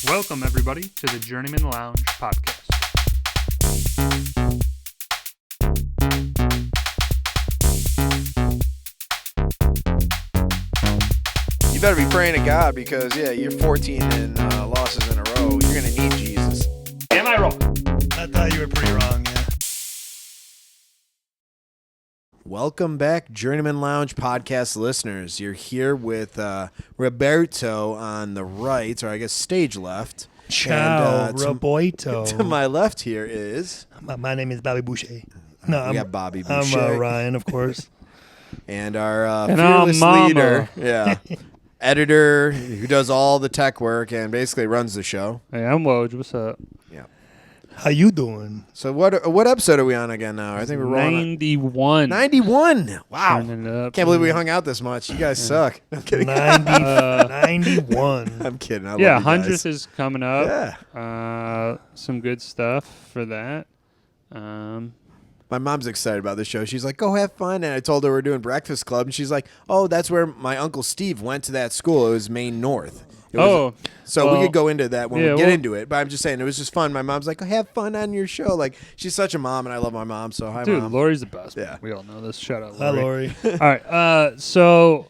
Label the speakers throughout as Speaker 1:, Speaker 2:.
Speaker 1: Welcome, everybody, to the Journeymen Lounge podcast.
Speaker 2: You better be praying to God because, you're 14 and losses in a row. You're going to need Jesus.
Speaker 1: Am I wrong?
Speaker 3: I thought you were pretty wrong, yeah.
Speaker 2: Welcome back, Journeymen Lounge podcast listeners. You're here with Roberto on the right, or I guess stage left.
Speaker 3: Ciao,
Speaker 2: And,
Speaker 3: Roberto.
Speaker 2: to my left here is...
Speaker 3: My name is Bobby Boucher. No,
Speaker 2: we got Bobby Boucher.
Speaker 3: I'm Ryan, of course.
Speaker 2: And our
Speaker 1: And
Speaker 2: fearless
Speaker 1: I'm
Speaker 2: leader, editor who does all the tech work and basically runs the show.
Speaker 1: Hey, I'm Woj. What's up?
Speaker 2: Yeah.
Speaker 3: How you doing?
Speaker 2: So what episode are we on again now? I think we're rolling
Speaker 1: 91.
Speaker 2: 91. Wow.
Speaker 1: Turning it up.
Speaker 2: Can't believe we hung out this much. You guys suck. I'm kidding.
Speaker 3: 91.
Speaker 2: I'm kidding. I love
Speaker 1: Yeah,
Speaker 2: you
Speaker 1: 100th
Speaker 2: guys.
Speaker 1: is coming up.
Speaker 2: Yeah.
Speaker 1: Some good stuff for that.
Speaker 2: My mom's excited about the show. She's like, go have fun. And I told her we're doing Breakfast Club. And she's like, oh, that's where my Uncle Steve went to that school. It was Maine North. So we could go into that when we get into it. But I'm just saying, it was just fun. My mom's like, oh, have fun on your show. Like, she's such a mom, and I love my mom. So hi,
Speaker 1: Dude,
Speaker 2: Mom.
Speaker 1: Lori's the best.
Speaker 2: Yeah.
Speaker 1: We all know this. Shout out,
Speaker 3: Hi,
Speaker 1: Lori.
Speaker 3: Lori.
Speaker 1: All right. So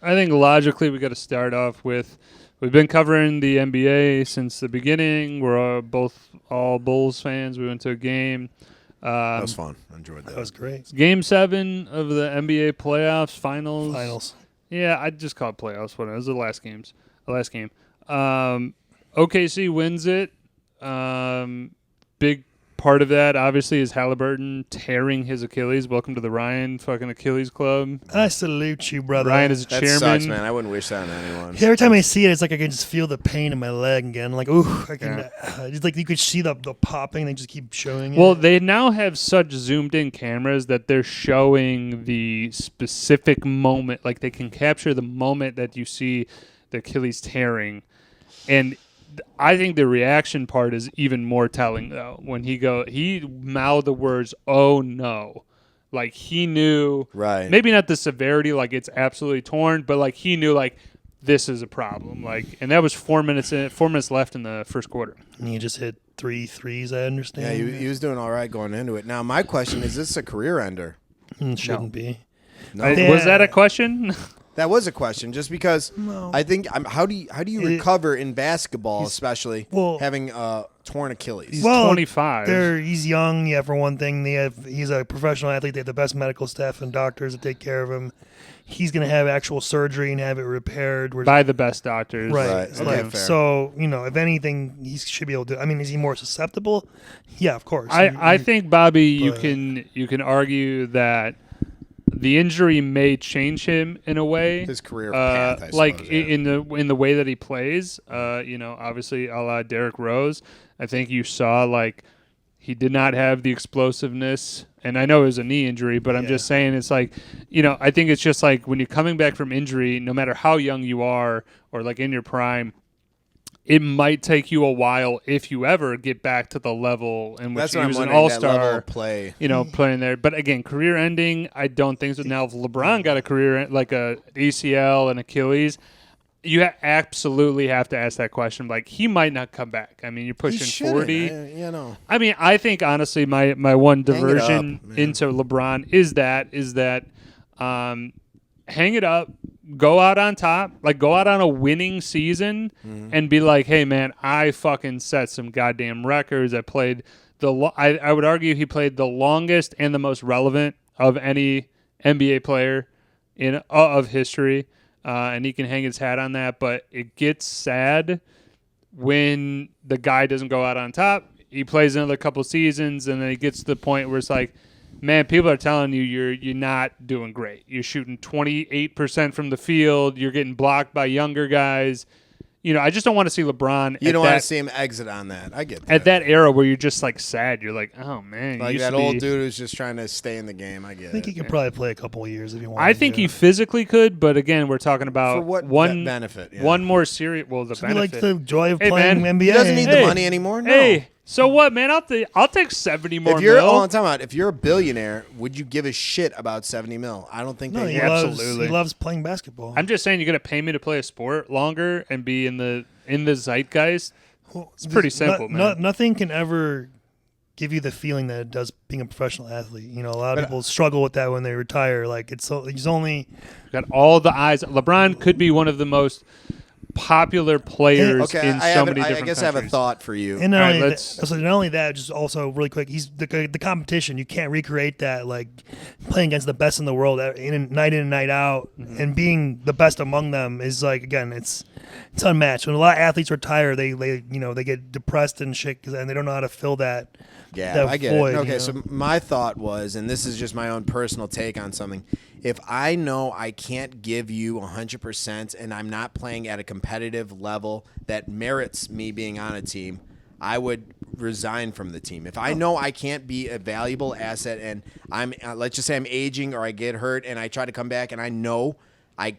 Speaker 1: I think logically we got to start off with we've been covering the NBA since the beginning. We're all Bulls fans. We went to a game.
Speaker 2: That was fun. I enjoyed that.
Speaker 3: That was great.
Speaker 1: Game 7 of the NBA playoffs finals. Yeah, I'd just call it playoffs. Whatever. It was the last game. OKC wins it. Big part of that, obviously, is Halliburton tearing his Achilles. Welcome to the Ryan fucking Achilles Club.
Speaker 3: I salute you, brother.
Speaker 1: Ryan is a
Speaker 2: That
Speaker 1: chairman.
Speaker 2: sucks, man. I wouldn't wish that on anyone.
Speaker 3: Every time I see it, it's like I can just feel the pain in my leg again. Like, ooh, I can. It's like you could see the popping. They just keep showing it.
Speaker 1: Well, they now have such zoomed-in cameras that they're showing the specific moment. Like, they can capture the moment that you see the Achilles tearing. And I think the reaction part is even more telling, though. When he mouthed the words, "Oh no," like he knew.
Speaker 2: Right.
Speaker 1: Maybe not the severity, like it's absolutely torn, but like he knew, like this is a problem. Like, and that was 4 minutes left in the first quarter.
Speaker 3: And you just hit 3 threes, I understand.
Speaker 2: Yeah, he was doing all right going into it. Now, my question is this a career ender?
Speaker 3: Shouldn't be.
Speaker 2: No.
Speaker 1: Was that a question?
Speaker 2: That was a question, just because I think how do you recover in basketball, especially having torn Achilles?
Speaker 1: He's 25.
Speaker 3: He's young. Yeah, for one thing, he's a professional athlete. They have the best medical staff and doctors that take care of him. He's going to have actual surgery and have it repaired
Speaker 1: by the best doctors.
Speaker 2: Right.
Speaker 3: It's
Speaker 2: Okay,
Speaker 3: like,
Speaker 2: fair.
Speaker 3: so, if anything, he should be able to. I mean, is he more susceptible? Yeah, of course.
Speaker 1: I think, Bobby, you can argue that the injury may change him in a way.
Speaker 2: His career path, I
Speaker 1: like
Speaker 2: suppose, yeah.
Speaker 1: in the way that he plays. Obviously, a la Derrick Rose. I think you saw like he did not have the explosiveness, and I know it was a knee injury, but I'm just saying it's like, I think it's just like when you're coming back from injury, no matter how young you are or like in your prime, it might take you a while if you ever get back to the level in which he was an all-star
Speaker 2: play.
Speaker 1: Playing there. But again, career ending, I don't think so. Now, if LeBron got a career like a ACL and Achilles, you absolutely have to ask that question. Like, he might not come back. I mean, you're pushing 40. I mean, I think honestly, my one diversion into LeBron is that hang it up. Go out on top, like go out on a winning season and be like, hey, man, I fucking set some goddamn records. I played I would argue he played the longest and the most relevant of any NBA player of history, and he can hang his hat on that. But it gets sad when the guy doesn't go out on top. He plays another couple seasons, and then he gets to the point where it's like, man, people are telling you you're not doing great. You're shooting 28% from the field. You're getting blocked by younger guys. I just don't want to see LeBron.
Speaker 2: You don't want to see him exit on that. I get that.
Speaker 1: At that era where you're just like sad. You're like, oh, man.
Speaker 2: Like that old dude who's just trying to stay in the game. I get it.
Speaker 3: I think he could probably play a couple of years if you want.
Speaker 1: I think he physically could, but again, we're talking about
Speaker 2: for what
Speaker 1: one
Speaker 2: benefit. Yeah.
Speaker 1: One more serious. Well, the benefit.
Speaker 3: Like the joy of playing NBA.
Speaker 2: He doesn't need the money anymore. No.
Speaker 1: Hey, so what, man? I'll take 70 more
Speaker 2: if you're,
Speaker 1: mil.
Speaker 2: I'm talking about, if you're a billionaire, would you give a shit about 70 mil? I don't think
Speaker 3: he
Speaker 1: absolutely.
Speaker 3: loves playing basketball.
Speaker 1: I'm just saying, you're gonna pay me to play a sport longer and be in the zeitgeist. It's pretty simple, man.
Speaker 3: Nothing can ever give you the feeling that it does being a professional athlete. You know, a lot of people struggle with that when they retire. Like he's only
Speaker 1: got all the eyes. LeBron could be one of the most popular players in so many different countries.
Speaker 2: I guess I have a thought for you.
Speaker 3: And not only that, just also really quick, he's the competition. You can't recreate that, like playing against the best in the world in and night out, and being the best among them is like, again, it's unmatched. When a lot of athletes retire, they get depressed and shit and they don't know how to fill that.
Speaker 2: Yeah, I get it. Okay, so my thought was, and this is just my own personal take on something. If I know I can't give you 100% and I'm not playing at a competitive level that merits me being on a team, I would resign from the team. If I know I can't be a valuable asset and I'm, let's just say I'm aging or I get hurt and I try to come back and I know I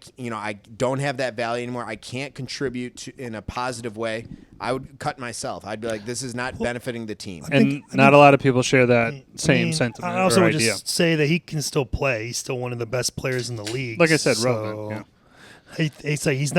Speaker 2: don't have that value anymore, I can't contribute in a positive way, I would cut myself. I'd be like, this is not benefiting the team.
Speaker 1: And not a lot of people share that same sentiment.
Speaker 3: I also would
Speaker 1: idea.
Speaker 3: just say that he can still play. He's still one of the best players in the league.
Speaker 1: Like I said, relevant. Yeah.
Speaker 3: He's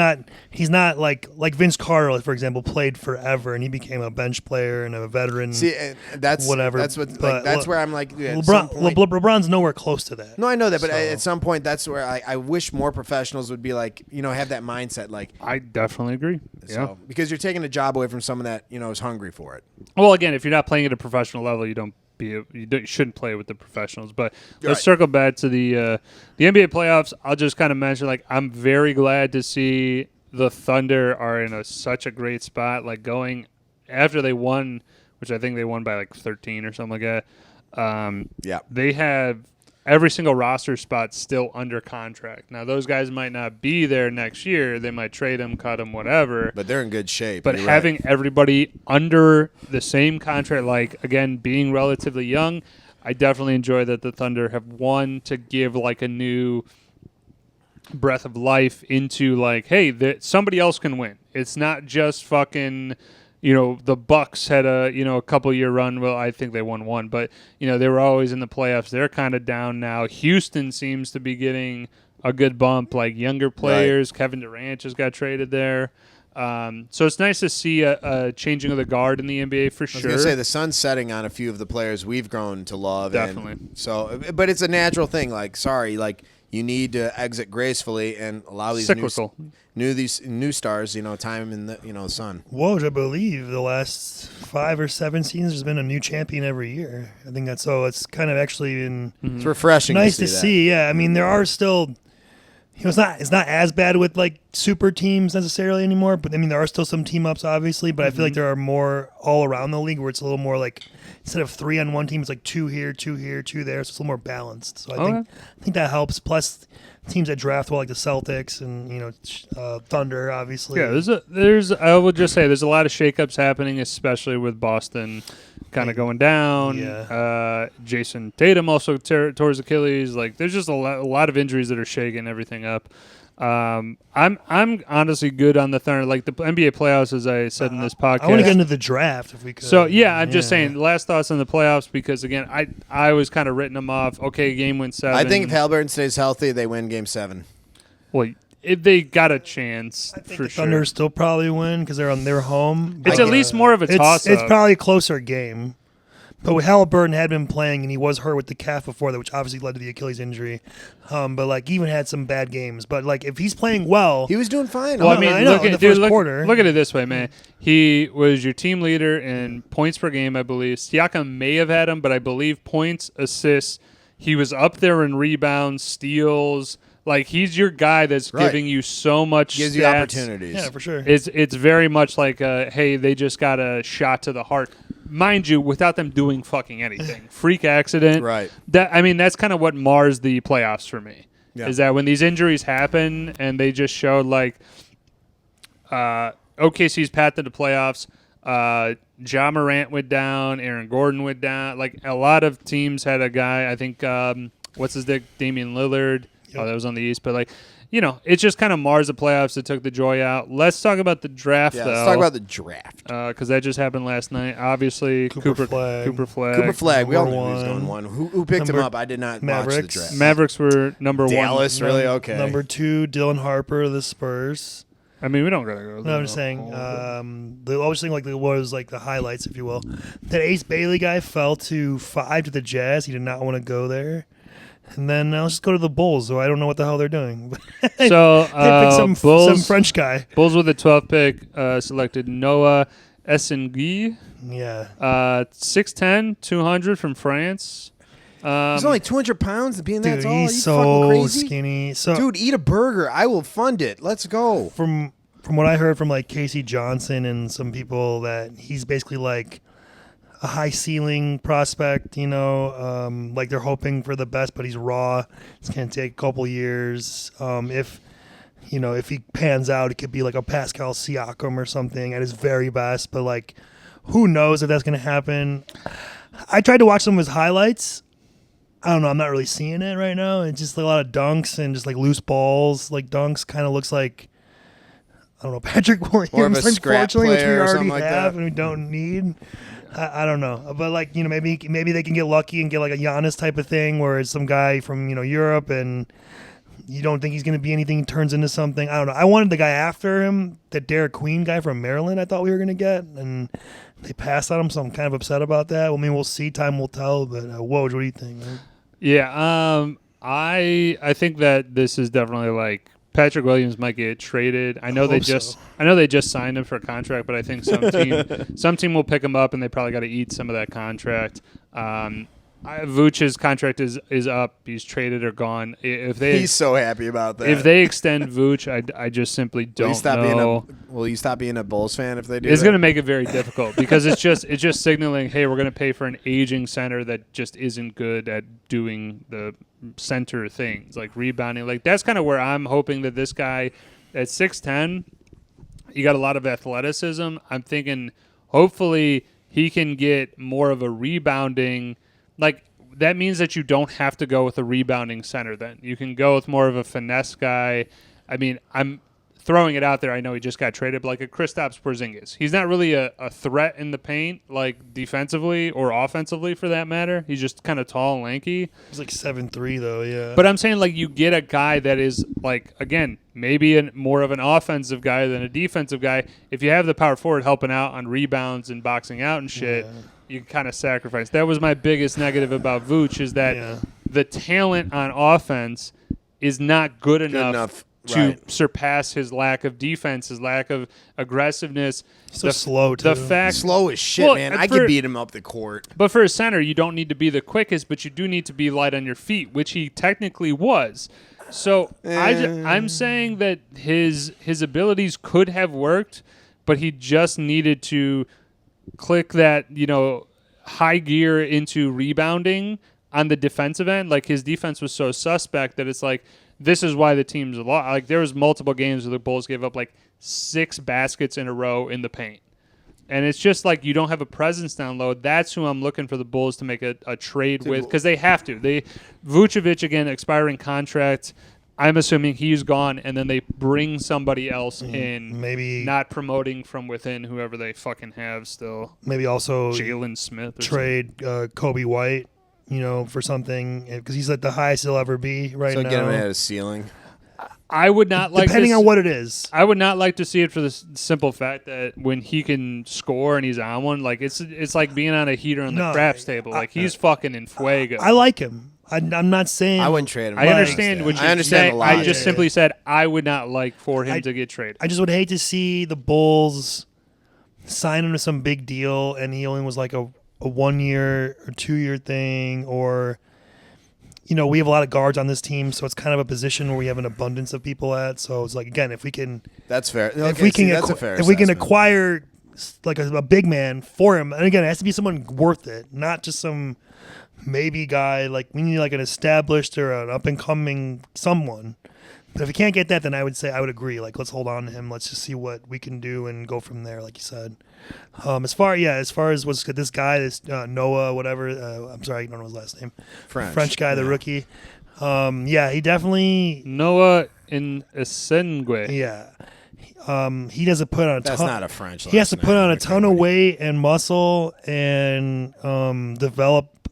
Speaker 3: not like Vince Carter, for example, played forever and he became a bench player and a veteran.
Speaker 2: See, that's
Speaker 3: whatever.
Speaker 2: That's what. That's where I'm like,
Speaker 3: LeBron's nowhere close to that.
Speaker 2: No, I know that, but at some point, that's where I wish more professionals would be like, have that mindset. Like,
Speaker 1: I definitely agree.
Speaker 2: So, because you're taking a job away from someone that is hungry for it.
Speaker 1: Well, again, if you're not playing at a professional level, you shouldn't play with the professionals. But let's circle back to the NBA playoffs. I'll just kind of mention, like, I'm very glad to see the Thunder are in such a great spot. Like, going after they won, which I think they won by like 13 or something like that. They have every single roster spot still under contract. Now, those guys might not be there next year. They might trade them, cut them, whatever.
Speaker 2: But they're in good shape.
Speaker 1: But having everybody under the same contract, like, again, being relatively young, I definitely enjoy that the Thunder have won to give, like, a new breath of life into, like, hey, somebody else can win. It's not just fucking... the Bucks had a couple-year run. Well, I think they won one, but, they were always in the playoffs. They're kind of down now. Houston seems to be getting a good bump, like younger players. Right. Kevin Durant just got traded there. So it's nice to see a changing of the guard in the NBA for sure. I was
Speaker 2: going to say the sun's setting on a few of the players we've grown to love.
Speaker 1: Definitely.
Speaker 2: But it's a natural thing. Like, you need to exit gracefully and allow these new stars, time in the sun.
Speaker 3: Woj, I believe the last 5 or 7 seasons there's been a new champion every year. I think that's so. It's kind of actually been
Speaker 2: it's refreshing.
Speaker 3: Nice to see. Yeah, I mean there are still. It's not as bad with like super teams necessarily anymore, but I mean there are still some team ups obviously. But I feel like there are more all around the league where it's a little more like instead of 3 on one team, it's like 2 here, 2 here, 2 there. So it's a little more balanced. So I think that helps. Plus teams that draft well, like the Celtics and Thunder, obviously.
Speaker 1: Yeah, I would just say there's a lot of shakeups happening, especially with Boston kind of going down. Yeah. Jason Tatum also tore his Achilles. Like, there's just a lot of injuries that are shaking everything up. I'm honestly good on the Thunder. Like the NBA playoffs, as I said in this podcast.
Speaker 3: I want to get into the draft if we could.
Speaker 1: So I'm just saying. Last thoughts on the playoffs because again, I was kind of written them off. Okay, game win 7.
Speaker 2: I think if Haliburton stays healthy, they win game 7.
Speaker 1: Well, if they got a chance,
Speaker 3: I think
Speaker 1: for
Speaker 3: the Thunder still probably win because they're on their home.
Speaker 1: It's at least more of a toss-up.
Speaker 3: It's probably a closer game. But Haliburton had been playing, and he was hurt with the calf before that, which obviously led to the Achilles injury. But like, even had some bad games. But like, if he's playing well,
Speaker 2: he was doing fine.
Speaker 1: Well, I mean, look at it this way, man. He was your team leader in points per game, I believe. Siakam may have had him, but I believe points, assists. He was up there in rebounds, steals. Like, he's your guy that's giving you so much.
Speaker 2: Gives you opportunities.
Speaker 3: Yeah, for sure.
Speaker 1: It's very much like, hey, they just got a shot to the heart. Mind you, without them doing fucking anything. Freak accident.
Speaker 2: Right.
Speaker 1: That's kind of what mars the playoffs for me.
Speaker 2: Yeah.
Speaker 1: Is that when these injuries happen and they just showed, like, OKC's path to the playoffs, Ja Morant went down, Aaron Gordon went down. Like, a lot of teams had a guy, I think, what's his name? Damian Lillard. Yep. Oh, that was on the East. But, like, it just kind of mars the playoffs. It took the joy out. Let's talk about the draft, though.
Speaker 2: Let's talk about the draft.
Speaker 1: Because that just happened last night. Obviously, Cooper Flag.
Speaker 2: Cooper Flag. We all knew he was going 1. Who picked him up? I did not watch the draft.
Speaker 1: Mavericks were number 1.
Speaker 2: Dallas, really? Okay.
Speaker 3: Number 2, Dylan Harper of the Spurs.
Speaker 1: I mean, we don't gotta go.
Speaker 3: No, I'm just saying. The always thing was the highlights, if you will. That Ace Bailey guy fell to 5 to the Jazz. He did not want to go there. And then let's just go to the Bulls. So I don't know what the hell they're doing.
Speaker 1: So
Speaker 3: they picked some French guy.
Speaker 1: Bulls with the 12th pick selected Noah Essengui.
Speaker 3: Yeah.
Speaker 1: 6'10", 200 from France.
Speaker 2: He's only 200 pounds and being that tall.
Speaker 3: He's so
Speaker 2: fucking crazy?
Speaker 3: skinny. So,
Speaker 2: dude, eat a burger. I will fund it. Let's go.
Speaker 3: From what I heard from like Casey Johnson and some people, that he's basically like a high ceiling prospect. Like they're hoping for the best, but he's raw. It's gonna take a couple years. If he pans out, it could be like a Pascal Siakam or something at his very best. But like, who knows if that's gonna happen? I tried to watch some of his highlights. I don't know. I'm not really seeing it right now. It's just a lot of dunks and just like loose balls. Like dunks kind of looks like, I don't know, Patrick Williams,
Speaker 2: or of a scrap
Speaker 3: unfortunately, which we
Speaker 2: player or
Speaker 3: already
Speaker 2: something like
Speaker 3: have
Speaker 2: that.
Speaker 3: and we don't need. I don't know, but like maybe they can get lucky and get like a Giannis type of thing, where it's some guy from Europe and you don't think he's going to be anything, turns into something. I don't know. I wanted the guy after him, that Derek Queen guy from Maryland. I thought we were going to get, and they passed on him, so I'm kind of upset about that. I mean, we'll see. Time will tell. But Woj, what do you think, man?
Speaker 1: Yeah, I think that this is definitely like Patrick Williams might get traded. I know they just signed him for a contract, but I think some team will pick him up, and they probably got to eat some of that contract. Vooch's contract is up. He's traded or gone.
Speaker 2: He's so happy about that.
Speaker 1: If they extend Vooch, I just simply don't know.
Speaker 2: Will you stop being a Bulls fan if they do?
Speaker 1: It's
Speaker 2: that?
Speaker 1: going to make it very difficult because it's just signaling, hey, we're going to pay for an aging center that just isn't good at doing the center things like rebounding. Like that's kind of where I'm hoping that this guy at 6'10", you got a lot of athleticism. I'm thinking hopefully he can get more of a rebounding. Like that means that you don't have to go with a rebounding center then. You can go with more of a finesse guy. I mean, I'm throwing it out there. I know he just got traded, but like a Kristaps Porzingis. He's not really a threat in the paint, like defensively or offensively for that matter. He's just kind of tall and lanky.
Speaker 3: He's like 7'3", though, yeah.
Speaker 1: But I'm saying like you get a guy that is like, again, maybe more of an offensive guy than a defensive guy. If you have the power forward helping out on rebounds and boxing out and shit, you kind of sacrifice. That was my biggest negative about Vooch is that the talent on offense is not good enough to surpass his lack of defense, his lack of aggressiveness.
Speaker 3: So slow, too.
Speaker 2: Slow as shit, man. I could beat him up the court.
Speaker 1: But for a center, you don't need to be the quickest, but you do need to be light on your feet, which he technically was. So I'm saying that his abilities could have worked, but he just needed to click that, high gear into rebounding on the defensive end. Like his defense was so suspect that it's like, this is why the team's a lot. Like there was multiple games where the Bulls gave up like 6 baskets in a row in the paint. And it's just like you don't have a presence down low. That's who I'm looking for the Bulls to make a trade with because they have to. Vucevic, again, expiring contract. I'm assuming he's gone, and then they bring somebody else in.
Speaker 3: Maybe
Speaker 1: not promoting from within whoever they fucking have still.
Speaker 3: Maybe also
Speaker 1: Jalen Smith.
Speaker 3: Trade Kobe White, for something because he's at the highest he'll ever be right now.
Speaker 2: So get him at a ceiling.
Speaker 1: I would not like
Speaker 3: depending on what it is.
Speaker 1: I would not like to see it for the simple fact that when he can score and he's on one, like it's like being on a heater on the craps table. Like he's fucking in fuego.
Speaker 3: I like him. I'm not saying
Speaker 2: I wouldn't trade him.
Speaker 1: I understand what you're saying. I just simply said I would not like for him to get traded.
Speaker 3: I just would hate to see the Bulls sign him to some big deal and he only was like a 1 year or 2 year thing, or we have a lot of guards on this team, so it's kind of a position where we have an abundance of people at. So it's like, again, if we can,
Speaker 2: that's fair. Okay,
Speaker 3: if we can acquire like a big man for him, and again, it has to be someone worth it, not just some maybe guy. Like we need like an established or an up and coming someone. But if we can't get that, then I would agree. Like let's hold on to him. Let's just see what we can do and go from there. Like you said. As far as what's this guy, this Noah, whatever. I'm sorry, I don't know his last name. French guy, the rookie. He definitely
Speaker 1: Noah in Essengui.
Speaker 3: Yeah. He doesn't put on a ton.
Speaker 2: That's not a French.
Speaker 3: He has to put on a ton of weight and muscle and develop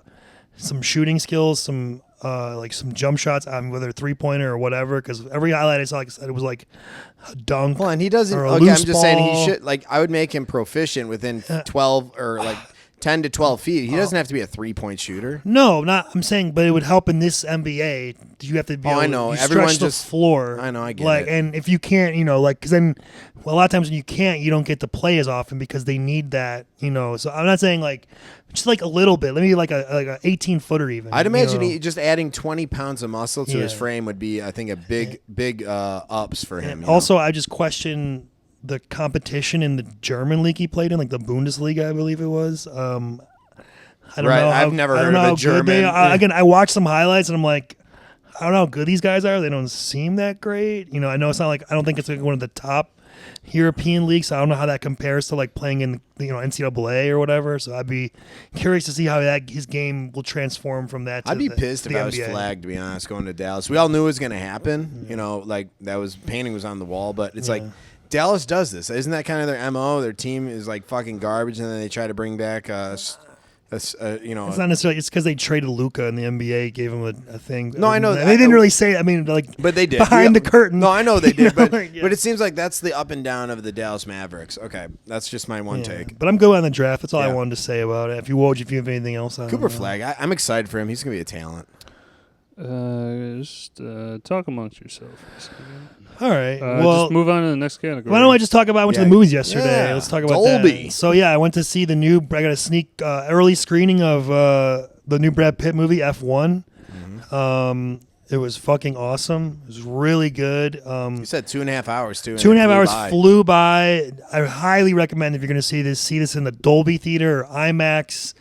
Speaker 3: some shooting skills, some like some jump shots, whether 3-pointer or whatever. Because every highlight I saw, like I said, it was like a dunk.
Speaker 2: Well, and he doesn't.
Speaker 3: Or a
Speaker 2: Okay, I'm
Speaker 3: loose
Speaker 2: just saying he
Speaker 3: ball.
Speaker 2: should. Like, I would make him proficient within 12 or like 10 to 12 feet. He doesn't have to be a 3-point shooter.
Speaker 3: No, not. I'm saying, but it would help in this NBA. You have to be.
Speaker 2: I know.
Speaker 3: You
Speaker 2: Everyone
Speaker 3: stretch the
Speaker 2: just
Speaker 3: floor.
Speaker 2: I know. I get
Speaker 3: like,
Speaker 2: it.
Speaker 3: and if you can't, because then, well, a lot of times when you can't, you don't get to play as often because they need that. So I'm not saying like just like a little bit. Let me like a 18-footer even.
Speaker 2: I'd imagine he just adding 20 pounds of muscle to his
Speaker 3: Yeah.
Speaker 2: frame would be, I think, a big ups for him.
Speaker 3: Also, I just question the competition in the German league he played in, like the Bundesliga, I believe it was. I don't know.
Speaker 2: I've never
Speaker 3: I
Speaker 2: heard
Speaker 3: don't know
Speaker 2: of a
Speaker 3: how good they
Speaker 2: German.
Speaker 3: are. Again, I watched some highlights and I'm like, I don't know how good these guys are. They don't seem that great. I know it's not like I don't think it's like one of the top European leagues. So I don't know how that compares to like playing in NCAA or whatever. So I'd be curious to see how his game will transform from that. To
Speaker 2: I'd be
Speaker 3: the,
Speaker 2: pissed
Speaker 3: the
Speaker 2: if I was
Speaker 3: NBA.
Speaker 2: flagged, to be honest, going to Dallas. We all knew it was going to happen. Like painting was on the wall, but it's like Dallas does this. Isn't that kind of their MO? Their team is like fucking garbage, and then they try to bring back
Speaker 3: It's not necessarily. It's because they traded Luka and the NBA gave him a thing.
Speaker 2: No, I know.
Speaker 3: They didn't really say. I mean, like,
Speaker 2: but they did
Speaker 3: behind the curtain.
Speaker 2: No, I know they did, but
Speaker 3: yeah.
Speaker 2: but it seems like that's the up and down of the Dallas Mavericks. Okay, that's just my one take.
Speaker 3: But I'm good on the draft. That's all I
Speaker 2: Yeah.
Speaker 3: wanted to say about it. If you have anything else on
Speaker 2: Cooper Flag, I'm excited for him. He's gonna be a talent.
Speaker 1: Just talk amongst yourself.
Speaker 3: All right.
Speaker 1: Just move on to the next category.
Speaker 3: Why don't I just talk about I went to the movies yesterday?
Speaker 2: Yeah.
Speaker 3: Let's talk about
Speaker 2: Dolby.
Speaker 3: that. So I went to see the new. I got a sneak early screening of the new Brad Pitt movie F1. It was fucking awesome. It was really good.
Speaker 2: You said 2.5 hours too.
Speaker 3: 2.5 hours flew by. I highly recommend if you're going to see this in the Dolby Theater or IMAX.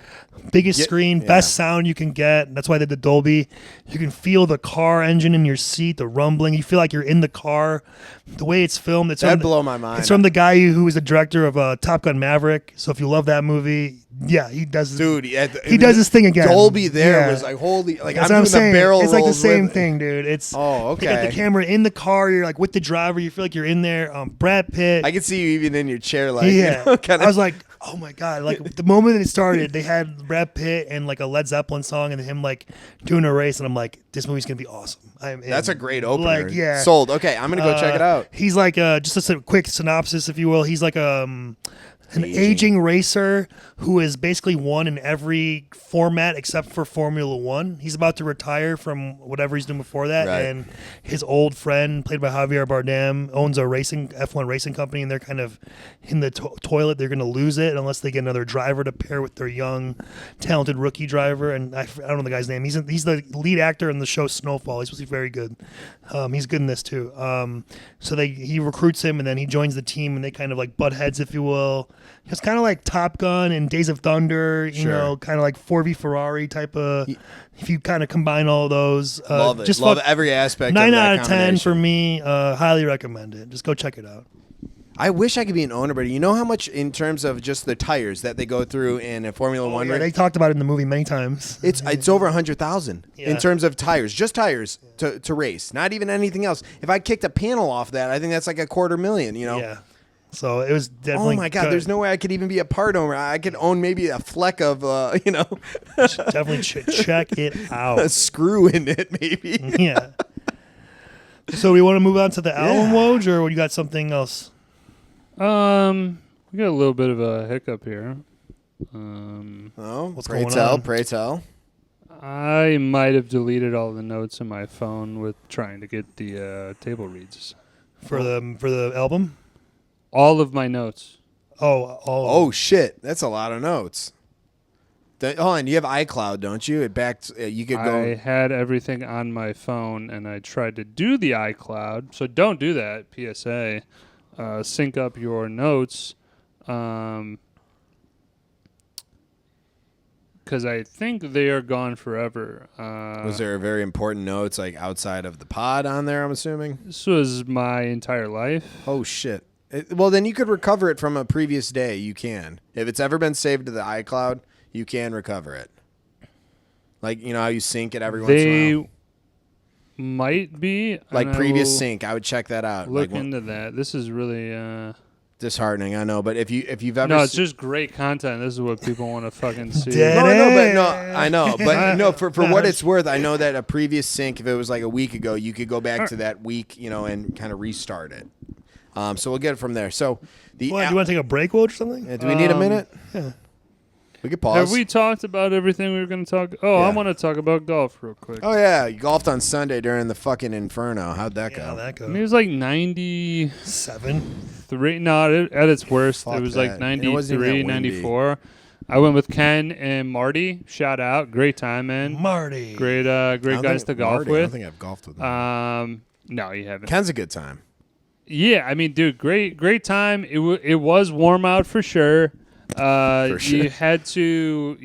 Speaker 3: Biggest screen, best sound you can get. That's why they did the Dolby. You can feel the car engine in your seat, the rumbling. You feel like you're in the car. The way it's filmed,
Speaker 2: That'd blow my mind.
Speaker 3: It's from the guy who was the director of Top Gun Maverick. So if you love that movie, he does.
Speaker 2: Dude,
Speaker 3: he does his thing again.
Speaker 2: Dolby was like holy. Like
Speaker 3: That's
Speaker 2: I'm
Speaker 3: what
Speaker 2: doing the barrel
Speaker 3: It's like the
Speaker 2: rolls
Speaker 3: same
Speaker 2: with it.
Speaker 3: thing, dude. It's
Speaker 2: Oh,
Speaker 3: You got
Speaker 2: okay.
Speaker 3: the camera in the car. You're like with the driver. You feel like you're in there. Brad Pitt.
Speaker 2: I can see you even in your chair, like
Speaker 3: I was like, oh my god! Like the moment it started, they had Brad Pitt and like a Led Zeppelin song, and him like doing a race, and I'm like, this movie's gonna be awesome.
Speaker 2: That's a great opener.
Speaker 3: Like, yeah,
Speaker 2: sold. Okay, I'm gonna go check it out.
Speaker 3: He's like just a quick synopsis, if you will. He's like an aging racer who has basically won in every format except for Formula One. He's about to retire from whatever he's doing before that,
Speaker 2: Right.
Speaker 3: and his old friend, played by Javier Bardem, owns a F1 racing company, and they're kind of in the toilet. They're going to lose it unless they get another driver to pair with their young, talented rookie driver. And I don't know the guy's name. He's the lead actor in the show Snowfall. He's supposed to be very good. He's good in this too. So he recruits him, and then he joins the team, and they kind of like butt heads, if you will. It's kind of like Top Gun and Days of Thunder, you know, kind of like 4v Ferrari type of. If you kind of combine all those,
Speaker 2: Love it.
Speaker 3: just
Speaker 2: Love every aspect.
Speaker 3: 9
Speaker 2: of that
Speaker 3: out of 10 for
Speaker 2: combination.
Speaker 3: me. Highly recommend it. Just go check it out.
Speaker 2: I wish I could be an owner, but you know how much in terms of just the tires that they go through in a Formula One
Speaker 3: Yeah,
Speaker 2: race?
Speaker 3: they talked about it in the movie many times.
Speaker 2: It's over 100,000
Speaker 3: Yeah.
Speaker 2: in terms of tires, just tires to race, not even anything else. If I kicked a panel off that, I think that's like $250,000. You know.
Speaker 3: Yeah. So it was definitely.
Speaker 2: Oh my God!
Speaker 3: good.
Speaker 2: There's no way I could even be a part owner. I could own maybe a fleck of,
Speaker 3: Definitely check it
Speaker 2: a
Speaker 3: out.
Speaker 2: screw in it, maybe.
Speaker 3: Yeah. So we want to move on to the album, Woj, or you got something else?
Speaker 1: We got a little bit of a hiccup here.
Speaker 3: What's
Speaker 2: pray
Speaker 3: going
Speaker 2: tell,
Speaker 3: on?
Speaker 2: pray tell.
Speaker 1: I might have deleted all the notes in my phone with trying to get the table reads.
Speaker 3: For the album?
Speaker 1: All of my notes.
Speaker 2: Oh shit! That's a lot of notes. Hold on, you have iCloud, don't you? It backed. You could go.
Speaker 1: I had everything on my phone, and I tried to do the iCloud. So don't do that, PSA. Sync up your notes. Because I think they are gone forever.
Speaker 2: Was there very important notes like outside of the pod on there? I'm assuming.
Speaker 1: This was my entire life.
Speaker 2: Oh shit! Well, then you could recover it from a previous day. You can, if it's ever been saved to the iCloud, you can recover it. Like you know how you sync it every once in a while.
Speaker 1: They might be
Speaker 2: Like
Speaker 1: and I
Speaker 2: previous
Speaker 1: will
Speaker 2: sync, I would check that out.
Speaker 1: Look
Speaker 2: like,
Speaker 1: into that. This is really
Speaker 2: disheartening. I know, but if you've ever
Speaker 1: no, it's just great content. This is what people want to fucking see.
Speaker 2: I know, but no, for what it's worth, I know that a previous sync, if it was like a week ago, you could go back to that week, and kind of restart it. So we'll get it from there. So
Speaker 3: do you want to take a break, Woj, or something?
Speaker 2: Do we need a minute?
Speaker 3: Yeah.
Speaker 2: We could pause.
Speaker 1: Have we talked about everything we were going to talk? Oh, yeah. I want to talk about golf real quick.
Speaker 2: Oh, yeah. You golfed on Sunday during the fucking inferno. How'd that go?
Speaker 3: How'd that go?
Speaker 1: I mean, it was like 97.
Speaker 3: 3.
Speaker 1: No, at its worst, it was like 93, 94. I went with Ken and Marty. Shout out. Great time, man.
Speaker 3: Marty.
Speaker 1: Great guys to golf with.
Speaker 2: I don't think I've golfed with him.
Speaker 1: No, you haven't.
Speaker 2: Ken's a good time.
Speaker 1: Yeah, I mean, dude, great time. It was warm out for sure. You had to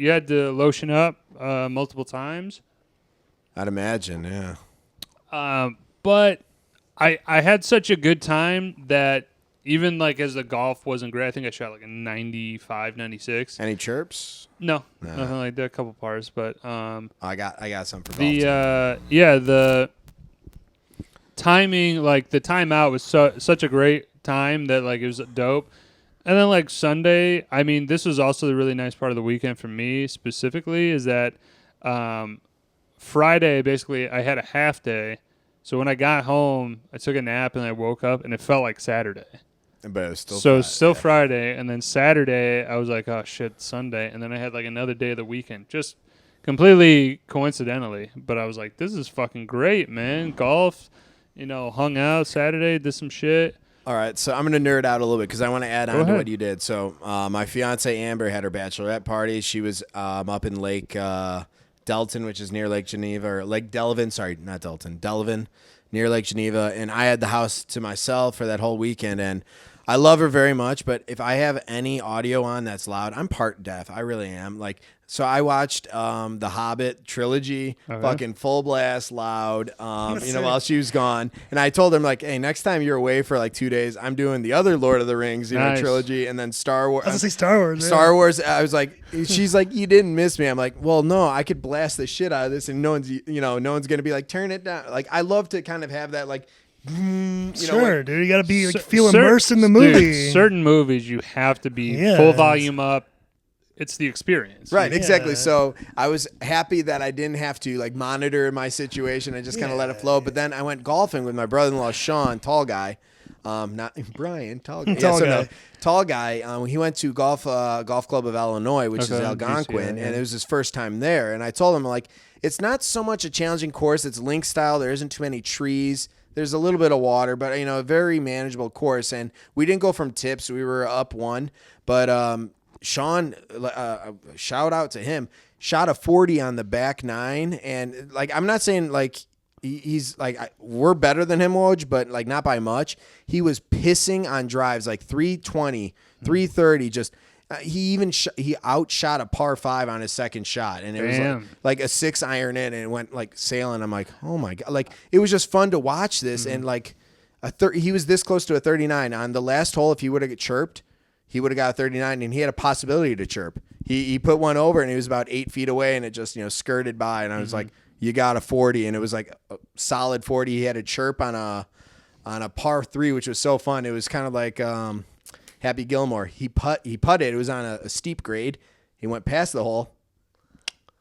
Speaker 1: lotion up multiple times.
Speaker 2: I'd imagine, yeah.
Speaker 1: But I had such a good time that even like as the golf wasn't great, I think I shot like a 95, 96.
Speaker 2: Any chirps?
Speaker 1: No, nothing like that. A couple pars, but
Speaker 2: I got some for golf.
Speaker 1: The timing, like the timeout was such a great time that like it was dope. And then like Sunday, I mean, this was also the really nice part of the weekend for me specifically is that Friday, basically, I had a half day. So when I got home, I took a nap and I woke up and it felt like Saturday.
Speaker 2: But it was
Speaker 1: still Friday. And then Saturday, I was like, oh, shit, Sunday. And then I had like another day of the weekend, just completely coincidentally. But I was like, this is fucking great, man. Golf, hung out Saturday, did some shit.
Speaker 2: All right, so I'm going to nerd out a little bit because I want to add on to what you did. So my fiance Amber had her bachelorette party. She was up in Lake Delton, which is near Lake Geneva, or Lake Delavan. Sorry, not Delton. Delavan, near Lake Geneva. And I had the house to myself for that whole weekend. And I love her very much, but if I have any audio on that's loud, I'm part deaf. I really am. So I watched the Hobbit trilogy, fucking full blast loud, while she was gone. And I told her, hey, next time you're away for like 2 days, I'm doing the other Lord of the Rings, trilogy, and then Star Wars.
Speaker 3: I was going to say Star Wars.
Speaker 2: Star Wars. I was like, she's like, you didn't miss me. I'm like, well, no, I could blast the shit out of this, and no one's going to be like, turn it down. Like, I love to kind of have that, like,
Speaker 3: sure, dude. You got to be feel immersed in the movie.
Speaker 1: Dude, certain movies you have to be full volume up. It's the experience.
Speaker 2: Right, exactly. So I was happy that I didn't have to like monitor my situation. I just kind of let it flow. But then I went golfing with my brother-in-law, Sean, tall guy. Not Brian, tall guy. Tall guy. He went to Golf Club of Illinois, which is Algonquin, and it was his first time there. And I told him, it's not so much a challenging course. It's link style. There isn't too many trees. There's a little bit of water, but, a very manageable course. And we didn't go from tips. We were up one. But Sean, shout out to him, shot a 40 on the back nine. And, I'm not saying, he's, we're better than him, Woj, but, not by much. He was pissing on drives, 320, 330, just... he outshot a par 5 on his second shot, and it was like a 6 iron in, and it went sailing. I'm like, oh my god! It was just fun to watch this, and he was this close to a 39 on the last hole. If he would have chirped, he would have got a 39, and he had a possibility to chirp. He put one over, and he was about 8 feet away, and it just skirted by, and I was like, you got a 40, and it was like a solid 40. He had a chirp on a par 3, which was so fun. It was kind of like Happy Gilmore. He putted. It was on a steep grade. He went past the hole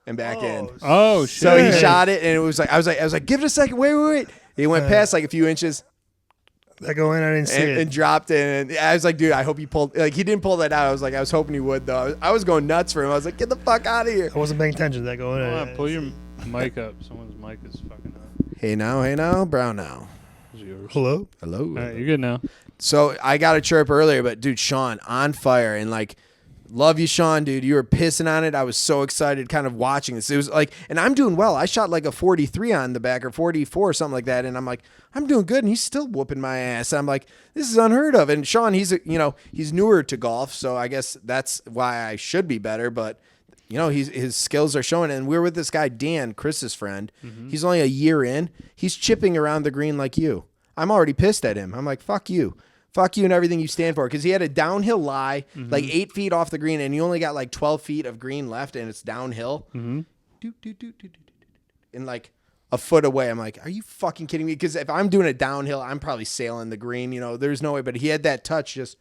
Speaker 2: and back in.
Speaker 1: Oh shit!
Speaker 2: So he shot it, and it was I was like, give it a second. Wait. He went past a few inches.
Speaker 3: That go in. I didn't see it.
Speaker 2: And dropped it. And I was like, dude, I hope he pulled. He didn't pull that out. I was hoping he would though. I was going nuts for him. I was like, get the fuck out of here.
Speaker 3: I wasn't paying attention to that going in.
Speaker 1: Pull your mic up. Someone's mic is fucking up.
Speaker 2: Hey now, brown now.
Speaker 3: Hello.
Speaker 2: All
Speaker 1: right, you're good now.
Speaker 2: So I got a chirp earlier, but dude, Sean on fire, and love you, Sean, dude. You were pissing on it. I was so excited kind of watching this. It was and I'm doing well. I shot a 43 on the back or 44 or something like that. And I'm like, I'm doing good. And he's still whooping my ass. I'm like, this is unheard of. And Sean, he's newer to golf. So I guess that's why I should be better. But his skills are showing. And we're with this guy, Dan, Chris's friend. Mm-hmm. He's only a year in. He's chipping around the green like you. I'm already pissed at him. I'm like, fuck you. Fuck you and everything you stand for. Because he had a downhill lie, 8 feet off the green, and you only got 12 feet of green left, and it's downhill.
Speaker 1: Mm-hmm.
Speaker 2: And a foot away. I'm like, are you fucking kidding me? Because if I'm doing it downhill, I'm probably sailing the green. There's no way. But he had that touch just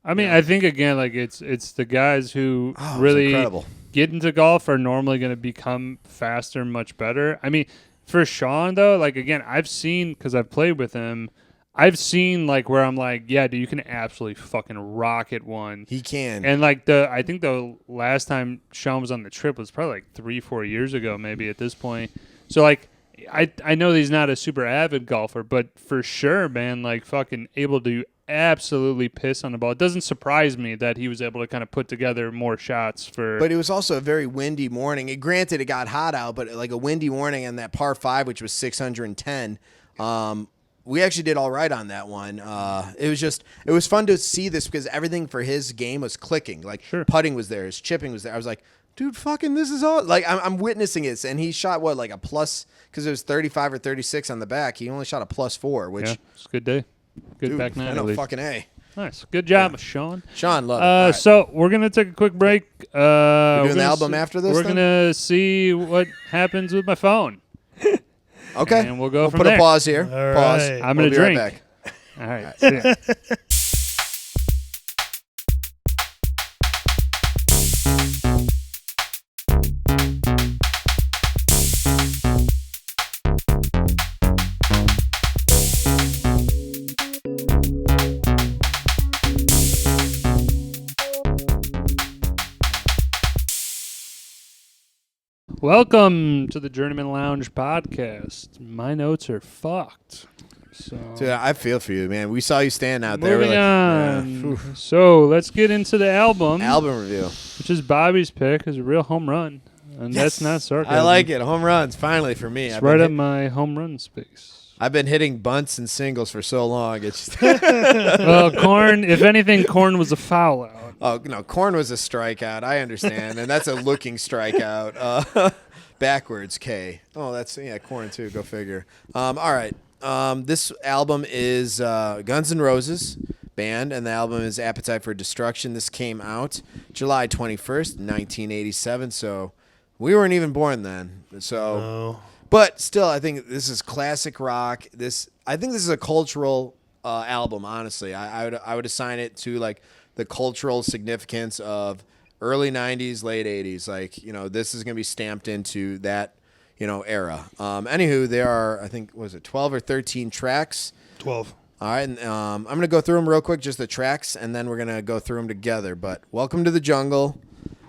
Speaker 1: I mean, I think again, like it's the guys who
Speaker 2: it's
Speaker 1: really
Speaker 2: incredible.
Speaker 1: get into golf are normally going to become faster, much better. I mean, for Sean though, like again, I've seen, because I've played with him, I've seen like where I'm like, yeah, dude, you can absolutely fucking rocket one.
Speaker 2: He can.
Speaker 1: And like I think the last time Sean was on the trip was probably like 3-4 years ago, maybe at this point. So like, I know he's not a super avid golfer, but for sure, man, like fucking able to absolutely piss on the ball. It doesn't surprise me that he was able to kind of put together more shots for.
Speaker 2: But it was also a very windy morning. Granted, it got hot out, but like a windy morning, and that par 5, which was 610. We actually did all right on that one. It was fun to see this because everything for his game was clicking. Like putting was there, his chipping was there. I was like, dude, fucking this is all. Like I'm witnessing it, and he shot what, like a plus, because it was 35 or 36 on the back. He only shot a +4, which
Speaker 1: it's a good day. Good
Speaker 2: dude,
Speaker 1: back nine.
Speaker 2: I know, fucking A.
Speaker 1: Nice. Good job, Sean.
Speaker 2: Sean, love it. Right.
Speaker 1: So we're going to take a quick break.
Speaker 2: We're doing the album after this?
Speaker 1: We're going to see what happens with my phone.
Speaker 2: Okay.
Speaker 1: And we'll go from
Speaker 2: put
Speaker 1: there.
Speaker 2: a pause here.
Speaker 3: All
Speaker 2: Pause.
Speaker 3: right.
Speaker 1: I'm going to drink.
Speaker 2: Right back.
Speaker 1: All right. See ya. Welcome to the Journeymen Lounge podcast. My notes are fucked. So
Speaker 2: Dude, I feel for you, man. We saw you stand out there.
Speaker 1: moving
Speaker 2: Like,
Speaker 1: on.
Speaker 2: yeah,
Speaker 1: So let's get into the album,
Speaker 2: review.
Speaker 1: which is Bobby's pick. Is a real home run, and that's not sarcasm.
Speaker 2: I like it. Home runs, finally for me.
Speaker 1: It's right up my home run space.
Speaker 2: I've been hitting bunts and singles for so long. It's just
Speaker 1: Well, Corn. If anything, Corn was a foul out.
Speaker 2: Oh, no, Corn was a strikeout. I understand. And that's a looking strikeout. Backwards, K. Oh, that's, Corn too. Go figure. All right. This album is Guns N' Roses band, and the album is Appetite for Destruction. This came out July 21st, 1987, so we weren't even born then. So,
Speaker 3: No.
Speaker 2: But still, I think this is classic rock. I think this is a cultural album, honestly. I would assign it to, like, the cultural significance of early 90s, late 80s. Like, this is going to be stamped into that, era. Anywho, there are, I think, 12 or 13 tracks?
Speaker 3: 12.
Speaker 2: All right, and I'm going to go through them real quick, just the tracks, and then we're going to go through them together. But Welcome to the Jungle,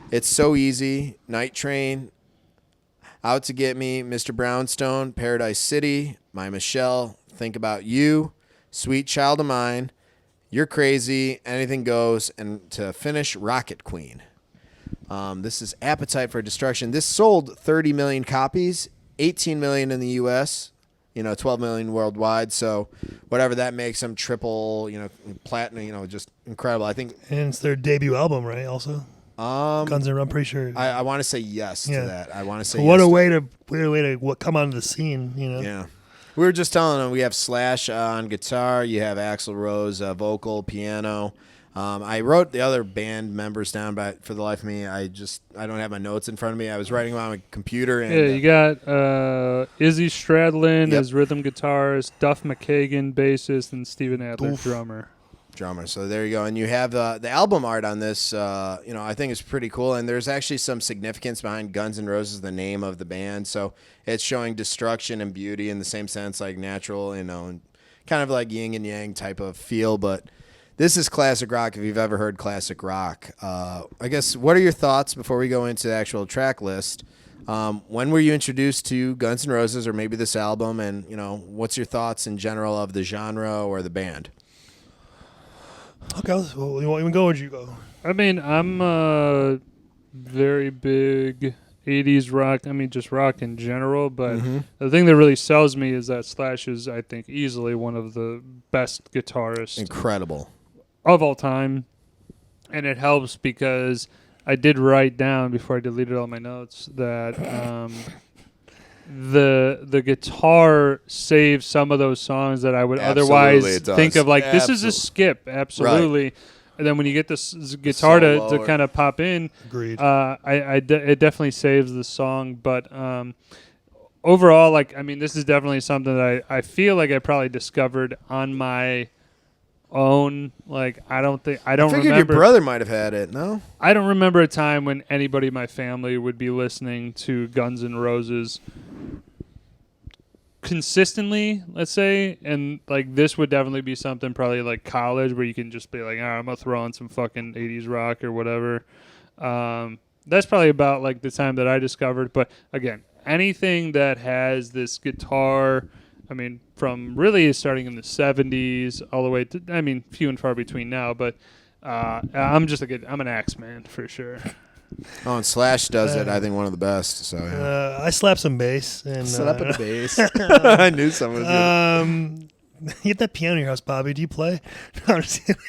Speaker 2: It's So Easy, Night Train, Out to Get Me, Mr. Brownstone, Paradise City, My Michelle, Think About You, Sweet Child of Mine, You're Crazy, Anything Goes, and to finish, Rocket Queen. This is Appetite for Destruction. This sold 30 million copies, 18 million in the U.S., 12 million worldwide. So whatever that makes them, triple, platinum, just incredible. I think.
Speaker 3: And it's their debut album, right? Also, Guns N' Roses. I'm pretty sure.
Speaker 2: I want to say yes to that. I want to say
Speaker 3: what
Speaker 2: yes
Speaker 3: a way to come onto the scene,
Speaker 2: Yeah. We were just telling them we have Slash on guitar. You have Axl Rose vocal, piano. I wrote the other band members down, but for the life of me, I don't have my notes in front of me. I was writing them on my computer. And,
Speaker 1: you got Izzy Stradlin as rhythm guitarist, Duff McKagan bassist, and Steven Adler drummer.
Speaker 2: So there you go. And you have the album art on this, I think is pretty cool. And there's actually some significance behind Guns N' Roses, the name of the band. So it's showing destruction and beauty in the same sense, like natural, and kind of like yin and yang type of feel. But this is classic rock if you've ever heard classic rock. I guess, what are your thoughts before we go into the actual track list? When were you introduced to Guns N' Roses or maybe this album? And, what's your thoughts in general of the genre or the band?
Speaker 3: Okay, well, you want to go or would you go?
Speaker 1: I mean, I'm a very big 80s rock. I mean, just rock in general. But the thing that really sells me is that Slash is, I think, easily one of the best guitarists.
Speaker 2: Incredible.
Speaker 1: Of all time. And it helps because I did write down before I deleted all my notes that the guitar saves some of those songs that I would otherwise think of, like, this is a skip. Absolutely. Right. And then when you get this guitar to kind of pop in,
Speaker 3: agreed.
Speaker 1: It definitely saves the song. But overall, like, I mean, this is definitely something that I feel like I probably discovered on my own. Like, I don't
Speaker 2: I figured
Speaker 1: remember.
Speaker 2: your brother might have had it. No,
Speaker 1: I don't remember a time when anybody in my family would be listening to Guns N' Roses consistently, let's say, and like this would definitely be something probably like college where you can just be like, I'm gonna throw on some fucking 80s rock or whatever. That's probably about like the time that I discovered. But again, anything that has this guitar, I mean, from really starting in the 70s all the way to, I mean, few and far between now, but I'm an Axe man for sure.
Speaker 2: Oh, and Slash does it. I think one of the best. So yeah.
Speaker 3: I slap some bass and
Speaker 2: Slapping the bass. I knew someone was gonna.
Speaker 3: You get that piano in your house, Bobby. Do you play? No, I'm just kidding.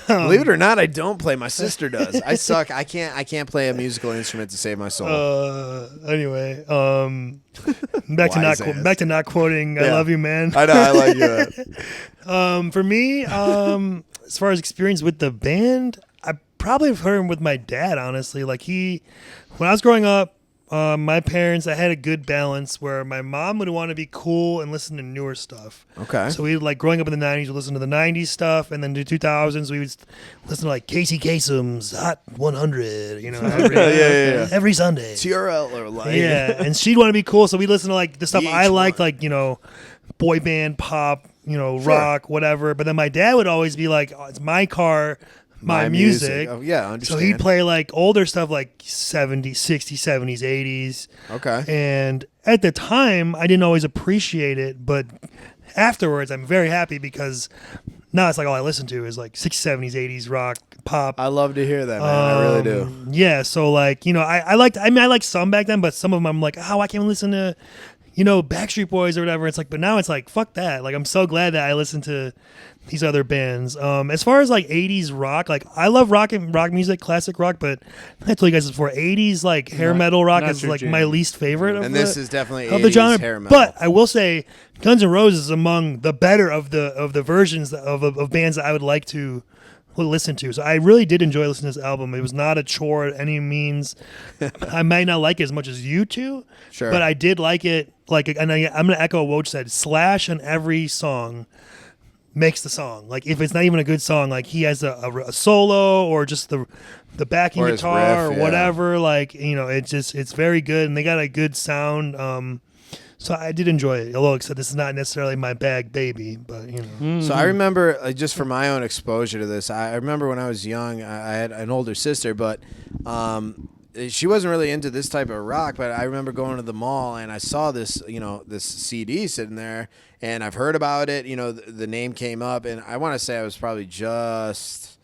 Speaker 2: Believe it or not, I don't play. My sister does. I suck. I can't play a musical instrument to save my soul.
Speaker 3: Anyway, back to not quoting. Yeah. I love you, man.
Speaker 2: I know. I like you.
Speaker 3: For me, as far as experience with the band, I probably have heard him with my dad. Honestly, like when I was growing up. My parents, I had a good balance where my mom would want to be cool and listen to newer stuff.
Speaker 2: Okay.
Speaker 3: So we like growing up in the 90s, we'd listen to the 90s stuff, and then the 2000s, we would listen to like Casey Kasem's Hot 100, every Sunday.
Speaker 2: TRL or like.
Speaker 3: Yeah, and she'd want to be cool, so we listen to like the stuff I liked, like, boy band, pop, rock, whatever. But then my dad would always be like, it's my car. My music.
Speaker 2: Oh, yeah, I understand.
Speaker 3: So he'd play like older stuff like 70s, 60s, 70s, 80s.
Speaker 2: Okay.
Speaker 3: And at the time, I didn't always appreciate it, but afterwards, I'm very happy because now it's like all I listen to is like 60s, 70s, 80s rock, pop.
Speaker 2: I love to hear that, man. I really do.
Speaker 3: Yeah, so like, I liked some back then, but some of them I'm like, I can't listen to Backstreet Boys or whatever. It's like, but now it's like, fuck that. Like, I'm so glad that I listen to these other bands. As far as like 80s rock, like I love rock music, classic rock, but I told you guys before, 80s like hair metal rock is like my least favorite of
Speaker 2: this is definitely
Speaker 3: of the genre.
Speaker 2: Hair metal.
Speaker 3: But I will say Guns N' Roses is among the better of the versions of bands that I would like to listen to. So I really did enjoy listening to this album. It was not a chore at any means. I might not like it as much as you two,
Speaker 2: sure,
Speaker 3: but I did like it. Like, and I'm going to echo what Woj said. Slash on every song makes the song. Like, if it's not even a good song, like he has a solo or just the backing
Speaker 2: or
Speaker 3: guitar
Speaker 2: riff,
Speaker 3: or whatever. Like, it's very good, and they got a good sound. So I did enjoy it, although except this is not necessarily my bag baby, but
Speaker 2: So I remember, just for my own exposure to this, I remember when I was young, I had an older sister, but she wasn't really into this type of rock. But I remember going to the mall and I saw this, this CD sitting there, and I've heard about it. The name came up, and I want to say I was probably just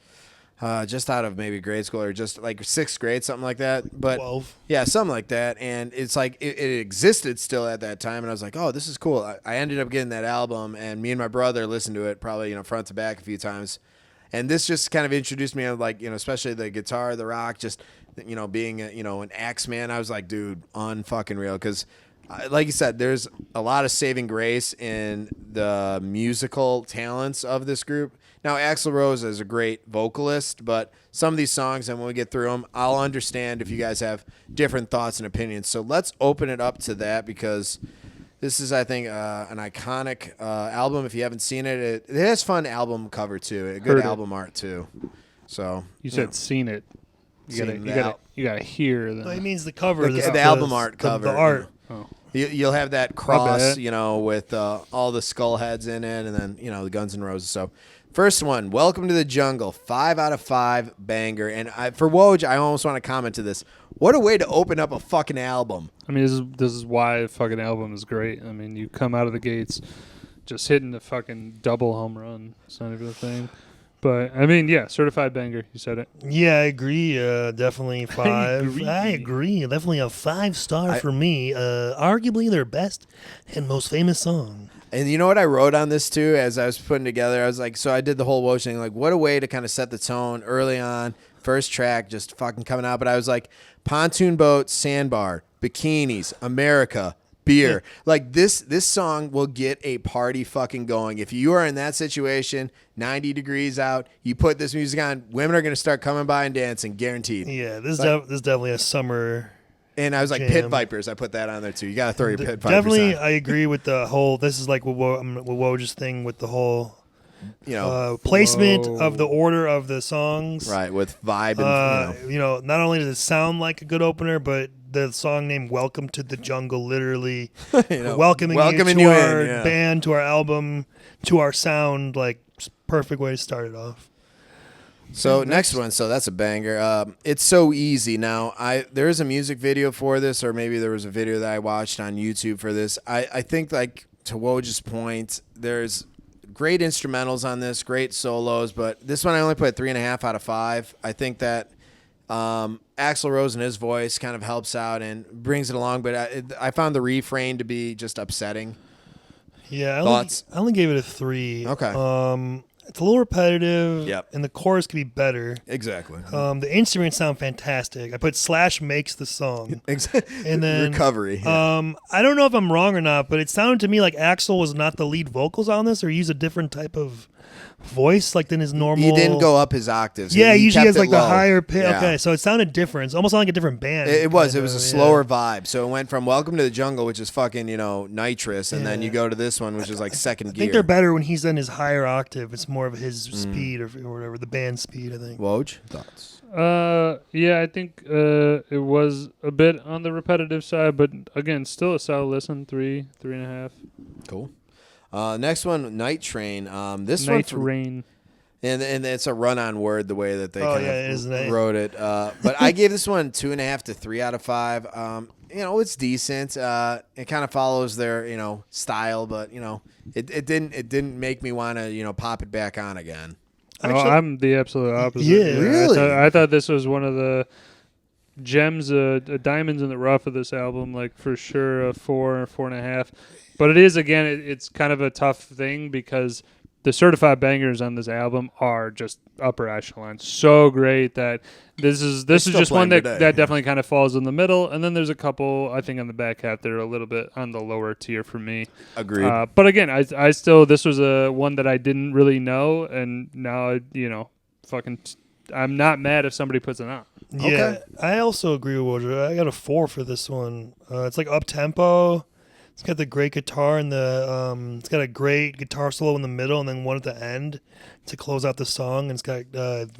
Speaker 2: out of maybe grade school or just like 6th grade, something like that. But
Speaker 3: 12.
Speaker 2: Yeah, something like that. And it's like it existed still at that time. And I was like, oh, this is cool. I ended up getting that album, and me and my brother listened to it probably, front to back a few times. And this just kind of introduced me to like, especially the guitar, the rock, just, being, an Axe man. I was like, dude, unfucking real. Because like you said, there's a lot of saving grace in the musical talents of this group. Now, Axl Rose is a great vocalist, but some of these songs, and when we get through them, I'll understand if you guys have different thoughts and opinions. So let's open it up to that, because this is, I think, an iconic album. If you haven't seen it, it has fun album cover, too. A good album art, too. So
Speaker 1: you said seen it. You gotta hear them.
Speaker 3: Well, he means the cover.
Speaker 2: The album art cover.
Speaker 3: The art.
Speaker 1: Oh.
Speaker 2: You'll have that cross, with all the skull heads in it, and then, the Guns N' Roses. So first one, Welcome to the Jungle, 5 out of 5 banger. And for Woj, I almost want to comment to this. What a way to open up a fucking album.
Speaker 1: I mean, this is why a fucking album is great. I mean, you come out of the gates just hitting the fucking double home run. It's not even a thing. But, I mean, yeah, certified banger. You said it.
Speaker 3: Yeah, I agree. Definitely 5. I agree. Definitely a 5-star for me. Arguably their best and most famous song.
Speaker 2: And you know what I wrote on this, too, as I was putting together? I was like, so I did the whole Woj thing. Like, what a way to kind of set the tone early on. First track, just fucking coming out. But I was like, pontoon boat, sandbar, bikinis, America, beer. Like, this song will get a party fucking going. If you are in that situation, 90 degrees out, you put this music on, women are going to start coming by and dancing, guaranteed.
Speaker 3: Yeah, this is definitely a summer.
Speaker 2: And I was like, jam. Pit Vipers, I put that on there too. You got to throw your Pit Vipers
Speaker 3: definitely,
Speaker 2: on.
Speaker 3: I agree with the whole, this is like Woj's thing with the whole, placement of the order of the songs.
Speaker 2: Right, with vibe and
Speaker 3: not only does it sound like a good opener, but the song name "Welcome to the Jungle" literally welcoming you to our band, to our album, to our sound. Like, perfect way to start it off.
Speaker 2: So next one, so that's a banger. It's So Easy. Now, there is a music video for this, or maybe there was a video that I watched on YouTube for this. I think, like, to Woj's point, there's great instrumentals on this, great solos, but this one I only put 3.5 out of 5. I think that Axl Rose and his voice kind of helps out and brings it along, but I found the refrain to be just upsetting.
Speaker 3: Yeah,
Speaker 2: Thoughts?
Speaker 3: I only gave it a 3.
Speaker 2: Okay.
Speaker 3: It's a little repetitive,
Speaker 2: Yep.
Speaker 3: and the chorus could be better.
Speaker 2: Exactly.
Speaker 3: The instruments sound fantastic. I put Slash makes the song.
Speaker 2: And then Recovery. Yeah.
Speaker 3: I don't know if I'm wrong or not, but it sounded to me like Axl was not the lead vocals on this, or he used a different type of voice like than his normal.
Speaker 2: He didn't go up his octaves.
Speaker 3: Yeah,
Speaker 2: he
Speaker 3: usually has like
Speaker 2: low.
Speaker 3: the higher pitch.
Speaker 2: Yeah.
Speaker 3: Okay, so it sounded different. It's almost like a different band.
Speaker 2: It was a slower vibe. So it went from Welcome to the Jungle, which is fucking, nitrous, and then you go to this one, which is like second gear.
Speaker 3: I think they're better when he's in his higher octave. It's more of his speed or whatever, the band speed, I think.
Speaker 2: Woj, thoughts?
Speaker 1: Yeah, I think it was a bit on the repetitive side, but again, still a solid listen. 3.5.
Speaker 2: Cool. Next one, Night Train. This
Speaker 1: Night
Speaker 2: one
Speaker 1: Rain.
Speaker 2: And it's a run-on word the way that they
Speaker 3: it
Speaker 2: wrote it. But I gave this one 2.5 to 3 out of 5. It's decent. It kind of follows their style, but it didn't make me want to pop it back on again.
Speaker 1: Actually, I'm the absolute opposite.
Speaker 3: Yeah,
Speaker 2: really.
Speaker 1: I thought this was one of the gems, diamonds in the rough of this album. Like, for sure, a 4 or 4.5. But it is, again, it's kind of a tough thing because the certified bangers on this album are just upper echelon. So great that this is just one that definitely kind of falls in the middle. And then there's a couple, I think, on the back half that are a little bit on the lower tier for me.
Speaker 2: Agreed.
Speaker 1: But again, I still, this was a one that I didn't really know. And now, I'm not mad if somebody puts it on.
Speaker 3: Yeah,
Speaker 2: Okay.
Speaker 3: I also agree with Woj. I got a 4 for this one. It's like up-tempo. It's got the great guitar and it's got a great guitar solo in the middle and then one at the end to close out the song. And it's got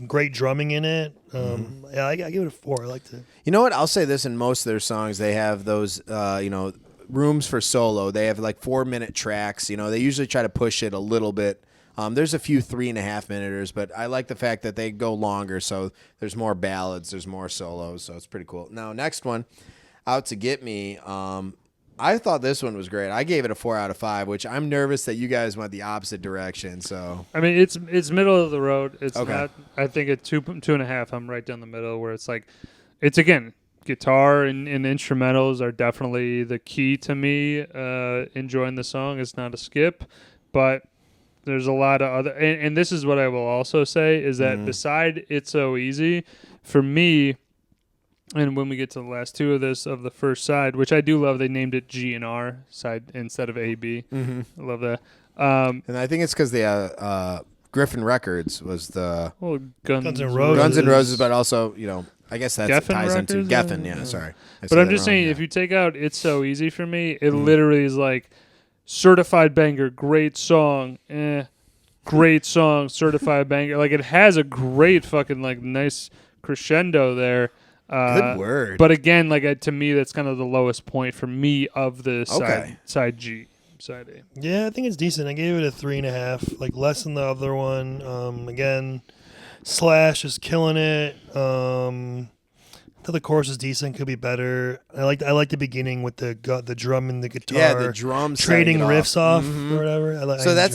Speaker 3: great drumming in it. Yeah, I give it a 4. I liked it.
Speaker 2: You know what? I'll say this: in most of their songs, they have those, rooms for solo. They have like 4-minute tracks. They usually try to push it a little bit. There's a few 3.5 minuters, but I like the fact that they go longer. So there's more ballads, there's more solos. So it's pretty cool. Now, next one, Out to Get Me. I thought this one was great. I gave it a 4 out of 5, which I'm nervous that you guys went the opposite direction. So
Speaker 1: I mean, it's middle of the road. It's
Speaker 2: okay.
Speaker 1: not. I think at 2.5, I'm right down the middle where it's like, it's again, guitar and instrumentals are definitely the key to me enjoying the song. It's not a skip, but there's a lot of other. And this is what I will also say is that beside It's So Easy, for me. And when we get to the last two of the first side, which I do love, they named it G and R side instead of A, B. I love that.
Speaker 2: And I think it's because the Griffin Records was the
Speaker 3: Guns N' Roses.
Speaker 2: Guns N' Roses, but also, I guess that ties into
Speaker 1: Records,
Speaker 2: Geffen. Yeah, sorry.
Speaker 1: But I'm just saying, if you take out It's So Easy for me, it literally is like certified banger, great song, great song, certified banger. Like, it has a great fucking like nice crescendo there.
Speaker 2: Good word.
Speaker 1: But again, like to me, that's kind of the lowest point for me of the side G, side A.
Speaker 3: Yeah, I think it's decent. I gave it a 3.5, like less than the other one. Again, Slash is killing it. I thought the chorus is decent, could be better. I like the beginning with the drum and the guitar.
Speaker 2: Yeah, the drums
Speaker 3: trading riffs off or whatever.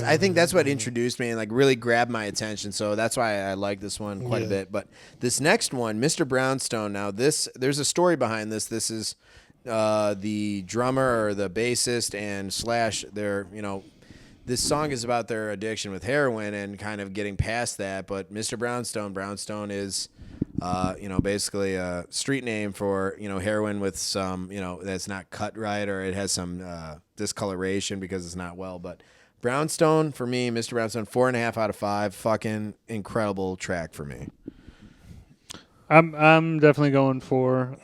Speaker 2: I think that's what introduced me and like really grabbed my attention. So that's why I like this one quite a bit. But this next one, Mr. Brownstone. Now there's a story behind this. This is the drummer or the bassist and Slash. This song is about their addiction with heroin and kind of getting past that. But Mr. Brownstone is. Basically a street name for, heroin with some, that's not cut right or it has some discoloration because it's not well. But Brownstone, for me, Mr. Brownstone, 4.5 out of 5. Fucking incredible track for me.
Speaker 1: I'm definitely going for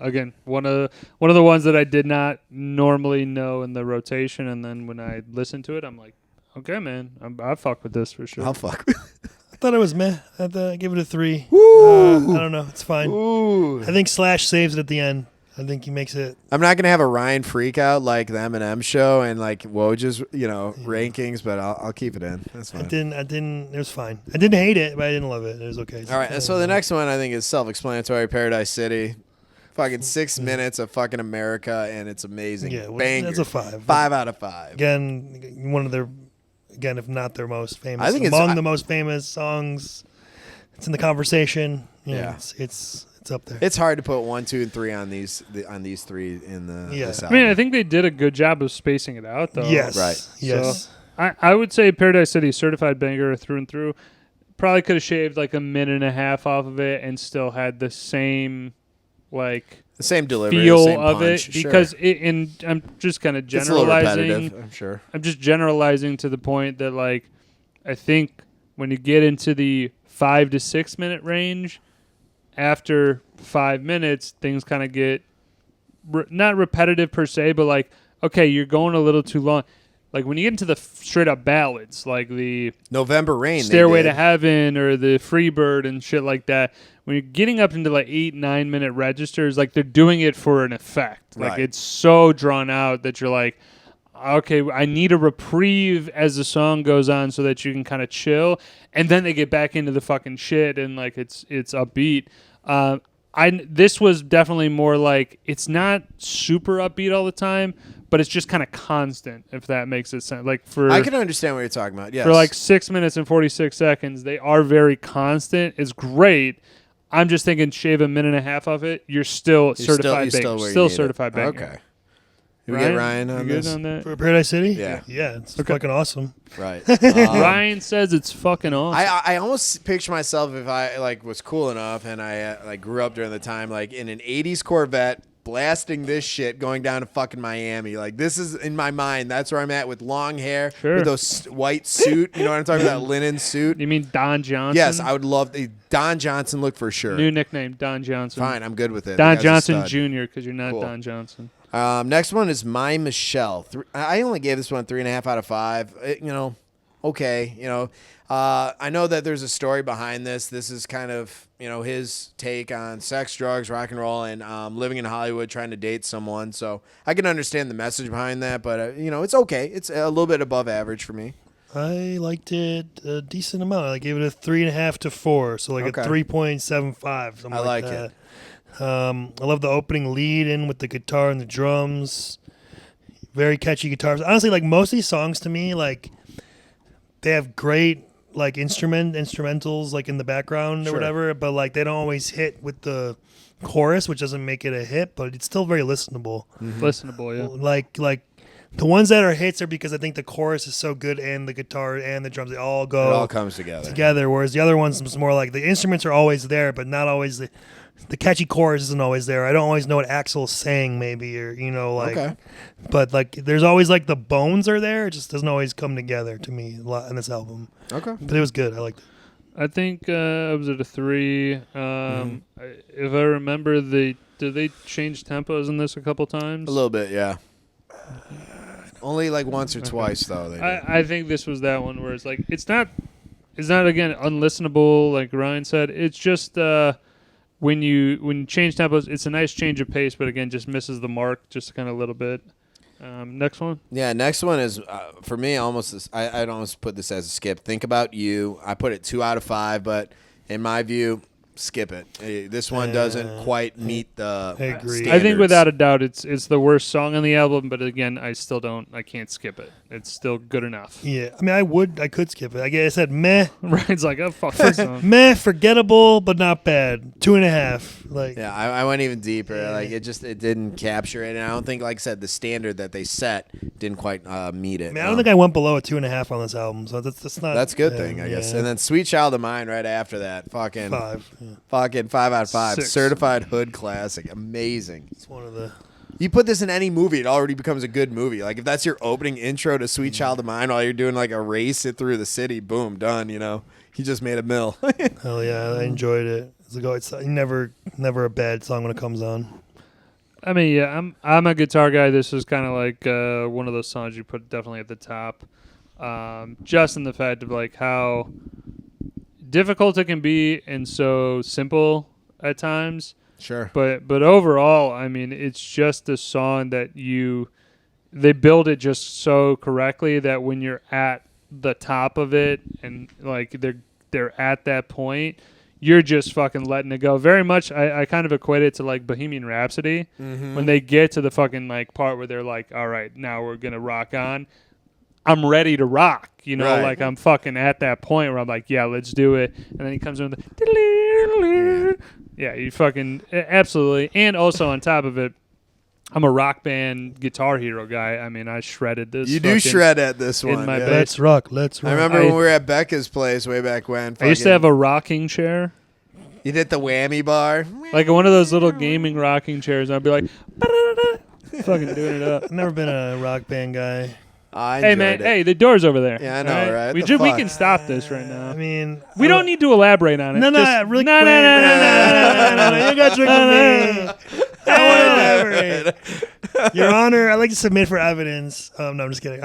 Speaker 1: again one of the ones that I did not normally know in the rotation, and then when I listened to it, I'm like, Okay, man. I fuck with this for sure.
Speaker 2: I'll fuck.
Speaker 3: I thought it was meh. I give it a 3.
Speaker 2: Woo!
Speaker 3: I don't know. It's fine.
Speaker 2: Ooh.
Speaker 3: I think Slash saves it at the end. I think he makes it.
Speaker 2: I'm not gonna have a Ryan freak out like the Eminem show and like Woj's, rankings, but I'll keep it in. That's fine.
Speaker 3: I didn't. It was fine. I didn't hate it, but I didn't love it. It was okay.
Speaker 2: All right. So the next one I think is self-explanatory. Paradise City. Fucking 6 minutes of fucking America, and it's amazing.
Speaker 3: Yeah,
Speaker 2: Banger.
Speaker 3: that's a 5.
Speaker 2: 5 out of 5.
Speaker 3: Again, one of their, if not their most famous.
Speaker 2: I think it's
Speaker 3: among the most famous songs. It's in the conversation.
Speaker 2: Yeah.
Speaker 3: It's up there.
Speaker 2: It's hard to put 1, 2, and 3 on these 3 in the.
Speaker 3: Yeah.
Speaker 2: This
Speaker 1: I mean,
Speaker 2: album.
Speaker 1: I think they did a good job of spacing it out, though.
Speaker 3: Yes.
Speaker 2: Right.
Speaker 3: Yes.
Speaker 1: So I would say Paradise City certified banger through and through. Probably could have shaved like a minute and a half off of it and still had the same
Speaker 2: the same delivery,
Speaker 1: feel
Speaker 2: the same
Speaker 1: of
Speaker 2: punch.
Speaker 1: it because I'm just kind of
Speaker 2: It's a little
Speaker 1: generalizing.
Speaker 2: repetitive, I'm sure.
Speaker 1: I'm just generalizing to the point that like I think when you get into the 5 to 6 minute range, after 5 minutes, things kind of get not repetitive per se, but like okay, you're going a little too long. Like when you get into the straight up ballads, like the
Speaker 2: November Rain,
Speaker 1: Stairway to Heaven or the Freebird and shit like that, when you're getting up into like 8-9 minute registers, like they're doing it for an effect. Like
Speaker 2: Right.
Speaker 1: it's so drawn out that you're like, okay, I need a reprieve as the song goes on so that you can kind of chill, and then they get back into the fucking shit and like it's upbeat. This was definitely more like it's not super upbeat all the time, but it's just kind of constant, if that makes it sense. Like
Speaker 2: I can understand what you're talking about. Yes.
Speaker 1: for like 6 minutes and 46 seconds, they are very constant. It's great. I'm just thinking shave a minute and a half of it, you're still certified banger. Still certified banger.
Speaker 2: Okay. You get Ryan on
Speaker 1: you good
Speaker 2: this?
Speaker 1: on that?
Speaker 3: For Paradise City?
Speaker 2: Yeah.
Speaker 3: Yeah, it's fucking awesome.
Speaker 2: Right.
Speaker 1: Ryan says it's fucking awesome.
Speaker 2: I almost picture myself if I like was cool enough and I like grew up during the time like in an 80s Corvette blasting this shit going down to fucking Miami. Like this is in my mind. That's where I'm at with long hair,
Speaker 1: Sure.
Speaker 2: with those white suit. You know what I'm talking about? That linen suit.
Speaker 1: You mean Don Johnson?
Speaker 2: Yes, I would love the Don Johnson look for sure.
Speaker 1: New nickname, Don Johnson.
Speaker 2: Fine, I'm good with it.
Speaker 1: Don
Speaker 2: The guy's a
Speaker 1: Johnson
Speaker 2: stud.
Speaker 1: Jr. because you're not
Speaker 2: Cool.
Speaker 1: Don Johnson.
Speaker 2: Next one is My Michelle. I only gave this one 3.5 out of 5. Okay. I know that there's a story behind this. This is kind of his take on sex, drugs, rock and roll, and living in Hollywood, trying to date someone. So I can understand the message behind that, but it's okay. It's a little bit above average for me.
Speaker 3: I liked it a decent amount. I gave it a 3.5 to 4, so like
Speaker 2: Okay.
Speaker 3: a 3.75. Something
Speaker 2: I like
Speaker 3: that. I love the opening lead in with the guitar and the drums. Very catchy guitars. Honestly, like most of these songs to me, like they have great like instrumentals like in the background or
Speaker 2: Sure.
Speaker 3: whatever, but like they don't always hit with the chorus, which doesn't make it a hit, but it's still very listenable.
Speaker 1: Listenable, yeah.
Speaker 3: Like the ones that are hits are because I think the chorus is so good and the guitar and the drums, they all go
Speaker 2: It all comes together.
Speaker 3: whereas the other ones is more like the instruments are always there, but not always the catchy chorus isn't always there. I don't always know what Axel's saying, maybe, or
Speaker 2: Okay.
Speaker 3: But like, there's always like the bones are there. It just doesn't always come together to me a lot in this album.
Speaker 2: Okay.
Speaker 3: But it was good. I liked it.
Speaker 1: I think I was at a 3. If I remember, did they change tempos in this a couple times?
Speaker 2: A little bit, yeah. Only like once or twice though. They did.
Speaker 1: I think this was that one where it's like it's not again unlistenable like Ryan said. It's just when you change tempos, it's a nice change of pace, but again just misses the mark just kind of a little bit. Next one.
Speaker 2: Yeah, next one is for me almost. I'd almost put this as a skip. Think About You. I put it 2 out of 5, but in my view, skip it. This one doesn't quite meet the.
Speaker 3: I agree.
Speaker 2: Standards.
Speaker 1: I think without a doubt it's the worst song on the album, but again I can't skip it. It's still good enough.
Speaker 3: Yeah, I mean, I could skip it. I guess I said meh,
Speaker 1: Ryan's like, oh fuck this song.
Speaker 3: meh, forgettable, but not bad. 2.5. Like,
Speaker 2: Yeah, I went even deeper. Like it didn't capture it, and I don't think, like I said, the standard that they set didn't quite meet it.
Speaker 3: I mean, I don't think I went below a 2.5 on this album, so that's not.
Speaker 2: That's a good thing, I guess.
Speaker 3: yeah.
Speaker 2: And then Sweet Child of Mine right after that, fucking
Speaker 3: 5. Yeah.
Speaker 2: fucking 5 out of 5,
Speaker 1: 6.
Speaker 2: certified hood classic, amazing.
Speaker 3: It's one of the.
Speaker 2: You put this in any movie, it already becomes a good movie. Like if that's your opening intro to Sweet Child of Mine while you're doing like a race it through the city, boom, done. He just made a mill.
Speaker 3: Hell yeah, I enjoyed it. It's never a bad song when it comes on.
Speaker 1: I mean, yeah, I'm a guitar guy. This is kind of like one of those songs you put definitely at the top. just in the fact of like how difficult it can be and so simple at times.
Speaker 2: Sure.
Speaker 1: But overall, I mean, it's just a song that they build it just so correctly that when you're at the top of it and like they're at that point, you're just fucking letting it go. Very much, I kind of equate it to like Bohemian Rhapsody. When they get to the fucking like part where they're like, all right, now we're gonna rock on. I'm ready to rock, you know, like I'm fucking at that point where I'm like, yeah, let's do it. And then he comes in with the you fucking absolutely. And also on top of it, I'm a Rock Band Guitar Hero guy. I mean, I shredded this.
Speaker 2: You do shred at this one.
Speaker 1: My
Speaker 3: Let's rock. Let's rock.
Speaker 2: I remember when we were at Becca's place way back when.
Speaker 1: I used to have a rocking chair.
Speaker 2: You did the whammy bar?
Speaker 1: Like one of those little gaming rocking chairs. I'd be like, fucking doing it up.
Speaker 3: I've never been a Rock Band guy.
Speaker 1: Hey, man. Hey, the door's over there.
Speaker 2: Yeah, I know, right?
Speaker 1: We can stop this right now.
Speaker 3: I mean,
Speaker 1: we don't need to elaborate on it.
Speaker 3: No, really quick. No. You got to drink with me. I want to elaborate. Your Honor, I'd like to submit for evidence. No, I'm just kidding.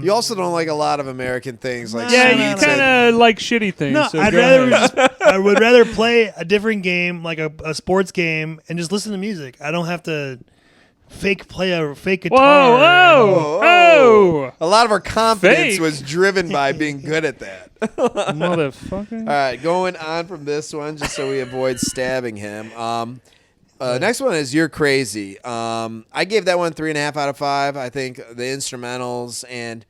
Speaker 2: You also don't like a lot of American things, like
Speaker 1: you kind of like shitty things.
Speaker 3: No,
Speaker 1: so
Speaker 3: I would rather play a different game, like a sports game, and just listen to music. I don't have to play a fake guitar.
Speaker 1: Whoa!
Speaker 2: A lot of our confidence
Speaker 1: Fake.
Speaker 2: was driven by being good at that.
Speaker 1: Motherfucker.
Speaker 2: All right, going on from this one, just so we avoid stabbing him. Next one is You're Crazy. I gave that one 3.5 out of 5. I think the instrumentals and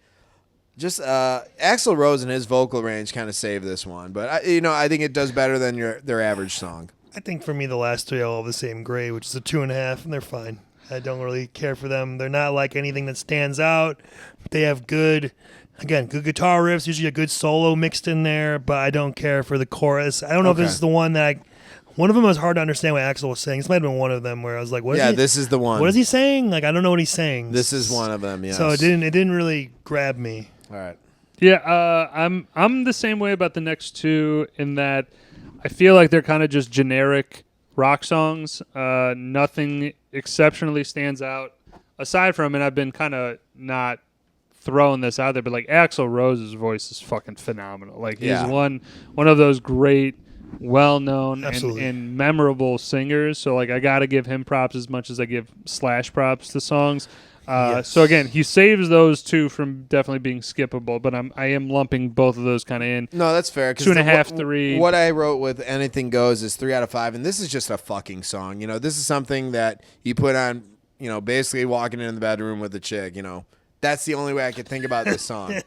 Speaker 2: just Axl Rose and his vocal range kind of saved this one. But I think it does better than their average song.
Speaker 3: I think for me the last three all have the same grade, which is a 2.5, and they're fine. I don't really care for them. They're not like anything that stands out. They have good guitar riffs, usually a good solo mixed in there, but I don't care for the chorus. I don't know if this is the one that one of them was hard to understand what Axl was saying. This might have been one of them where I was like,
Speaker 2: this is the one.
Speaker 3: What is he saying? Like, I don't know what he's saying.
Speaker 2: This is one of them, yes.
Speaker 3: So it didn't really grab me.
Speaker 2: All right.
Speaker 1: Yeah, I'm the same way about the next two in that I feel like they're kind of just generic rock songs. Nothing exceptionally stands out aside from, and I've been kind of not throwing this out there, but like Axl Rose's voice is fucking phenomenal. Like he's one of those great, well-known and memorable singers. So like I got to give him props as much as I give Slash props to songs. So again, he saves those two from definitely being skippable, but I am lumping both of those kind of in.
Speaker 2: No, that's fair.
Speaker 1: 2.5, 3.
Speaker 2: What I wrote with Anything Goes is 3 out of 5, and this is just a fucking song. This is something that you put on, basically walking in the bedroom with a chick. That's the only way I could think about this song.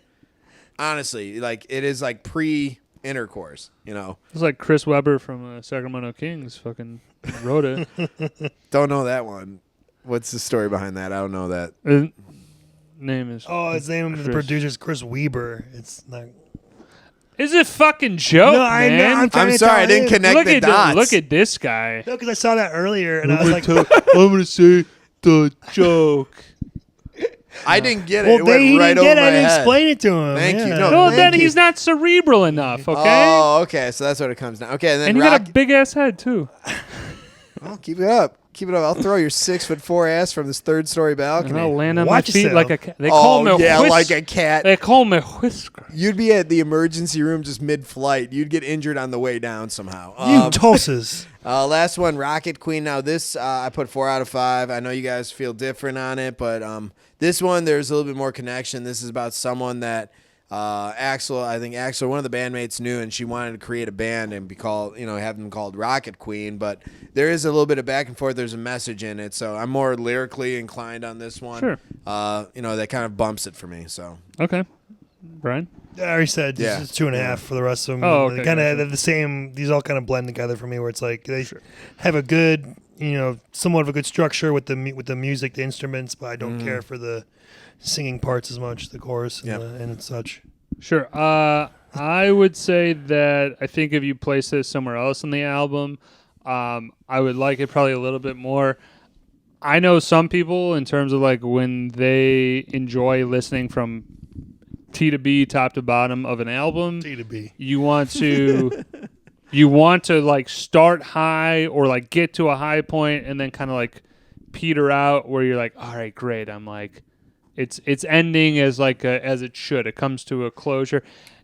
Speaker 2: Honestly, like it is like pre-intercourse.
Speaker 1: It's like Chris Webber from Sacramento Kings fucking wrote it.
Speaker 2: Don't know that one. What's the story behind that? I don't know that.
Speaker 1: His name is...
Speaker 3: his name of the producer's Chris Weber. It's not...
Speaker 1: Is it fucking joke,
Speaker 3: no, I
Speaker 1: man?
Speaker 3: know.
Speaker 2: I'm sorry, I didn't connect the dots.
Speaker 1: Look at this guy.
Speaker 3: No, because I saw that earlier, and I was like...
Speaker 1: I'm going to say the joke.
Speaker 2: I didn't get it.
Speaker 3: Well,
Speaker 2: it went right over my head.
Speaker 3: I didn't explain it to him.
Speaker 2: Thank you.
Speaker 1: No, then he's not cerebral enough, okay?
Speaker 2: Oh, okay. So that's what it comes down. Okay, and then
Speaker 1: you got a big-ass head, too.
Speaker 2: Well, keep it up. Keep it up. I'll throw your 6'4" ass from this third-story balcony.
Speaker 1: And I'll land on
Speaker 3: Watch
Speaker 1: my feet
Speaker 3: yourself.
Speaker 1: like a cat. They call me
Speaker 2: like a cat.
Speaker 1: They call me Whisker.
Speaker 2: You'd be at the emergency room just mid-flight. You'd get injured on the way down somehow.
Speaker 3: You tosses.
Speaker 2: Last one, Rocket Queen. Now this, I put 4 out of 5. I know you guys feel different on it, but this one, there's a little bit more connection. This is about someone that Axl, one of the bandmates knew, and she wanted to create a band and be called, have them called Rocket Queen. But there is a little bit of back and forth. There's a message in it, so I'm more lyrically inclined on this one.
Speaker 1: Sure.
Speaker 2: That kind of bumps it for me. So
Speaker 1: okay, Brian.
Speaker 3: I already said this is 2.5 for the rest of them.
Speaker 1: Oh, okay.
Speaker 3: Kind of the same. These all kind of blend together for me, where it's like they have a good, somewhat of a good structure with the music, the instruments, but I don't care for the singing parts as much, the chorus and such.
Speaker 1: Sure. I would say that I think if you place this somewhere else on the album, I would like it probably a little bit more. I know some people in terms of like when they enjoy listening from T to B, top to bottom of an album,
Speaker 3: T to B.
Speaker 1: you want to like start high or like get to a high point and then kind of like peter out where you're like, all right, great. I'm like it's ending as as it should. It comes to a closure.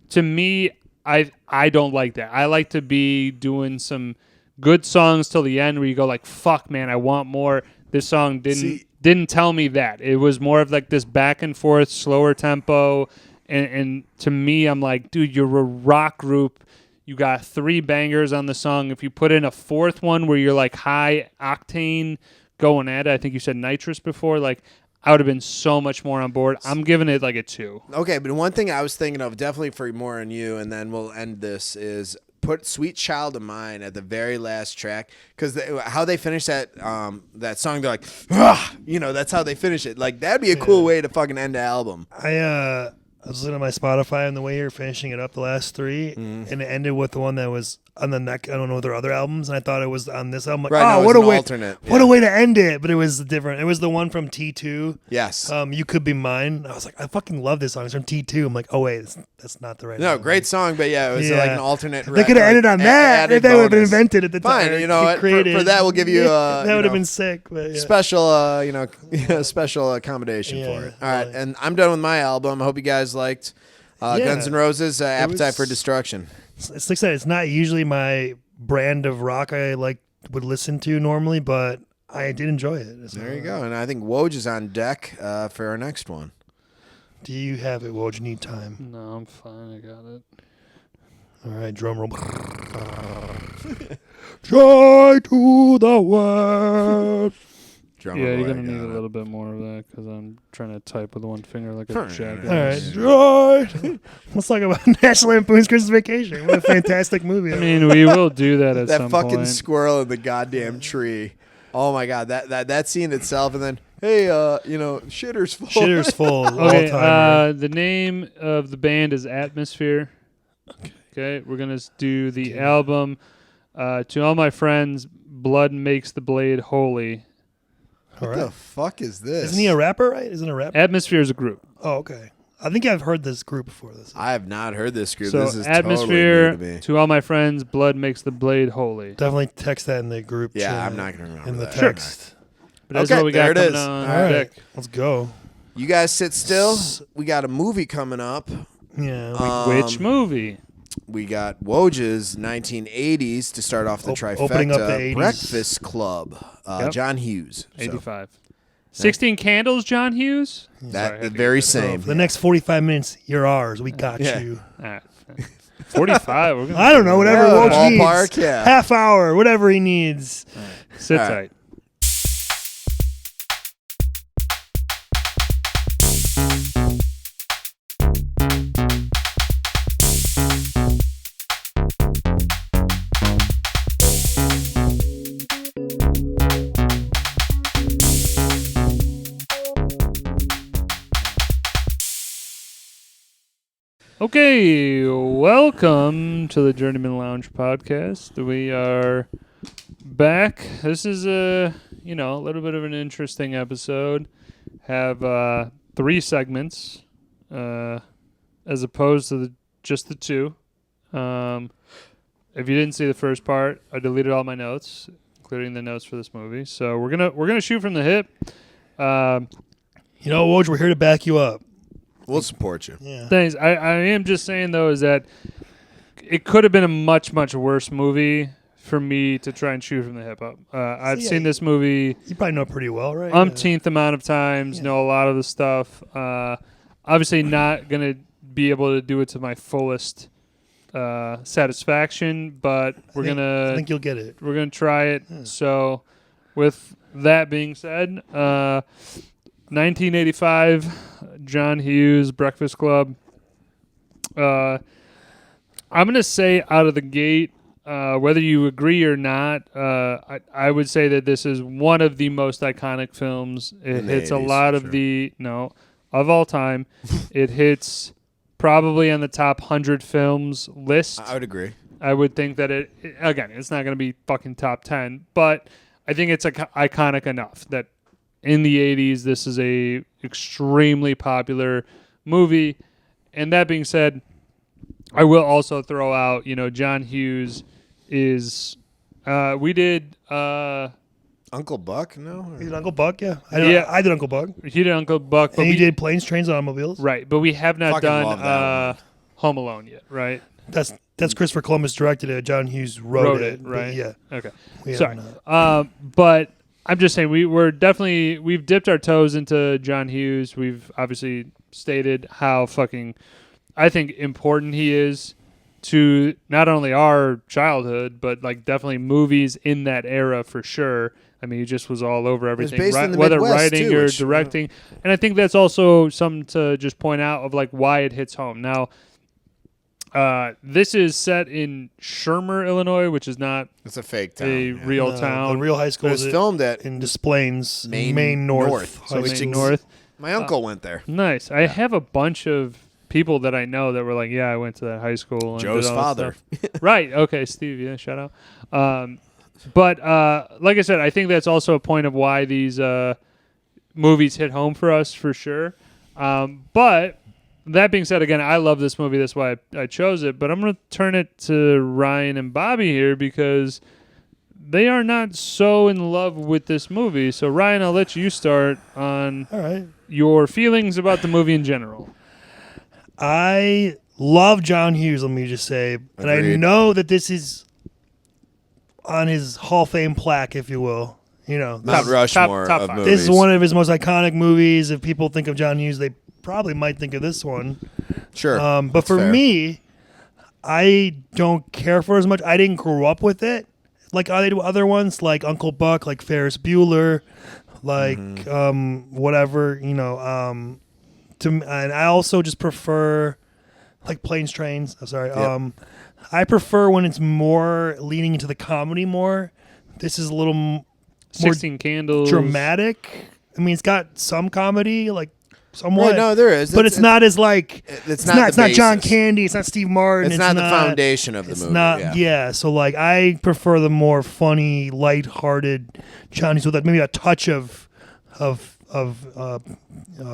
Speaker 1: To me, I don't like that. I like to be doing some good songs till the end where you go like, fuck, man, I want more. This song didn't tell me that. It was more of like this back and forth, slower tempo. And to me, I'm like, dude, you're a rock group. You got 3 bangers on the song. If you put in a 4th one where you're like high octane going at it, I think you said nitrous before, like I would have been so much more on board. I'm giving it like a 2.
Speaker 2: Okay, but one thing I was thinking of, definitely for more on you, and then we'll end this, is put "Sweet Child of Mine" at the very last track, because how they finish that that song, they're like, that's how they finish it. Like that'd be a cool way to fucking end the album.
Speaker 3: I was looking at my Spotify on the way here, finishing it up, the last 3, and it ended with the one that was on the neck. I don't know their other albums, and I thought it was on this album. Like,
Speaker 2: right,
Speaker 3: what a way!
Speaker 2: Alternate.
Speaker 3: What a way to end it! But it was different. It was the one from T2.
Speaker 2: Yes.
Speaker 3: You Could Be Mine. I was like, I fucking love this song. It's from T2. I'm like, oh wait, that's not the right.
Speaker 2: No,
Speaker 3: song.
Speaker 2: Great song, but yeah, it was like an alternate.
Speaker 3: They could have ended on that if they would have been invented at the time.
Speaker 2: Fine, you know what? For that, we'll give you.
Speaker 3: That would have been sick. But
Speaker 2: special, special accommodation for it. All right, and I'm done with my album. I hope you guys liked Guns N' Roses, Appetite for Destruction.
Speaker 3: It's like I said, it's not usually my brand of rock I would listen to normally, but I did enjoy it.
Speaker 2: There you go. And I think Woj is on deck for our next one.
Speaker 3: Do you have it, Woj? You need time?
Speaker 1: No, I'm fine. I got it.
Speaker 3: All right, drum roll. Joy to the world.
Speaker 1: You're going to need a little bit more of that because I'm trying to type with one finger like a jackass.
Speaker 3: All right, joy. Let's talk about National Lampoon's Christmas Vacation. What a fantastic movie.
Speaker 1: I mean, we will do that at some point.
Speaker 2: That fucking squirrel in the goddamn tree. Oh, my God. That scene itself, and then, hey, Shitter's Full.
Speaker 3: Shitter's Full.
Speaker 1: Okay, the name of the band is Atmosphere. Okay, we're going to do the album. To all my friends, Blood Makes the Blade Holy.
Speaker 2: What the fuck is this?
Speaker 3: Isn't he a rapper, right? Isn't a rapper?
Speaker 1: Atmosphere is a group.
Speaker 3: Oh, okay. I think I've heard this group before.
Speaker 2: I have not heard this group.
Speaker 1: So
Speaker 2: this is
Speaker 1: Atmosphere,
Speaker 2: totally new to me.
Speaker 1: To all my friends, Blood Makes the Blade Holy.
Speaker 3: Definitely text that in the group chat.
Speaker 2: Yeah, I'm not going to remember
Speaker 3: in the
Speaker 2: that.
Speaker 3: text.
Speaker 1: But that's what we got coming on deck.
Speaker 3: Let's go.
Speaker 2: You guys sit still. We got a movie coming up.
Speaker 3: Yeah.
Speaker 1: Which movie?
Speaker 2: We got Woj's 1980s to start off the trifecta.
Speaker 3: Opening up the 80s.
Speaker 2: Breakfast Club. John Hughes.
Speaker 1: 85. 16 Candles, John Hughes?
Speaker 2: The very same.
Speaker 3: For the next 45 minutes, you're ours. We got you.
Speaker 1: 45.
Speaker 3: I don't know. Whatever Woj needs.
Speaker 2: Ballpark, yeah.
Speaker 3: Half hour. Whatever he needs.
Speaker 1: Sit tight. Okay, welcome to the Journeymen Lounge podcast. We are back. This is a little bit of an interesting episode. Have 3 segments as opposed to just the 2. If you didn't see the first part, I deleted all my notes, including the notes for this movie. So we're gonna shoot from the hip.
Speaker 3: Woj, we're here to back you up.
Speaker 2: We'll support you.
Speaker 3: Yeah.
Speaker 1: Thanks. I am just saying, though, is that it could have been a much, much worse movie for me to try and shoot from the hip up. I've seen this movie.
Speaker 3: You probably know it pretty well, right?
Speaker 1: Umpteenth amount of times, know a lot of the stuff. Obviously not going to be able to do it to my fullest satisfaction, but I
Speaker 3: think you'll get it.
Speaker 1: We're going to try it. Yeah. So with that being said, 1985, John Hughes, Breakfast Club. I'm going to say out of the gate, whether you agree or not, I would say that this is one of the most iconic films. It hits a lot of of all time. It hits probably on the top 100 films list.
Speaker 2: I would agree.
Speaker 1: I would think that it's not going to be fucking top 10, but I think it's iconic enough that in the 80s, this is a extremely popular movie. And that being said, I will also throw out, John Hughes is, we did
Speaker 2: Uncle Buck? No.
Speaker 3: He did Uncle Buck. Yeah, I did Uncle Buck.
Speaker 1: He did Uncle Buck, but
Speaker 3: And he did Planes, Trains, and Automobiles.
Speaker 1: Right, but we have not
Speaker 2: Fucking love that
Speaker 1: done
Speaker 2: one.
Speaker 1: Home Alone yet, right?
Speaker 3: That's Christopher Columbus directed it. John Hughes wrote it.
Speaker 1: Right?
Speaker 3: Yeah.
Speaker 1: Okay.
Speaker 3: We have
Speaker 1: Sorry.
Speaker 3: not.
Speaker 1: But I'm just saying we've dipped our toes into John Hughes. We've obviously stated how fucking I think important he is to not only our childhood, but like definitely movies in that era for sure. I mean, he just was all over everything,
Speaker 2: based in the
Speaker 1: whether
Speaker 2: Midwest,
Speaker 1: writing
Speaker 2: too,
Speaker 1: or
Speaker 2: which,
Speaker 1: directing. And I think that's also something to just point out of like why it hits home. Now, this is set in Shermer, Illinois, which is not
Speaker 2: It's a fake town.
Speaker 1: a real town.
Speaker 3: The real high school
Speaker 2: But
Speaker 3: is
Speaker 2: it's filmed at
Speaker 3: in Des Plaines,
Speaker 2: Maine
Speaker 3: North.
Speaker 2: So
Speaker 3: High
Speaker 2: it's
Speaker 3: School.
Speaker 1: North.
Speaker 2: My uncle went there.
Speaker 1: Nice. I have a bunch of people that I know that were like, yeah, I went to that high school. And
Speaker 2: Joe's
Speaker 1: did all that
Speaker 2: father.
Speaker 1: stuff. Right. Okay, Steve. Yeah, shout out. But like I said, I think that's also a point of why these movies hit home for us for sure. But that being said, again, I love this movie. That's why I chose it. But I'm going to turn it to Ryan and Bobby here because they are not so in love with this movie. So, Ryan, I'll let you start on
Speaker 3: All right.
Speaker 1: your feelings about the movie in general.
Speaker 3: I love John Hughes, let me just say. And I
Speaker 2: Agreed.
Speaker 3: know that this is on his Hall of Fame plaque, if you will. You know,
Speaker 2: Mount Rushmore
Speaker 1: top
Speaker 2: of
Speaker 1: five.
Speaker 2: movies.
Speaker 3: this is one of his most iconic movies. If people think of John Hughes, they probably might think of this one.
Speaker 2: Sure.
Speaker 3: But
Speaker 2: that's
Speaker 3: for
Speaker 2: fair.
Speaker 3: me, I don't care for it as much. I didn't grow up with it like other ones, like Uncle Buck, like Ferris Bueller, like whatever, you know. And I also just prefer like Planes, Trains. I'm sorry.
Speaker 2: Yep.
Speaker 3: I prefer when it's more leaning into the comedy more. This is a little more
Speaker 1: 16 Candles.
Speaker 3: dramatic. I mean, it's got some comedy, like somewhat.
Speaker 2: Right, no, there is.
Speaker 3: But it's not as like
Speaker 2: It's
Speaker 3: not
Speaker 2: not the
Speaker 3: John
Speaker 2: basis.
Speaker 3: Candy. It's not Steve Martin.
Speaker 2: It's not the foundation of the
Speaker 3: it's
Speaker 2: movie.
Speaker 3: not.
Speaker 2: yeah.
Speaker 3: So like, I prefer the more funny, lighthearted Johnny's with maybe a touch of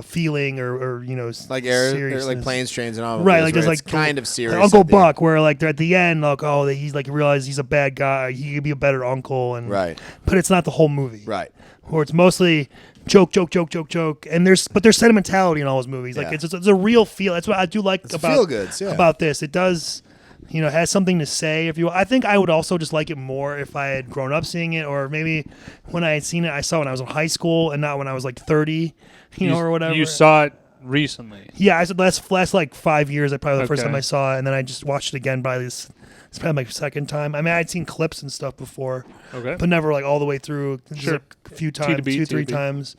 Speaker 3: feeling or you know
Speaker 2: Like
Speaker 3: seriousness.
Speaker 2: like Planes, Trains, and Automobiles.
Speaker 3: Right, like
Speaker 2: where
Speaker 3: there's
Speaker 2: it's
Speaker 3: like
Speaker 2: kind of serious.
Speaker 3: Uncle
Speaker 2: at the end.
Speaker 3: Buck, where like they're at the end, like he's like realized he's a bad guy. He could be a better uncle, and
Speaker 2: Right.
Speaker 3: But it's not the whole movie,
Speaker 2: Right.
Speaker 3: Where it's mostly joke, and there's sentimentality in all his movies. Like
Speaker 2: Yeah.
Speaker 3: it's a real feel. That's what I do like
Speaker 2: It's
Speaker 3: about
Speaker 2: feel-goods, yeah.
Speaker 3: about this. It does, you know, has something to say. If you, I think I would also just like it more if I had grown up seeing it, or maybe when I had seen it, I saw it when I was in high school and not when I was like 30, you know, or whatever.
Speaker 1: You saw it recently.
Speaker 3: Yeah, I said last like 5 years. I probably the first
Speaker 1: Okay.
Speaker 3: time I saw it, and then I just watched it again. It's probably my second time. I mean, I'd seen clips and stuff before,
Speaker 1: Okay.
Speaker 3: but never like all the way through. Just
Speaker 1: Sure.
Speaker 3: a few times,
Speaker 1: T2B.
Speaker 3: three times.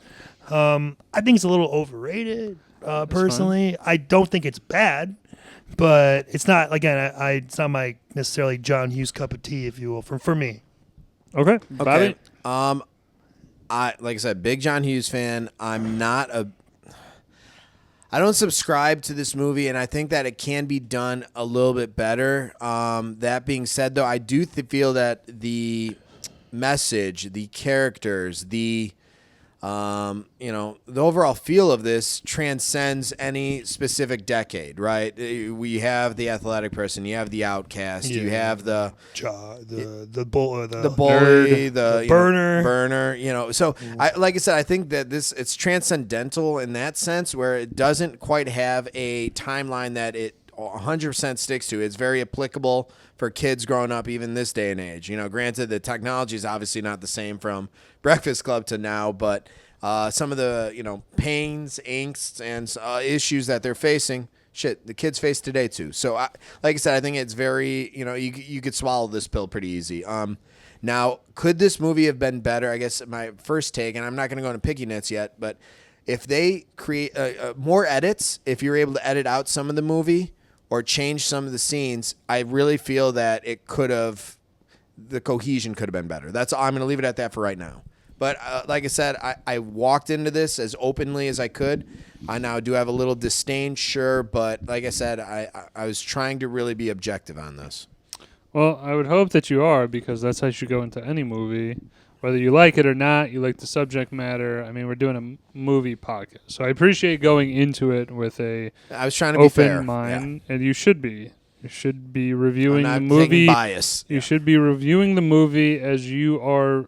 Speaker 3: I think it's a little overrated. Personally, I don't think it's bad, but it's not. Again, it's not my necessarily John Hughes cup of tea, if you will, for me.
Speaker 1: Okay. Bobby?
Speaker 2: Okay. Like I said, big John Hughes fan. I don't subscribe to this movie, and I think that it can be done a little bit better. That being said, though, I do feel that the message, the characters, the overall feel of this transcends any specific decade, right? We have the athletic person, you have the outcast, you have the
Speaker 3: Bully,
Speaker 2: the
Speaker 3: burner.
Speaker 2: burner. You know, so like I said, I think that it's transcendental in that sense, where it doesn't quite have a timeline that it 100% sticks to. It's very applicable for kids growing up, even this day and age. You know, granted, the technology is obviously not the same from Breakfast Club to now, but some of the pains, angsts, and issues that they're facing, the kids face today too. So, like I said, I think it's very you could swallow this pill pretty easy. Now, could this movie have been better? I guess my first take, and I'm not going to go into picky nits yet, but if they create more edits, if you're able to edit out some of the movie or change some of the scenes, I really feel that the cohesion could have been better. I'm going to leave it at that for right now. But like I said, I walked into this as openly as I could. I now do have a little disdain, sure, but like I said, I was trying to really be objective on this.
Speaker 1: Well, I would hope that you are, because that's how you should go into any movie. Whether you like it or not, you like the subject matter. I mean, we're doing a movie podcast. So I appreciate going into it with
Speaker 2: I was trying to be
Speaker 1: open
Speaker 2: fair.
Speaker 1: mind, and you should be. You should be reviewing
Speaker 2: I'm
Speaker 1: the
Speaker 2: not taking
Speaker 1: movie.
Speaker 2: bias.
Speaker 1: You should be reviewing the movie as you are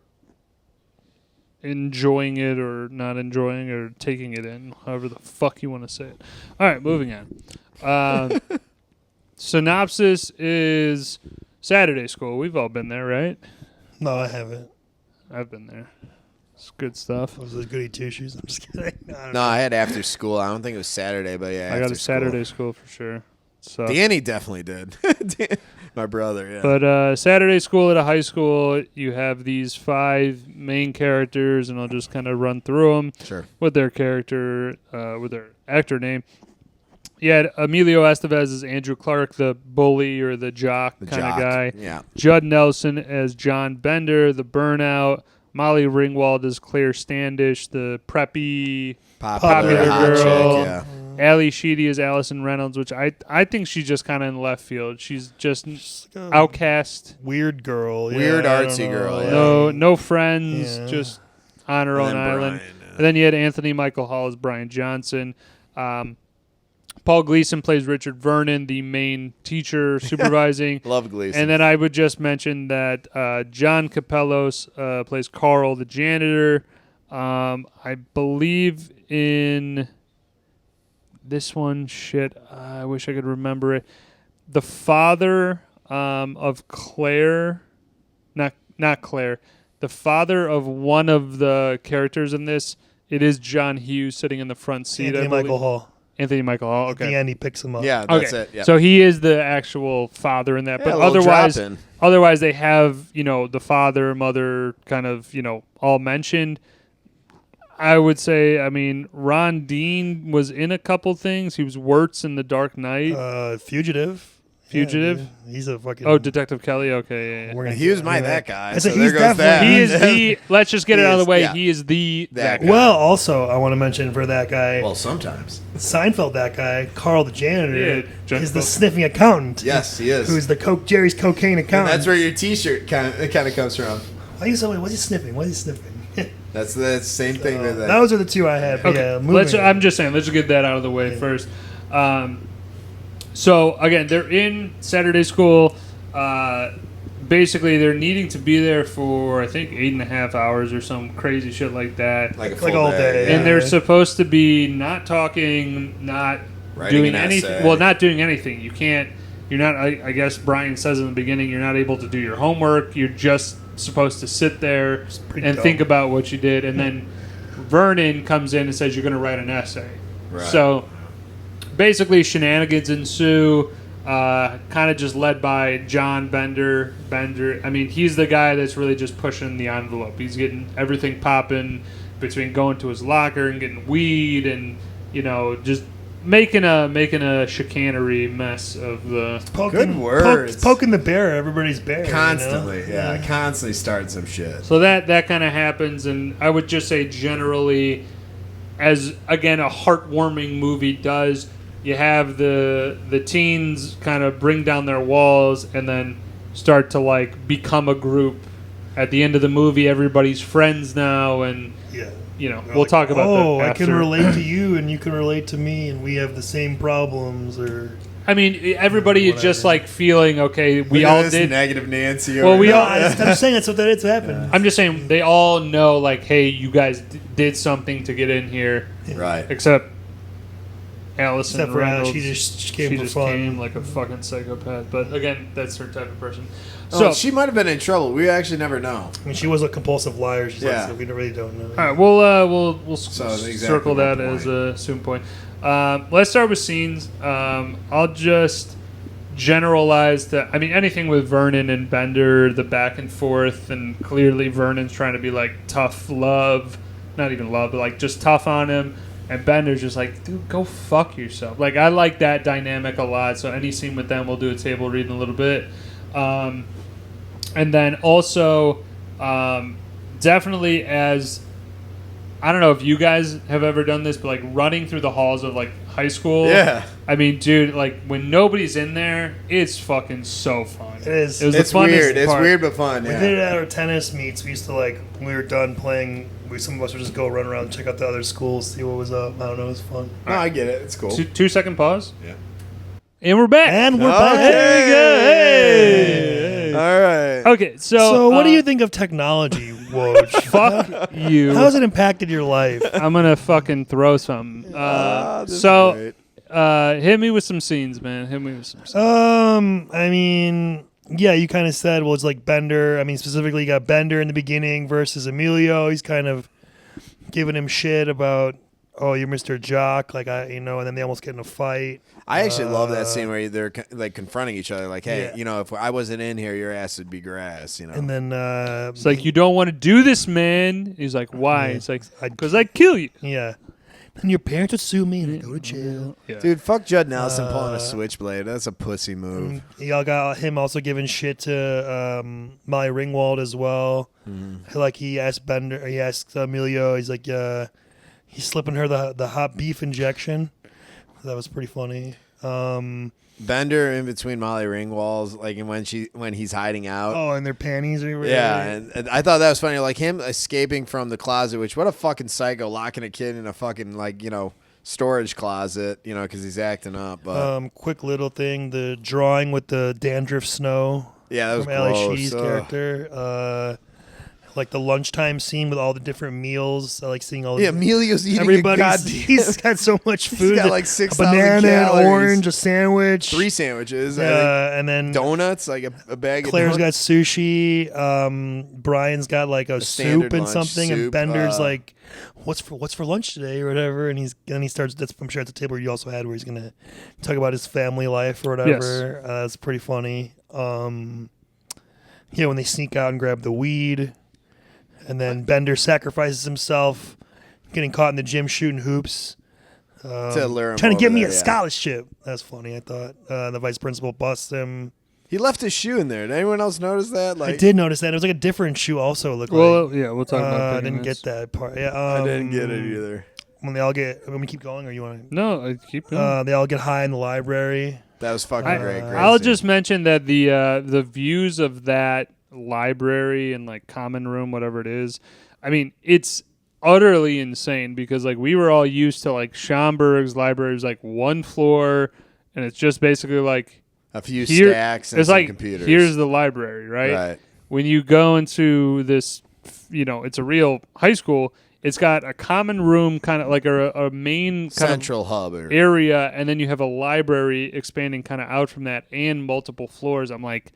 Speaker 1: enjoying it or not enjoying or taking it in, however the fuck you want to say it. All right, moving on. Synopsis is Saturday school. We've all been there, right?
Speaker 3: No, I haven't.
Speaker 1: I've been there. It's good stuff.
Speaker 3: Was those goody two shoes? I'm just kidding.
Speaker 2: No, I had after school. I don't think it was Saturday, but yeah,
Speaker 1: I got a Saturday school for sure. So
Speaker 2: Danny definitely did. My brother, yeah.
Speaker 1: But Saturday school at a high school, you have these 5 main characters, and I'll just kind of run through them with their character, with their actor name. You had Emilio Estevez as Andrew Clark, the bully or the jock kind of guy.
Speaker 2: Yeah.
Speaker 1: Judd Nelson as John Bender, the burnout. Molly Ringwald as Claire Standish, the preppy popular girl.
Speaker 2: Chick, yeah.
Speaker 1: Ali Sheedy is Allison Reynolds, which I think she's just kind of in left field. She's just
Speaker 3: like
Speaker 1: outcast.
Speaker 3: Weird girl.
Speaker 2: Weird
Speaker 3: yeah,
Speaker 2: artsy girl. Yeah.
Speaker 1: No friends, just on her own island. And then you had Anthony Michael Hall as Brian Johnson. Paul Gleason plays Richard Vernon, the main teacher supervising.
Speaker 2: Love Gleason.
Speaker 1: And then I would just mention that John Capellos plays Carl, the janitor. I believe in this one, I wish I could remember it. The father of Claire, not Claire, the father of one of the characters in this, it is John Hughes sitting in the front seat.
Speaker 3: Anthony Michael Hall.
Speaker 1: Anthony Michael Hall. Okay.
Speaker 3: At the end, he picks him up.
Speaker 2: Yeah, that's it. Yep.
Speaker 1: So he is the actual father in that.
Speaker 2: Yeah,
Speaker 1: but otherwise they have, the father, mother kind of, all mentioned. I would say, Ron Dean was in a couple things. He was Wirtz in The Dark Knight.
Speaker 3: Fugitive.
Speaker 1: Fugitive?
Speaker 3: Yeah, he's a fucking...
Speaker 1: Oh, Detective Kelly? Okay, yeah.
Speaker 2: He was that guy.
Speaker 3: I said
Speaker 2: so
Speaker 3: he's
Speaker 2: there goes that.
Speaker 1: He is the... Let's just get it out of the way.
Speaker 2: Yeah.
Speaker 1: He is that guy.
Speaker 3: Well, also, I want to mention for that guy...
Speaker 2: Well, sometimes.
Speaker 3: Seinfeld, that guy, Carl the janitor,
Speaker 1: Yeah,
Speaker 3: is the sniffing accountant.
Speaker 2: Yes, he is.
Speaker 3: Who's the Jerry's cocaine accountant.
Speaker 2: And that's where your T-shirt kind of comes from.
Speaker 3: What's he sniffing? What's he sniffing?
Speaker 2: That's the same thing with that.
Speaker 3: Those are the two I had.
Speaker 1: Okay. I'm just saying, let's just get that out of the way first. So, again, they're in Saturday school. Basically, they're needing to be there for, I think, 8.5 hours or some crazy shit like that.
Speaker 2: Like a full
Speaker 3: all day.
Speaker 1: And they're supposed to be not talking, not doing anything. Well, not doing anything. You're not, I guess Brian says in the beginning, you're not able to do your homework. You're just supposed to sit there and think about what you did. And then Vernon comes in and says you're going to write an essay.
Speaker 2: Right.
Speaker 1: So basically shenanigans ensue, kind of just led by John Bender. He's the guy that's really just pushing the envelope. He's getting everything popping between going to his locker and getting weed and, just making a chicanery mess of the...
Speaker 2: Good words.
Speaker 3: Poking the bear, everybody's bear.
Speaker 2: Constantly, constantly starting some shit.
Speaker 1: So that kind of happens, and I would just say generally, as, again, a heartwarming movie does, you have the teens kind of bring down their walls and then start to, become a group. At the end of the movie, everybody's friends now, and...
Speaker 3: Yeah.
Speaker 1: We'll talk about that after.
Speaker 3: I can relate to you, and you can relate to me, and we have the same problems, or...
Speaker 1: everybody is just, feeling, okay, we
Speaker 2: Look at
Speaker 1: all
Speaker 2: this
Speaker 1: did...
Speaker 2: negative Nancy.
Speaker 1: Well, we all...
Speaker 3: I'm saying that's what happened.
Speaker 1: Yeah. I'm just saying, they all know, hey, you guys did something to get in here.
Speaker 2: Right.
Speaker 1: Except Allison Reynolds.
Speaker 3: She just came for fun.
Speaker 1: Came like a fucking psychopath. But, again, that's her type of person.
Speaker 2: So she might have been in trouble. We actually never know.
Speaker 3: She was a compulsive liar. So we really don't know.
Speaker 1: All right, we'll circle that as a soon point. Let's start with scenes. I'll just generalize that. Anything with Vernon and Bender, the back and forth, and clearly Vernon's trying to be tough love, not even love, but just tough on him. And Bender's just dude, go fuck yourself. I like that dynamic a lot. So any scene with them, we'll do a table read in a little bit. And then also, definitely as, I don't know if you guys have ever done this, but running through the halls of high school.
Speaker 2: Yeah.
Speaker 1: Dude, when nobody's in there, it's fucking so fun.
Speaker 3: It is.
Speaker 2: It's weird. It's weird but fun.
Speaker 3: We did it at our tennis meets. We used to when we were done playing, some of us would just go run around and check out the other schools, see what was up. I don't know. It was fun.
Speaker 2: No, I get it. It's cool.
Speaker 1: 2-second pause.
Speaker 2: Yeah.
Speaker 1: And we're back.
Speaker 3: And we're back.
Speaker 1: There we go. Hey.
Speaker 2: All right.
Speaker 1: Okay,
Speaker 3: So what do you think of technology, Woj?
Speaker 1: Fuck you.
Speaker 3: How has it impacted your life?
Speaker 1: I'm gonna fucking throw something.
Speaker 2: This is great.
Speaker 1: Hit me with some scenes, man. Hit me with some scenes.
Speaker 3: I mean, yeah, you kind of said, well, it's like Bender. I mean, specifically, you got Bender in the beginning versus Emilio. He's kind of giving him shit about, oh, you're Mr. Jock, like and then they almost get in a fight.
Speaker 2: I actually love that scene where they're like confronting each other, like, "Hey, if I wasn't in here, your ass would be grass."
Speaker 3: And then
Speaker 1: it's like, you don't want to do this, man. He's like, why? It's like, because I'd kill you.
Speaker 3: Yeah. And your parents would sue me and I'd go to jail.
Speaker 2: Yeah. Dude, fuck Judd Nelson pulling a switchblade. That's a pussy move.
Speaker 3: Y'all got him also giving shit to Molly Ringwald as well. Like he asked Emilio, he's like, he's slipping her the hot beef injection. That was pretty funny.
Speaker 2: Bender in between Molly Ringwald's, like when he's hiding out.
Speaker 3: Oh, and their panties are
Speaker 2: and I thought that was funny. Like him escaping from the closet, which what a fucking psycho, locking a kid in a fucking storage closet, because he's acting up. But
Speaker 3: quick little thing, the drawing with the dandruff snow.
Speaker 2: Yeah, that was
Speaker 3: from
Speaker 2: gross.
Speaker 3: Ali Shee's character. Like the lunchtime scene with all the different meals. I like seeing all.
Speaker 2: Yeah, Emilio's eating.
Speaker 3: He's got so much food.
Speaker 2: He's got like 6,000
Speaker 3: banana,
Speaker 2: calories.
Speaker 3: an orange, a sandwich,
Speaker 2: 3 sandwiches,
Speaker 3: and then
Speaker 2: donuts, like a bag.
Speaker 3: Claire's
Speaker 2: of
Speaker 3: got sushi. Brian's got like a soup and something, and Bender's like, "What's for lunch today?" or whatever. And he starts. I'm sure at the table you also had where he's gonna talk about his family life or whatever.
Speaker 1: Yes.
Speaker 3: That's pretty funny. When they sneak out and grab the weed. And then Bender sacrifices himself, getting caught in the gym shooting hoops.
Speaker 2: To lure him
Speaker 3: trying to get me a
Speaker 2: there,
Speaker 3: scholarship. That's funny, I thought. The vice principal busts him.
Speaker 2: He left his shoe in there. Did anyone else notice that?
Speaker 3: I did notice that. It was like a different shoe also. It looked
Speaker 1: like. Yeah, we'll talk about that.
Speaker 3: I didn't get that part. Yeah,
Speaker 2: I didn't get it either.
Speaker 3: When we keep going, or you want to?
Speaker 1: No, I keep going.
Speaker 3: They all get high in the library.
Speaker 2: That was fucking great.
Speaker 1: I'll just mention that the views of that library and like common room, whatever it is, I mean, it's utterly insane because like we were all used to like Schomburg's library is like one floor and it's just basically like
Speaker 2: a few stacks and
Speaker 1: it's
Speaker 2: some
Speaker 1: like
Speaker 2: computers.
Speaker 1: Here's the library, right? When you go into this, it's a real high school. It's got a common room, kind of like a main kind
Speaker 2: central hub
Speaker 1: area, and then you have a library expanding kind of out from that and multiple floors. I'm like,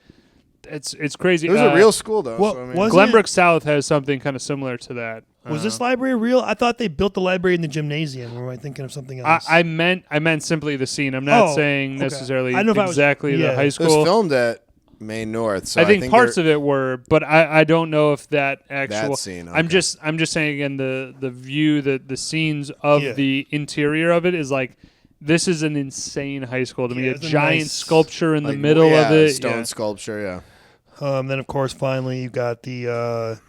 Speaker 1: it's crazy.
Speaker 2: It was a real school, though.
Speaker 1: Glenbrook South has something kind of similar to that.
Speaker 3: Was this library real? I thought they built the library in the gymnasium. Or am I thinking of something else?
Speaker 1: I meant simply the scene. I'm not saying necessarily exactly the high school.
Speaker 2: It was filmed at Main North. So
Speaker 1: I think parts of it were, but I don't know if that actual.
Speaker 2: That scene, okay.
Speaker 1: I'm just saying again the view, the scenes of the interior of it is like. This is an insane high school to me. A giant sculpture in the middle of it.
Speaker 2: Stone sculpture,
Speaker 3: Then, of course, finally, you've got the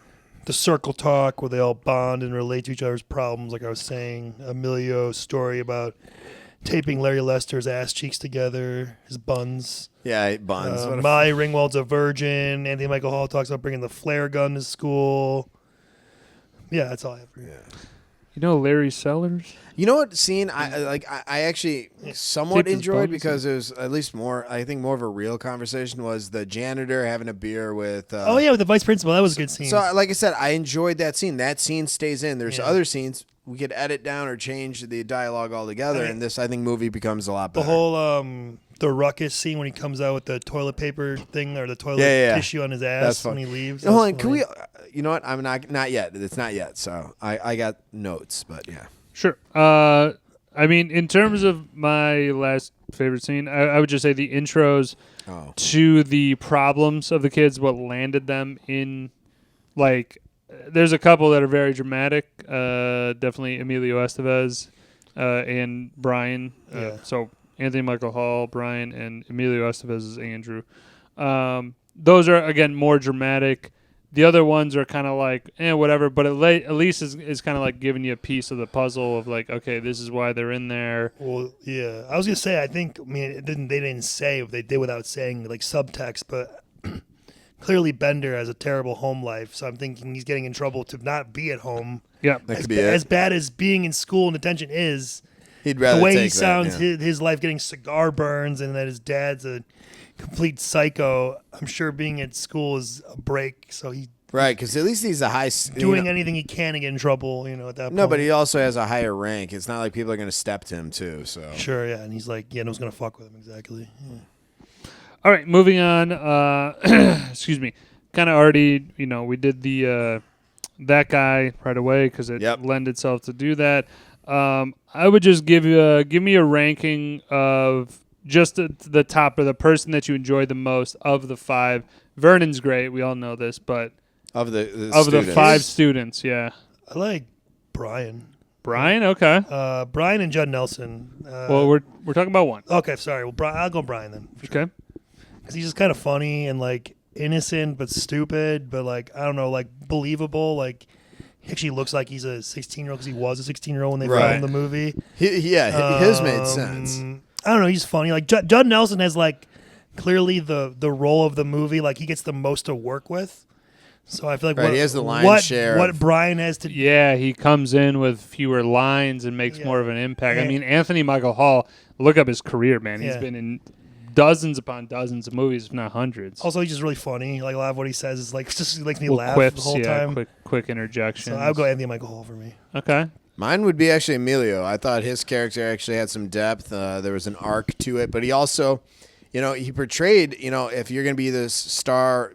Speaker 3: circle talk where they all bond and relate to each other's problems. Like I was saying, Emilio's story about taping Larry Lester's ass cheeks together, his buns.
Speaker 2: Yeah, buns.
Speaker 3: Molly Ringwald's a virgin. Anthony Michael Hall talks about bringing the flare gun to school. Yeah, that's all I have for you.
Speaker 1: Yeah. Larry Sellers?
Speaker 2: You know what scene I actually somewhat enjoyed because it was at least more of a real conversation was the janitor having a beer with
Speaker 3: with the vice principal. That was a good scene.
Speaker 2: So like I said, I enjoyed that scene. That scene stays in. There's other scenes we could edit down or change the dialogue altogether, and this movie becomes a lot better.
Speaker 3: The whole the ruckus scene when he comes out with the toilet paper thing or the toilet tissue on his ass when he leaves.
Speaker 2: Hold on, can we? You know what? I'm not yet. It's not yet. So I got notes, but yeah.
Speaker 1: Sure. I mean, in terms of my last favorite scene, I would just say the intros to the problems of the kids, what landed them in, like, there's a couple that are very dramatic. Definitely Emilio Estevez and Brian. So Anthony Michael Hall, Brian, and Emilio Estevez is Andrew. Those are, again, more dramatic. The other ones are kind of like, whatever, but at least is kind of like giving you a piece of the puzzle of like, okay, this is why they're in there.
Speaker 3: Well, yeah. I was going to say, they didn't say what they did without saying like subtext, but clearly Bender has a terrible home life, so I'm thinking he's getting in trouble to not be at home.
Speaker 1: Yeah.
Speaker 2: That could be it.
Speaker 3: As bad as being in school and detention is,
Speaker 2: He'd rather
Speaker 3: the way
Speaker 2: take
Speaker 3: he sounds,
Speaker 2: that, yeah.
Speaker 3: his life getting cigar burns, and that his dad's a complete psycho. I'm sure being at school is a break, so he
Speaker 2: Right, because at least he's a high...
Speaker 3: doing anything he can to get in trouble, at that point.
Speaker 2: No, but he also has a higher rank. It's not like people are going to step to him, too. So
Speaker 3: Sure, yeah, and he's like, no one's going to fuck with him, exactly. Yeah.
Speaker 1: All right, moving on. Excuse me. Kind of already, we did the that guy right away because it lent itself to do that. I would just give me a ranking of just the top of the person that you enjoy the most of the 5. Vernon's great. We all know this, but...
Speaker 2: Of the
Speaker 1: the 5 students, yeah.
Speaker 3: I like Brian.
Speaker 1: Brian, okay.
Speaker 3: Brian and Judd Nelson.
Speaker 1: Well, we're talking about one.
Speaker 3: Okay, sorry. Well, I'll go Brian then.
Speaker 1: Sure. Okay.
Speaker 3: Because he's just kind of funny and like innocent but stupid, but like I don't know, like believable. Like he actually looks like he's a 16-year-old because he was a 16-year-old when they filmed the movie.
Speaker 2: His made sense.
Speaker 3: I don't know. He's funny. Like Judd Nelson has like clearly the role of the movie. Like he gets the most to work with. So I feel like
Speaker 2: he has the lion's share.
Speaker 3: What Brian has to
Speaker 1: yeah, he comes in with fewer lines and makes more of an impact. I mean, Anthony Michael Hall, look up his career, man. He's been in dozens upon dozens of movies, if not hundreds.
Speaker 3: Also, he's just really funny. Like a lot of what he says is like just makes me laugh
Speaker 1: quips,
Speaker 3: the whole time.
Speaker 1: Quick interjections.
Speaker 3: So I'll go Anthony Michael Hall for me.
Speaker 1: Okay.
Speaker 2: Mine would be actually Emilio. I thought his character actually had some depth. There was an arc to it, but he also, he portrayed, if you're going to be this star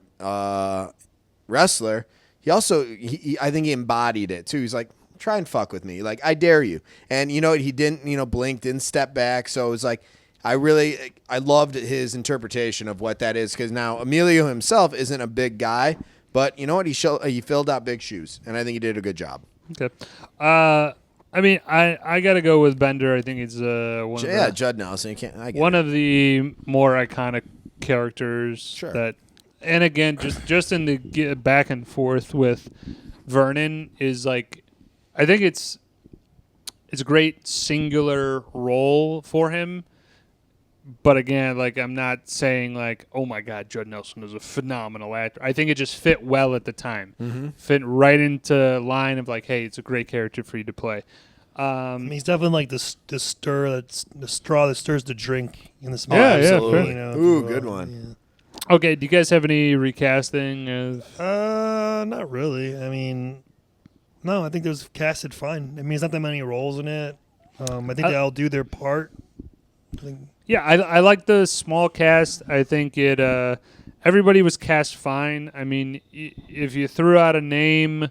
Speaker 2: wrestler, I think he embodied it too. He's like, try and fuck with me. Like, I dare you. And he didn't, blink, didn't step back. So it was like, I loved his interpretation of what that is. Because now Emilio himself isn't a big guy, but you know what? He filled out big shoes, and I think he did a good job.
Speaker 1: Okay. I mean, I got to go with Bender. I think it's
Speaker 2: Judd Nelson.
Speaker 1: One of the more iconic characters.
Speaker 2: Sure.
Speaker 1: That, and again, just in the back and forth with Vernon is like, I think it's a great singular role for him. But again, like I'm not saying like, oh my God, Judd Nelson is a phenomenal actor. I think it just fit well at the time. Mm-hmm. Fit right into line of like, hey, it's a great character for you to play.
Speaker 3: He's definitely like the straw that stirs the drink in this movie.
Speaker 1: Yeah,
Speaker 2: absolutely.
Speaker 3: Good
Speaker 2: one.
Speaker 3: Yeah.
Speaker 1: Okay, do you guys have any recasting of?
Speaker 3: Not really. I mean, no, I think it was casted fine. I mean, there's not that many roles in it. I think they all do their part.
Speaker 1: Yeah, I like the small cast. I think it. Everybody was cast fine. I mean, if you threw out a name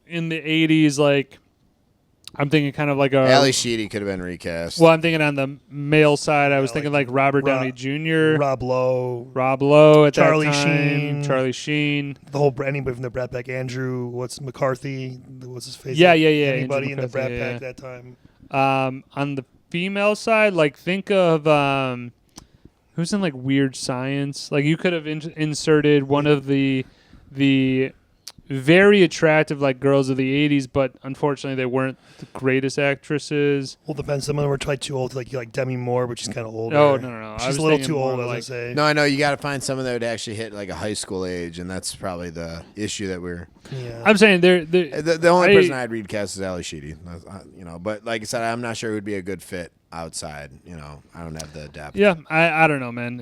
Speaker 1: in the '80s, like I'm thinking kind of like
Speaker 2: Ali Sheedy could have been recast.
Speaker 1: Well, I'm thinking on the male side, I was thinking like Robert Downey Jr.,
Speaker 3: Rob Lowe
Speaker 1: at
Speaker 3: Charlie
Speaker 1: that time,
Speaker 3: Sheen,
Speaker 1: Charlie Sheen,
Speaker 3: the whole anybody from the Brat Pack, Andrew, McCarthy, what's his face?
Speaker 1: Yeah.
Speaker 3: Anybody in the Brat Pack that time.
Speaker 1: On the female side, like think of who's in like Weird Science. Like you could have inserted one of the very attractive like girls of the 80s, but unfortunately they weren't the greatest actresses.
Speaker 3: Well, depends. Some of them were probably too old, like Demi Moore, but she's kind of older.
Speaker 1: Oh no!
Speaker 3: She's a little too old, as I say.
Speaker 2: No, I know you got to find someone that would actually hit like a high school age, and that's probably the issue that we're.
Speaker 3: Yeah.
Speaker 1: I'm saying
Speaker 2: the only person I'd read cast is Ali Sheedy, but like I said, I'm not sure it would be a good fit outside. I don't have the depth.
Speaker 1: Yeah, I don't know, man.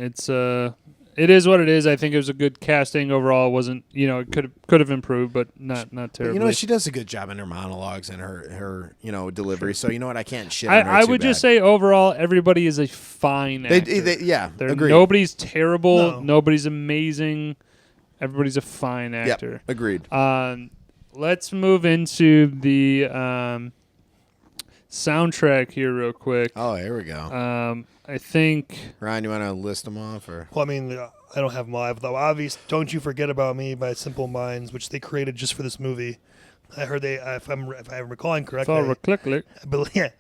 Speaker 1: It is what it is. I think it was a good casting overall. It wasn't, it could have improved, but not terribly.
Speaker 2: But she does a good job in her monologues and her delivery. So you know what, I can't shit on her
Speaker 1: I would just say overall, everybody is a fine actor.
Speaker 2: Agreed.
Speaker 1: Nobody's terrible. No. Nobody's amazing. Everybody's a fine actor.
Speaker 2: Yep, agreed.
Speaker 1: Let's move into the soundtrack here real quick.
Speaker 2: Oh, here we go.
Speaker 1: I think...
Speaker 2: Ryan, you want to list them off? Or?
Speaker 3: Well, I mean, I don't have them live. The obvious Don't You Forget About Me by Simple Minds, which they created just for this movie. I heard if I'm recalling correctly... I believe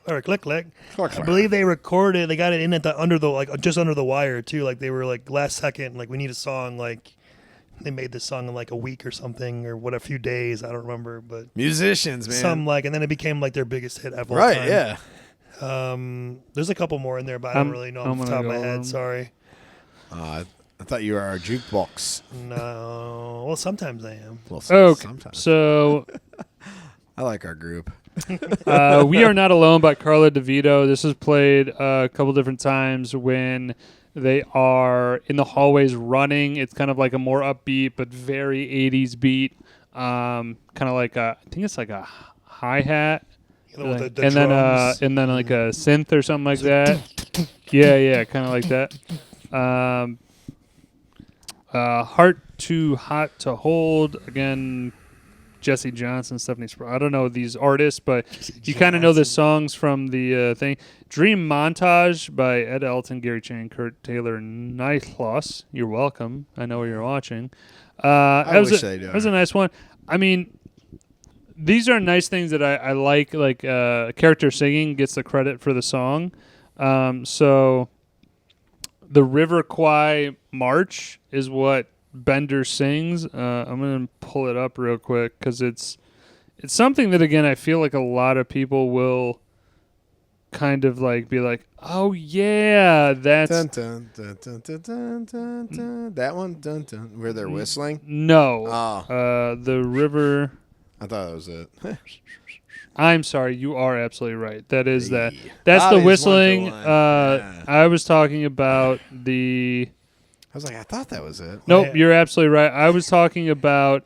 Speaker 3: they recorded, they got it in at just under the wire, too. Like, they were, like, last second, like, we need a song, like... They made this song in like a week or something, or a few days. I don't remember, but
Speaker 2: musicians, man.
Speaker 3: And then it became like their biggest hit of all
Speaker 2: right,
Speaker 3: time.
Speaker 2: Yeah.
Speaker 3: There's a couple more in there, but I don't really know off the top of my head. Sorry.
Speaker 2: I thought you were our jukebox.
Speaker 3: No. Well, sometimes I am.
Speaker 1: Sometimes. So
Speaker 2: I like our group.
Speaker 1: We Are Not Alone by Carla DeVito. This is played a couple different times when they are in the hallways running. It's kind of like a more upbeat but very 80s beat. Kind of like I think it's like a hi-hat.
Speaker 3: The
Speaker 1: and then
Speaker 3: drums.
Speaker 1: like a synth or something like that. Yeah, kind of like that. Heart Too Hot to Hold. Again, Jesse Johnson, Stephanie Sproul. I don't know these artists, but you kind of know the songs from the thing. Dream Montage by Ed Elton, Gary Chan, Kurt Taylor, Nightloss. You're welcome. I know you're watching.
Speaker 2: I wish I do.
Speaker 1: That was a nice one. I mean, these are nice things that I like. Like character singing gets the credit for the song. So the River Kwai March is what Bender sings. I'm gonna pull it up real quick because it's something that, again, I feel like a lot of people will kind of like be like, oh yeah, that's
Speaker 2: dun, dun, dun, dun, dun, dun, dun, dun. That one, dun, dun, where they're whistling.
Speaker 1: No.
Speaker 2: Oh.
Speaker 1: The river.
Speaker 2: I thought that was it.
Speaker 1: I'm sorry, you are absolutely right. That is that.
Speaker 2: Hey.
Speaker 1: That's the
Speaker 2: He's
Speaker 1: whistling.
Speaker 2: 1 for 1. Yeah.
Speaker 1: I was talking about the.
Speaker 2: I was like, I thought that was it.
Speaker 1: Nope, you're absolutely right. I was talking about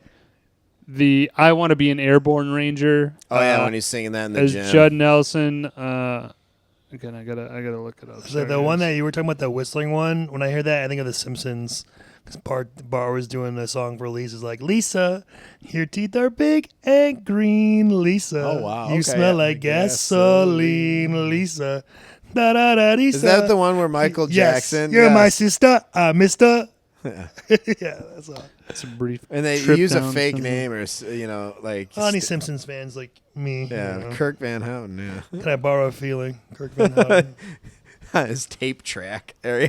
Speaker 1: the I Want to Be an Airborne Ranger.
Speaker 2: Oh yeah, when he's singing that in the
Speaker 1: as
Speaker 2: gym.
Speaker 1: Judd Nelson. Again, I gotta look it up.
Speaker 3: So the one that you were talking about, the whistling one, when I hear that, I think of The Simpsons. Because Bart was doing a song for Lisa's like, Lisa, your teeth are big and green, Lisa.
Speaker 2: Oh, wow.
Speaker 3: You
Speaker 2: Okay,
Speaker 3: smell
Speaker 2: yeah.
Speaker 3: like gasoline, Lisa. Da da da, Lisa.
Speaker 2: Is that the one where Michael
Speaker 3: Yes.
Speaker 2: Jackson?
Speaker 3: You're
Speaker 2: Yes.
Speaker 3: my sister, mister.
Speaker 2: Yeah.
Speaker 3: Yeah, that's all.
Speaker 1: It's a brief.
Speaker 2: And they
Speaker 1: trip
Speaker 2: use a
Speaker 1: down
Speaker 2: fake
Speaker 1: Simpsons.
Speaker 2: name or like.
Speaker 3: Any Simpsons fans like me.
Speaker 2: Yeah,
Speaker 3: you know.
Speaker 2: Kirk Van Houten. Yeah.
Speaker 3: Can I borrow a feeling? Kirk Van Houten.
Speaker 2: His tape track area.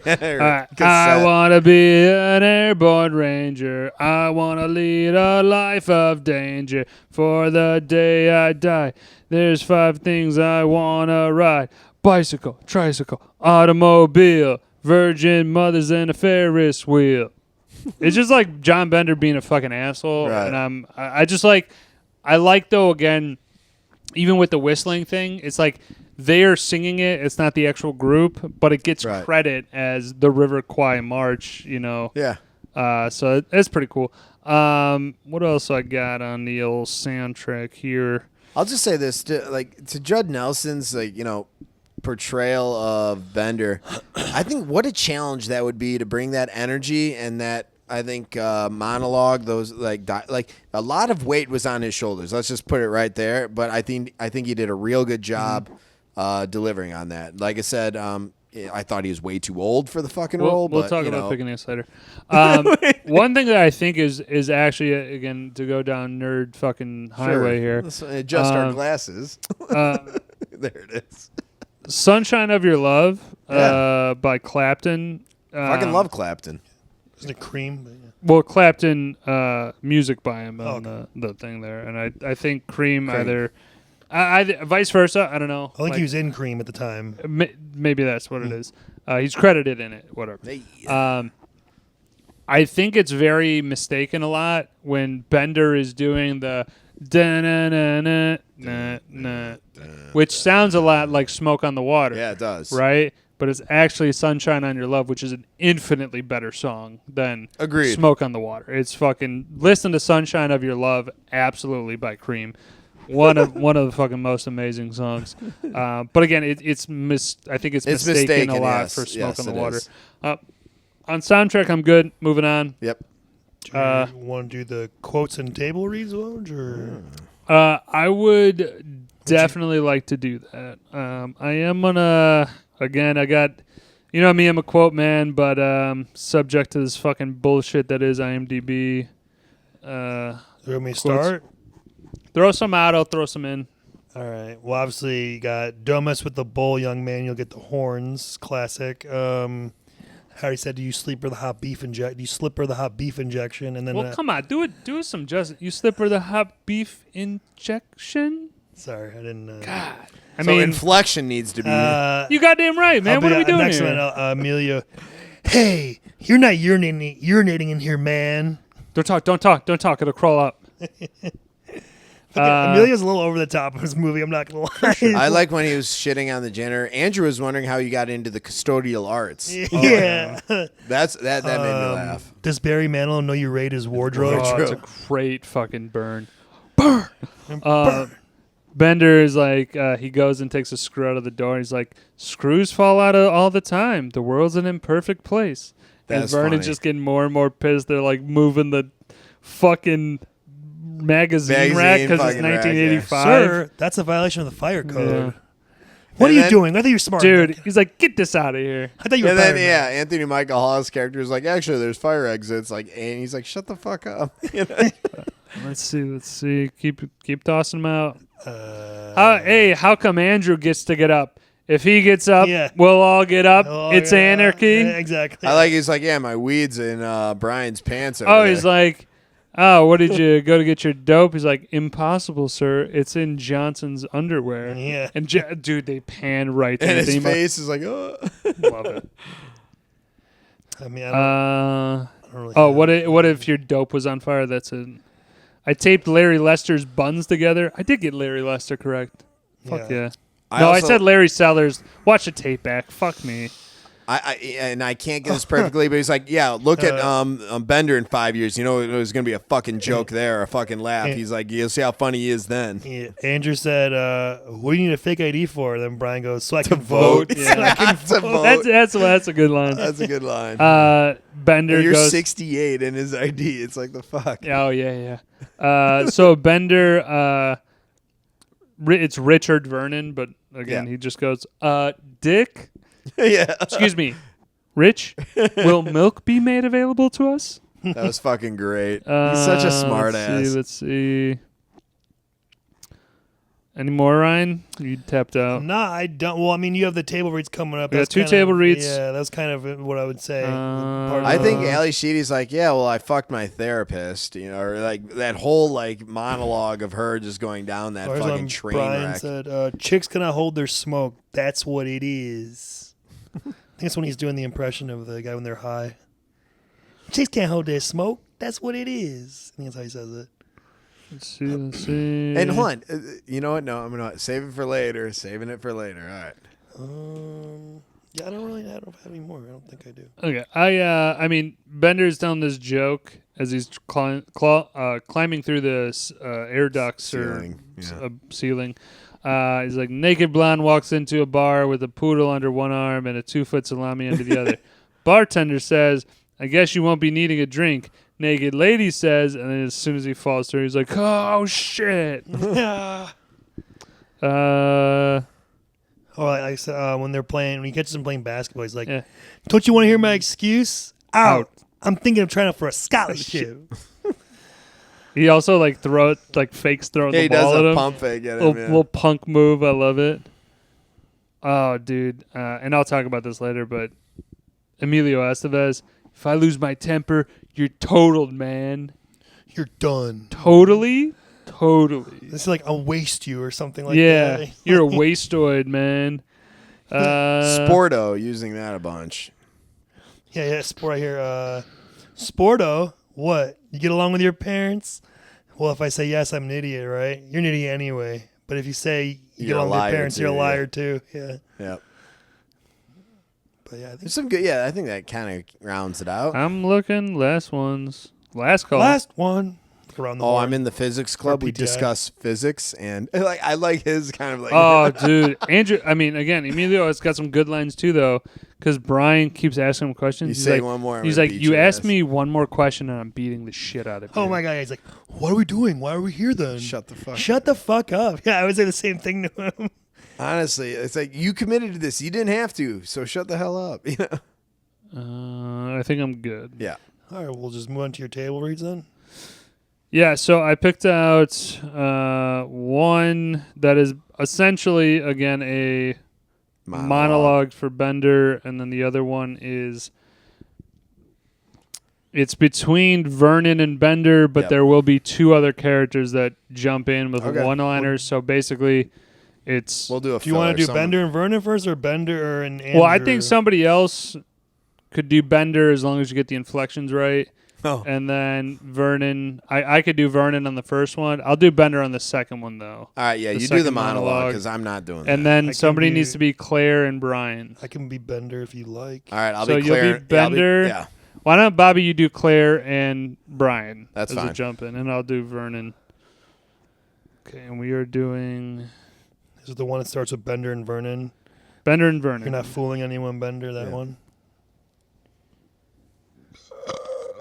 Speaker 1: I want to be an airborne ranger. I want to lead a life of danger. For the day I die, there's 5 things I want to ride. Bicycle, tricycle, automobile, virgin mothers and a Ferris wheel. It's just like John Bender being a fucking asshole.
Speaker 2: Right.
Speaker 1: And I just like, though, again, even with the whistling thing, it's like, they are singing it. It's not the actual group, but it gets
Speaker 2: Right.
Speaker 1: credit as the River Kwai March, you know.
Speaker 2: Yeah.
Speaker 1: So it's pretty cool. What else I got on the old soundtrack here?
Speaker 2: I'll just say this to Judd Nelson's portrayal of Bender. I think what a challenge that would be to bring that energy and that I think monologue. Those like a lot of weight was on his shoulders. Let's just put it right there. But I think he did a real good job delivering on that. Like I said, I thought he was way too old for the fucking role.
Speaker 1: We'll
Speaker 2: but,
Speaker 1: talk about picking this later. One thing that I think is actually, again, to go down nerd fucking highway here.
Speaker 2: Let's adjust our glasses. There it is.
Speaker 1: Sunshine of Your Love by Clapton.
Speaker 2: Fucking love Clapton.
Speaker 3: Isn't it Cream? But yeah.
Speaker 1: Well, Clapton music by him on the thing there. And I think Cream. Either... vice versa. I don't know.
Speaker 3: I think he was in Cream at the time.
Speaker 1: Maybe that's what it is. He's credited in it. Whatever.
Speaker 2: Hey.
Speaker 1: I think it's very mistaken a lot when Bender is doing the da-na-na-na-na-na, which sounds a lot like Smoke on the Water.
Speaker 2: Yeah, it does.
Speaker 1: Right? But it's actually Sunshine on Your Love, which is an infinitely better song than
Speaker 2: Agreed.
Speaker 1: Smoke on the Water. It's fucking listen to Sunshine of Your Love, absolutely, by Cream. One of the fucking most amazing songs. But again, I think it's mistaken a lot for Smoke on the Water. On soundtrack, I'm good. Moving on.
Speaker 2: Yep.
Speaker 3: Do you want to do the quotes and table reads, Woj, or?
Speaker 1: I would definitely like to do that. I am gonna again. I got, you know me. I'm a quote man, but subject to this fucking bullshit that is IMDb.
Speaker 3: You want me to start?
Speaker 1: Throw some out. I'll throw some in.
Speaker 3: All right. Well, obviously, you got "Don't mess with the bull, young man. You'll get the horns." Classic. Harry said, "Do you sleep or the hot beef injection? Do you slip or the hot beef injection?" And then,
Speaker 1: well, come on, do it. Do some justice. You slip or the hot beef injection.
Speaker 3: Sorry, I didn't.
Speaker 1: God. I
Speaker 2: So
Speaker 1: mean,
Speaker 2: inflection needs to be.
Speaker 1: you goddamn right, man. What are we doing
Speaker 3: next
Speaker 1: here?
Speaker 3: one, Amelia. Hey, you're not urinating in here, man.
Speaker 1: Don't talk. It'll crawl up.
Speaker 3: Emilio's a little over the top of his movie. I'm not gonna lie.
Speaker 2: I like when he was shitting on the janitor. Andrew was wondering how you got into the custodial arts.
Speaker 3: Yeah,
Speaker 2: that made me laugh.
Speaker 3: Does Barry Manilow know you raid his wardrobe?
Speaker 1: Oh, it's a great fucking burn. Bender is like, he goes and takes a screw out of the door. And he's like, screws fall out all the time. The world's an imperfect place.
Speaker 2: That's
Speaker 1: and Vernon's
Speaker 2: funny.
Speaker 1: just getting more and more pissed. They're like moving the fucking magazine rack because it's 1985.
Speaker 3: Sir, that's a violation of the fire code.
Speaker 1: Yeah.
Speaker 3: What are you doing? I thought you were smart.
Speaker 1: Dude, he's like, get this out of here.
Speaker 3: I thought you were
Speaker 2: And then,
Speaker 3: fired.
Speaker 2: Anthony Michael Hall's character is like, actually, there's fire exits. Like, and he's like, shut the fuck up.
Speaker 1: Let's see. Keep tossing them out. How come Andrew gets to get up? If he gets up, we'll all get up. It's anarchy.
Speaker 3: Yeah, exactly.
Speaker 2: I like. He's like, yeah, my weed's in Brian's pants. Over
Speaker 1: Oh,
Speaker 2: there.
Speaker 1: he's like, oh, what did you go to get your dope? He's like, impossible, sir. It's in Johnson's underwear.
Speaker 3: Yeah.
Speaker 1: And dude, they pan right to
Speaker 2: and
Speaker 1: Anthony
Speaker 2: his face is like, oh.
Speaker 1: Love it.
Speaker 3: I mean, I don't really
Speaker 1: oh, what if your dope was on fire? I taped Larry Lester's buns together. I did get Larry Lester correct. Fuck yeah. I said Larry Sellers. Watch the tape back. Fuck me.
Speaker 2: I can't get this perfectly, but he's like, yeah, look at Bender in 5 years. You know, it was going to be a fucking joke there, a fucking laugh. He's like, you'll see how funny he is then.
Speaker 3: Yeah. Andrew said, what do you need a fake ID for? Then Brian goes, so I can vote.
Speaker 1: Yeah.
Speaker 2: So I can vote.
Speaker 1: That's a good line.
Speaker 2: That's a good line.
Speaker 1: Bender
Speaker 2: and you're
Speaker 1: goes
Speaker 2: 68 in his ID. It's like the fuck.
Speaker 1: Oh yeah. So Bender, it's Richard Vernon, but again he just goes, Dick.
Speaker 2: Yeah.
Speaker 1: Excuse me, Rich. Will milk be made available to us?
Speaker 2: That was fucking great. He's such a smart ass.
Speaker 1: Let's see. Any more, Ryan? You tapped out.
Speaker 3: Nah, I don't. Well, I mean, you have the table reads coming up.
Speaker 1: We got two table reads.
Speaker 3: Yeah, that's kind of what I would say.
Speaker 2: I think Ali Sheedy's like, yeah, well, I fucked my therapist, you know, or like that whole like monologue of her just going down that fucking train
Speaker 3: Brian
Speaker 2: wreck.
Speaker 3: said, chicks cannot hold their smoke. That's what it is. I think it's when he's doing the impression of the guy when they're high. Chicks can't hold their smoke. That's what it is. I think that's how he says it.
Speaker 1: Let's see.
Speaker 2: And hold on, you know what? No, I'm gonna save it for later. Saving it for later. All right.
Speaker 3: Yeah, I don't have any more. I don't think I do.
Speaker 1: Okay, I mean, Bender's telling this joke as he's climbing through the air ducts
Speaker 2: Ceiling.
Speaker 1: or ceiling. He's like, naked blonde walks into a bar with a poodle under one arm and a 2-foot salami under the other. Bartender says, I guess you won't be needing a drink. Naked lady says, and then as soon as he falls through, he's like, oh, shit.
Speaker 3: I said, when he catches them playing basketball, he's like, don't you want to hear my excuse? Out. I'm thinking of trying out for a scholarship.
Speaker 1: He also fakes throwing the ball at him.
Speaker 2: He does a pump fake at him.
Speaker 1: Little punk move. I love it. Oh, dude. And I'll talk about this later, but Emilio Estevez, if I lose my temper, you're totaled, man.
Speaker 3: You're done.
Speaker 1: Totally?
Speaker 3: This is like, I'll waste you or something like that.
Speaker 1: Yeah, you're a wastoid, man.
Speaker 2: Sporto using that a bunch.
Speaker 3: Yeah, Sport right here. Sporto, what? You get along with your parents? Well, if I say yes, I'm an idiot, right? You're an idiot anyway. But if you say you get along with your parents, you're a liar too. Yeah.
Speaker 2: Yep.
Speaker 3: But yeah,
Speaker 2: there's some good. Yeah, I think that kind of rounds it out.
Speaker 1: I'm looking. Last call.
Speaker 3: Last one. Around the board.
Speaker 2: I'm in the physics club. We discuss physics, and I like his kind of like.
Speaker 1: Oh, dude, Andrew. I mean, again, Emilio has got some good lines too, though, because Brian keeps asking him questions.
Speaker 2: He's like, one more.
Speaker 1: He's like, you asked me one more question, and I'm beating the shit out of you.
Speaker 3: Oh my god, he's like, what are we doing? Why are we here then?
Speaker 2: Shut the fuck
Speaker 3: up. Yeah, I would say the same thing to him.
Speaker 2: Honestly, it's like you committed to this. You didn't have to, so shut the hell up. You know.
Speaker 1: I think I'm good.
Speaker 2: Yeah.
Speaker 3: All right, we'll just move on to your table reads then.
Speaker 1: Yeah, so I picked out one that is essentially, again, a monologue for Bender, and then the other one is it's between Vernon and Bender, but there will be two other characters that jump in with one-liners. So basically, it's...
Speaker 2: We'll do a
Speaker 3: Do you want to do Bender and Vernon first, or Bender and Andrew?
Speaker 1: Well, I think somebody else could do Bender as long as you get the inflections right.
Speaker 2: Oh.
Speaker 1: And then Vernon. I could do Vernon on the first one. I'll do Bender on the second one, though.
Speaker 2: All right, yeah,
Speaker 1: The
Speaker 2: you do the
Speaker 1: second
Speaker 2: monologue because I'm not doing that.
Speaker 1: And then
Speaker 3: I
Speaker 1: somebody
Speaker 3: can be-
Speaker 1: needs to be Claire and Brian.
Speaker 3: I can be Bender if you like.
Speaker 2: All right, I'll
Speaker 1: So
Speaker 2: be Claire.
Speaker 1: you'll be Bender.
Speaker 2: Yeah.
Speaker 1: Why not, Bobby? You do Claire and Brian.
Speaker 2: That's
Speaker 1: as
Speaker 2: fine.
Speaker 1: a jump in, and I'll do Vernon. Okay, and we are doing
Speaker 3: This is the one that starts with Bender and Vernon.
Speaker 1: Bender and Vernon.
Speaker 3: You're not fooling anyone, Bender, that one.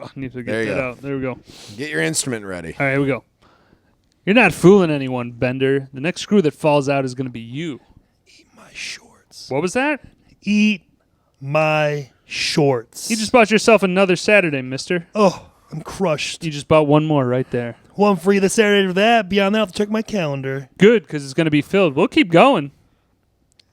Speaker 1: I need to
Speaker 2: There
Speaker 1: get
Speaker 2: you
Speaker 1: that
Speaker 2: go.
Speaker 1: out. There we go.
Speaker 2: Get your instrument ready.
Speaker 1: All right, here we go. You're not fooling anyone, Bender. The next screw that falls out is going to be you.
Speaker 3: Eat my shorts.
Speaker 1: What was that?
Speaker 3: Eat my shorts.
Speaker 1: You just bought yourself another Saturday, mister.
Speaker 3: Oh, I'm crushed.
Speaker 1: You just bought one more right there.
Speaker 3: One free the Saturday for that. Beyond that, I'll have to check my calendar.
Speaker 1: Good, because it's going to be filled. We'll keep going.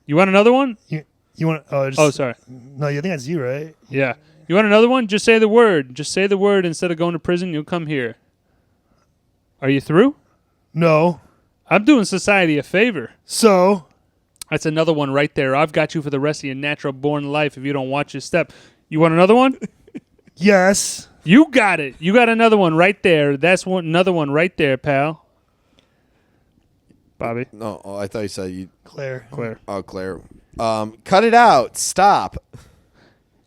Speaker 1: You want another one?
Speaker 3: You want?
Speaker 1: Oh, sorry.
Speaker 3: No, you think that's you, right?
Speaker 1: Yeah. You want another one? Just say the word. Just say the word instead of going to prison. You'll come here. Are you through?
Speaker 3: No.
Speaker 1: I'm doing society a favor.
Speaker 3: So
Speaker 1: That's another one right there. I've got you for the rest of your natural born life if you don't watch your step. You want another one?
Speaker 3: yes.
Speaker 1: You got it. You got another one right there. That's another one right there, pal. Bobby.
Speaker 2: No, I thought you said you.
Speaker 3: Claire.
Speaker 2: Oh, Claire. Cut it out. Stop.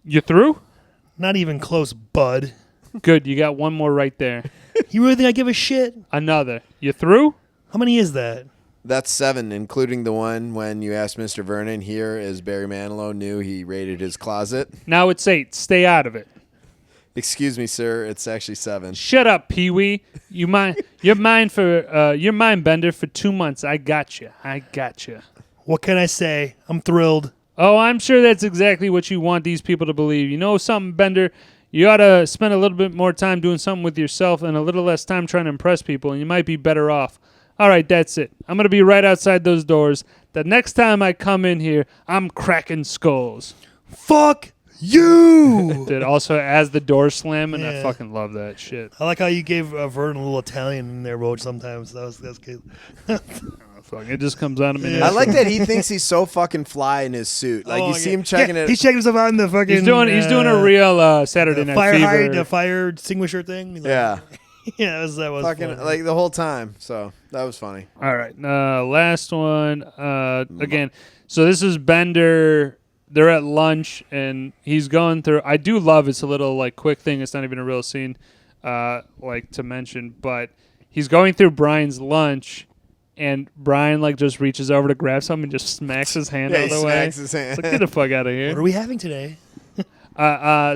Speaker 1: You through?
Speaker 3: Not even close, bud.
Speaker 1: Good. You got one more right there.
Speaker 3: You really think I give a shit?
Speaker 1: Another. You through?
Speaker 3: How many is that?
Speaker 2: That's 7, including the one when you asked Mr. Vernon here, as Barry Manilow knew he raided his closet.
Speaker 1: Now it's 8. Stay out of it.
Speaker 2: Excuse me, sir. It's actually 7.
Speaker 1: Shut up, Pee-wee. You're mine, Bender, for 2 months. I got you.
Speaker 3: What can I say? I'm thrilled.
Speaker 1: Oh, I'm sure that's exactly what you want these people to believe. You know something, Bender? You ought to spend a little bit more time doing something with yourself and a little less time trying to impress people, and you might be better off. All right, that's it. I'm going to be right outside those doors. The next time I come in here, I'm cracking skulls.
Speaker 3: Fuck you!
Speaker 1: Dude, also, as the doors slam, and I
Speaker 3: Yeah.
Speaker 1: fucking love that shit.
Speaker 3: I like how you gave Vernon a little Italian in there, Roach, sometimes. That's good.
Speaker 1: Fuck, it just comes out of me.
Speaker 3: Yeah.
Speaker 2: I like that he thinks he's so fucking fly in his suit. Like, you see him checking it.
Speaker 3: He's checking himself out in the fucking...
Speaker 1: He's doing a real Saturday Night Fever.
Speaker 3: The fire extinguisher thing. He's like-
Speaker 2: Yeah.
Speaker 3: yeah, that was
Speaker 2: Fucking,
Speaker 3: funny.
Speaker 2: like, the whole time. So, that was funny.
Speaker 1: All right, last one. Again, so this is Bender. They're at lunch, and he's going through. I do love it's a little like quick thing. It's not even a real scene, like to mention, but he's going through Brian's lunch, and Brian like just reaches over to grab something and just smacks his hand out of the way.
Speaker 2: smacks his hand.
Speaker 1: It's like, get the fuck out of
Speaker 3: What
Speaker 1: here.
Speaker 3: are we having today?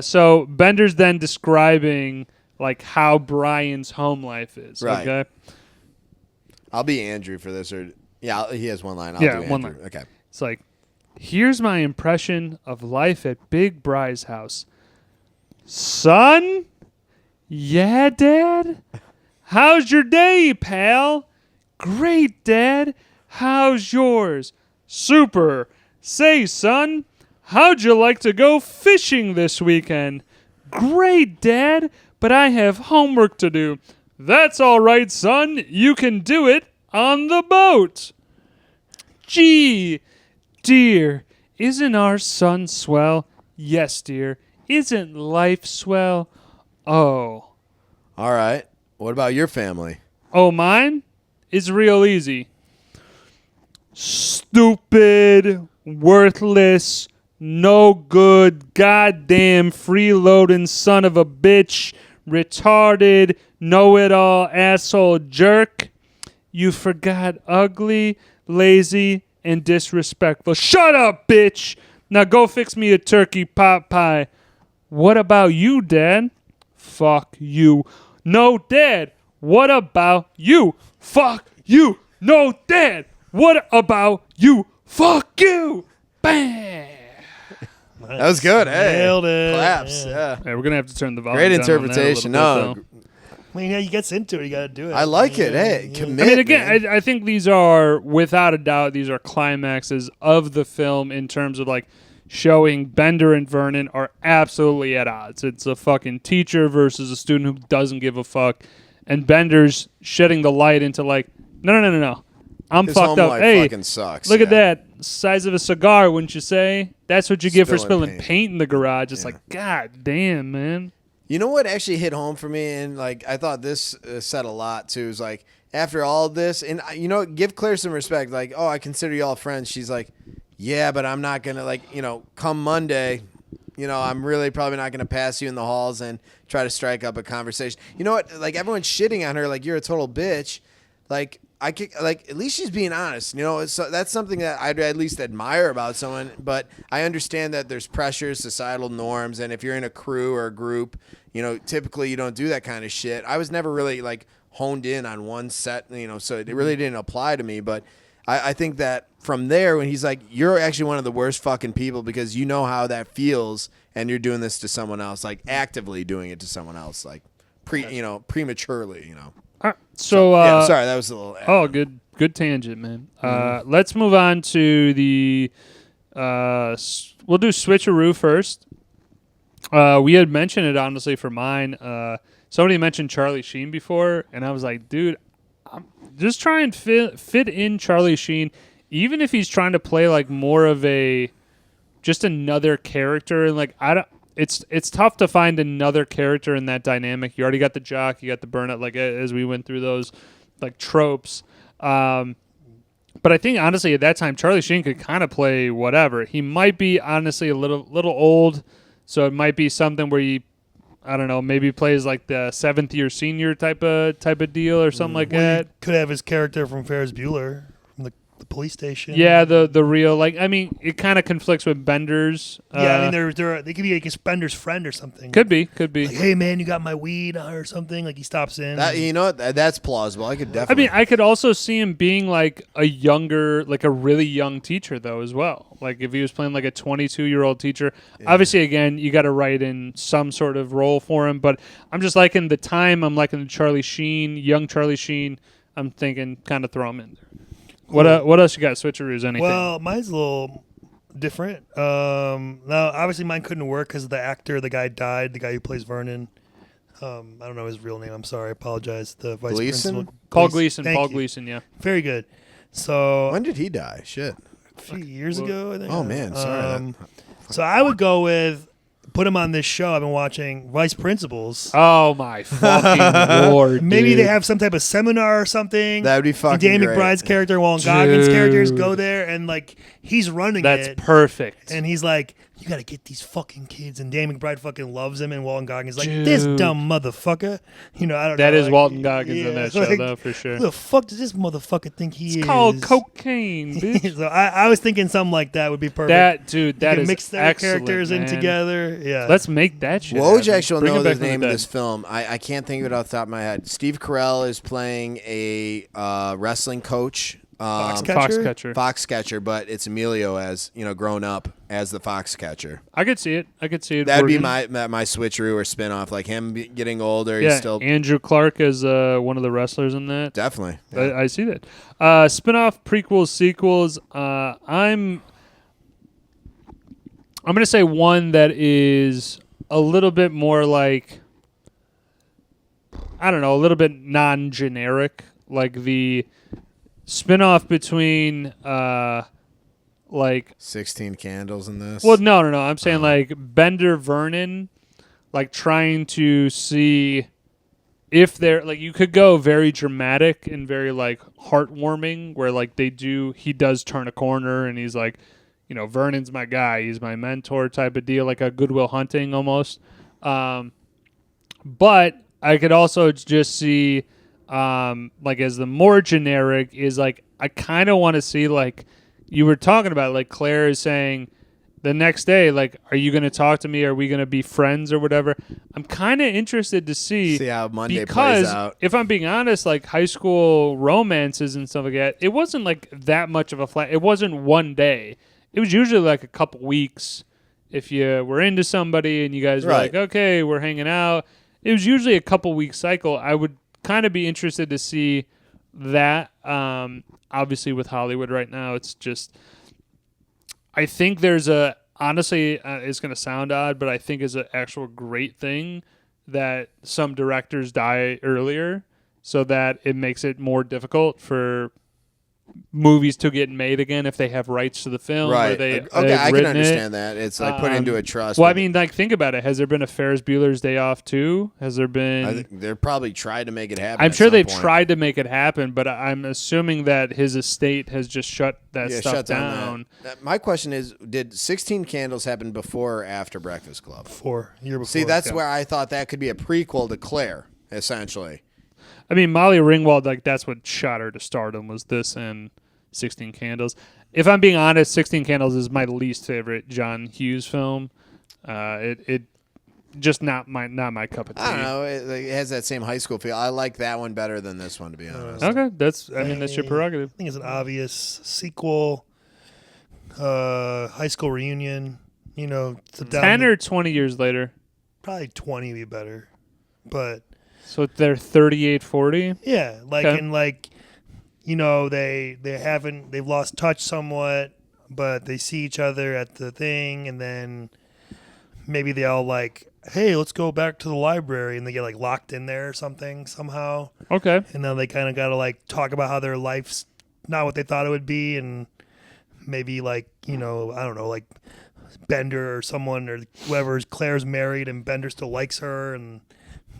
Speaker 1: So Bender's then describing like how Brian's home life is.
Speaker 2: Right.
Speaker 1: Okay.
Speaker 2: I'll be Andrew for this. He has one line. I'll
Speaker 1: Yeah,
Speaker 2: do
Speaker 1: one
Speaker 2: Andrew.
Speaker 1: line.
Speaker 2: Okay.
Speaker 1: It's like, here's my impression of life at Big Bry's house. Son? Yeah, Dad? How's your day, pal? Great, Dad. How's yours? Super. Say, son, how'd you like to go fishing this weekend? Great, Dad, but I have homework to do. That's all right, son. You can do it on the boat. Gee, dear, isn't our son swell? Yes, dear. Isn't life swell? Oh.
Speaker 2: All right. What about your family?
Speaker 1: Oh, mine? It's real easy. Stupid, worthless, no good, goddamn freeloading son of a bitch, retarded, know-it-all asshole jerk. You forgot ugly, lazy, and disrespectful. Shut up, bitch! Now go fix me a turkey pot pie. What about you, Dad? Fuck you. No, Dad. What about you? Fuck you. No, Dad. What about you? Fuck you. Bam.
Speaker 3: Nice.
Speaker 2: That was good. Hey.
Speaker 3: Nailed it.
Speaker 2: Claps.
Speaker 3: Yeah.
Speaker 2: Yeah.
Speaker 1: Hey, we're going to have to turn the volume
Speaker 2: Great
Speaker 1: down on that a little
Speaker 2: interpretation.
Speaker 1: bit,
Speaker 2: No.
Speaker 1: though.
Speaker 3: I mean, yeah, he gets into it. You got to do it.
Speaker 2: I like it. Hey,
Speaker 3: Yeah.
Speaker 2: commit.
Speaker 1: I mean, again,
Speaker 2: man.
Speaker 1: I think these are, without a doubt, these are climaxes of the film in terms of, like, showing Bender and Vernon are absolutely at odds. It's a fucking teacher versus a student who doesn't give a fuck. And Bender's shedding the light into, like, no. I'm
Speaker 2: His
Speaker 1: fucked
Speaker 2: home
Speaker 1: up.
Speaker 2: life
Speaker 1: Hey,
Speaker 2: fucking sucks.
Speaker 1: look at
Speaker 2: yeah.
Speaker 1: that. Size of a cigar, wouldn't you say? That's what you get for
Speaker 2: Spilling
Speaker 1: spilling
Speaker 2: paint.
Speaker 1: paint in the garage. It's
Speaker 2: Yeah.
Speaker 1: like, God damn, man.
Speaker 2: You know what actually hit home for me, and like I thought this said a lot too. Is like after all of this, and give Claire some respect. Like, oh, I consider y'all friends. She's like, yeah, but I'm not gonna come Monday. I'm really probably not gonna pass you in the halls and try to strike up a conversation. You know what? Like everyone's shitting on her. Like you're a total bitch. Like at least she's being honest. So that's something that I'd at least admire about someone. But I understand that there's pressures, societal norms, and if you're in a crew or a group, typically you don't do that kind of shit. I was never really like honed in on one set, so it really didn't apply to me. But I think that from there, when he's like, you're actually one of the worst fucking people because you know how that feels, and you're doing this to someone else, like actively doing it to someone else, like prematurely.
Speaker 1: So
Speaker 2: sorry, that was a little.
Speaker 1: Oh, good tangent, man. Let's move on to the. We'll do Switcheroo first. We had mentioned it honestly for mine. Somebody mentioned Charlie Sheen before, and I was like, dude, I'm just try and fit in Charlie Sheen, even if he's trying to play like more of just another character. And like It's tough to find another character in that dynamic. You already got the jock, you got the burnout, like as we went through those like tropes. But I think honestly at that time Charlie Sheen could kind of play whatever. He might be honestly a little old, so it might be something where he, I don't know, maybe plays like the 7th year senior type of deal or something like that.
Speaker 3: Could have his character from Ferris Bueller from the police station.
Speaker 1: Yeah, the real, like, I mean, it kind of conflicts with Bender's.
Speaker 3: Yeah, I mean, they could be like his Bender's friend or something.
Speaker 1: Could be.
Speaker 3: Like, hey man, you got my weed or something. Like he stops in.
Speaker 2: That's plausible. I could definitely.
Speaker 1: I mean, I could also see him being like a younger, like a really young teacher though as well. Like if he was playing like a 22-year-old teacher. Yeah. Obviously, again, you got to write in some sort of role for him. But I'm just liking the time. I'm liking the Charlie Sheen, young Charlie Sheen. I'm thinking kind of throw him in there. What else you got? Switcheroos? Anything?
Speaker 3: Well, mine's a little different. Now, obviously, mine couldn't work because the guy died. The guy who plays Vernon. I don't know his real name. I'm sorry. I apologize. The vice principal.
Speaker 1: Paul Gleason.
Speaker 3: Thank
Speaker 1: Paul
Speaker 3: you.
Speaker 1: Gleason. Yeah.
Speaker 3: Very good. So
Speaker 2: when did he die? Shit.
Speaker 3: A few years ago, I think.
Speaker 2: Oh man, sorry.
Speaker 3: So I would go with. Put him on this show. I've been watching Vice Principals.
Speaker 1: Oh my fucking lord!
Speaker 3: Maybe
Speaker 1: dude.
Speaker 3: they have some type of seminar or something.
Speaker 2: That would be fucking
Speaker 3: Dan
Speaker 2: great.
Speaker 3: McBride's character, Walton Goggins' characters go there and like he's running
Speaker 1: That's
Speaker 3: it.
Speaker 1: That's perfect.
Speaker 3: And he's like, you got to get these fucking kids. And Dan McBride fucking loves him. And Walton Goggins like, this dumb motherfucker. I don't know.
Speaker 1: That is
Speaker 3: like,
Speaker 1: Walton Goggins in that show, though, for sure.
Speaker 3: Who the fuck does this motherfucker think he is?
Speaker 1: It's called cocaine, bitch.
Speaker 3: So I was thinking something like that would be perfect.
Speaker 1: That is
Speaker 3: mix their characters in together. Yeah.
Speaker 1: Let's make that shit.
Speaker 2: What would you actually know the
Speaker 1: the
Speaker 2: name of this film? I can't think of it off the top of my head. Steve Carell is playing a wrestling coach. Foxcatcher, but it's Emilio as grown up as the Foxcatcher.
Speaker 1: I could see it.
Speaker 2: That'd be my switcheroo or spinoff, like him getting older.
Speaker 1: Yeah,
Speaker 2: he's still
Speaker 1: Andrew Clark as one of the wrestlers in that.
Speaker 2: Definitely, yeah.
Speaker 1: I see that. Spinoff, prequels, sequels. I'm gonna say one that is a little bit more like, I don't know, a little bit non-generic, like the spinoff between like
Speaker 2: 16 Candles in this.
Speaker 1: Well, no. I'm saying like Bender Vernon, like trying to see if they're like, you could go very dramatic and very like heartwarming, where like he does turn a corner and he's like, Vernon's my guy, he's my mentor type of deal, like a Good Will Hunting almost. But I could also just see. Like as the more generic is like, I kind of want to see, like you were talking about, like Claire is saying the next day, like, are you going to talk to me? Are we going to be friends or whatever? I'm kind of interested to see
Speaker 2: how Monday plays out.
Speaker 1: If I'm being honest, like high school romances and stuff like that, it wasn't like that much of a flat. It wasn't one day. It was usually like a couple weeks. If you were into somebody and you guys were like, okay, we're hanging out. It was usually a couple week cycle. I would kind of be interested to see that. Obviously with Hollywood right now, it's just, I think there's honestly, it's going to sound odd, but I think is an actual great thing that some directors die earlier so that it makes it more difficult for movies to get made again if they have rights to the film.
Speaker 2: Right.
Speaker 1: Or they,
Speaker 2: okay, I can understand
Speaker 1: it.
Speaker 2: that. It's like put into a trust.
Speaker 1: Well, I mean, like, think about it. Has there been a Ferris Bueller's Day Off too? Has there been?
Speaker 2: I think they're probably tried to make it happen.
Speaker 1: I'm sure they've
Speaker 2: point.
Speaker 1: tried to make it happen, but I'm assuming that his estate has just shut that stuff
Speaker 2: shut
Speaker 1: down.
Speaker 2: My question is, did 16 Candles happen before or after Breakfast Club?
Speaker 3: Year before.
Speaker 2: See, that's where I thought that could be a prequel to Claire, essentially.
Speaker 1: I mean, Molly Ringwald, like, that's what shot her to stardom, was this and 16 Candles. If I'm being honest, 16 Candles is my least favorite John Hughes film. It just not my cup of tea.
Speaker 2: I don't know. It has that same high school feel. I like that one better than this one, to be honest.
Speaker 1: Okay, that's your prerogative.
Speaker 3: I think it's an obvious sequel. High school reunion.
Speaker 1: 10 or 20 years later.
Speaker 3: Probably 20 would be better, but.
Speaker 1: So they're 38, 40?
Speaker 3: Yeah, like, okay. They've lost touch somewhat, but they see each other at the thing, and then maybe they all like, hey, let's go back to the library, and they get like locked in there or something somehow.
Speaker 1: Okay.
Speaker 3: And then they kind of got to like talk about how their life's not what they thought it would be, and maybe like, I don't know, like Bender or someone or whoever, Claire's married and Bender still likes her, and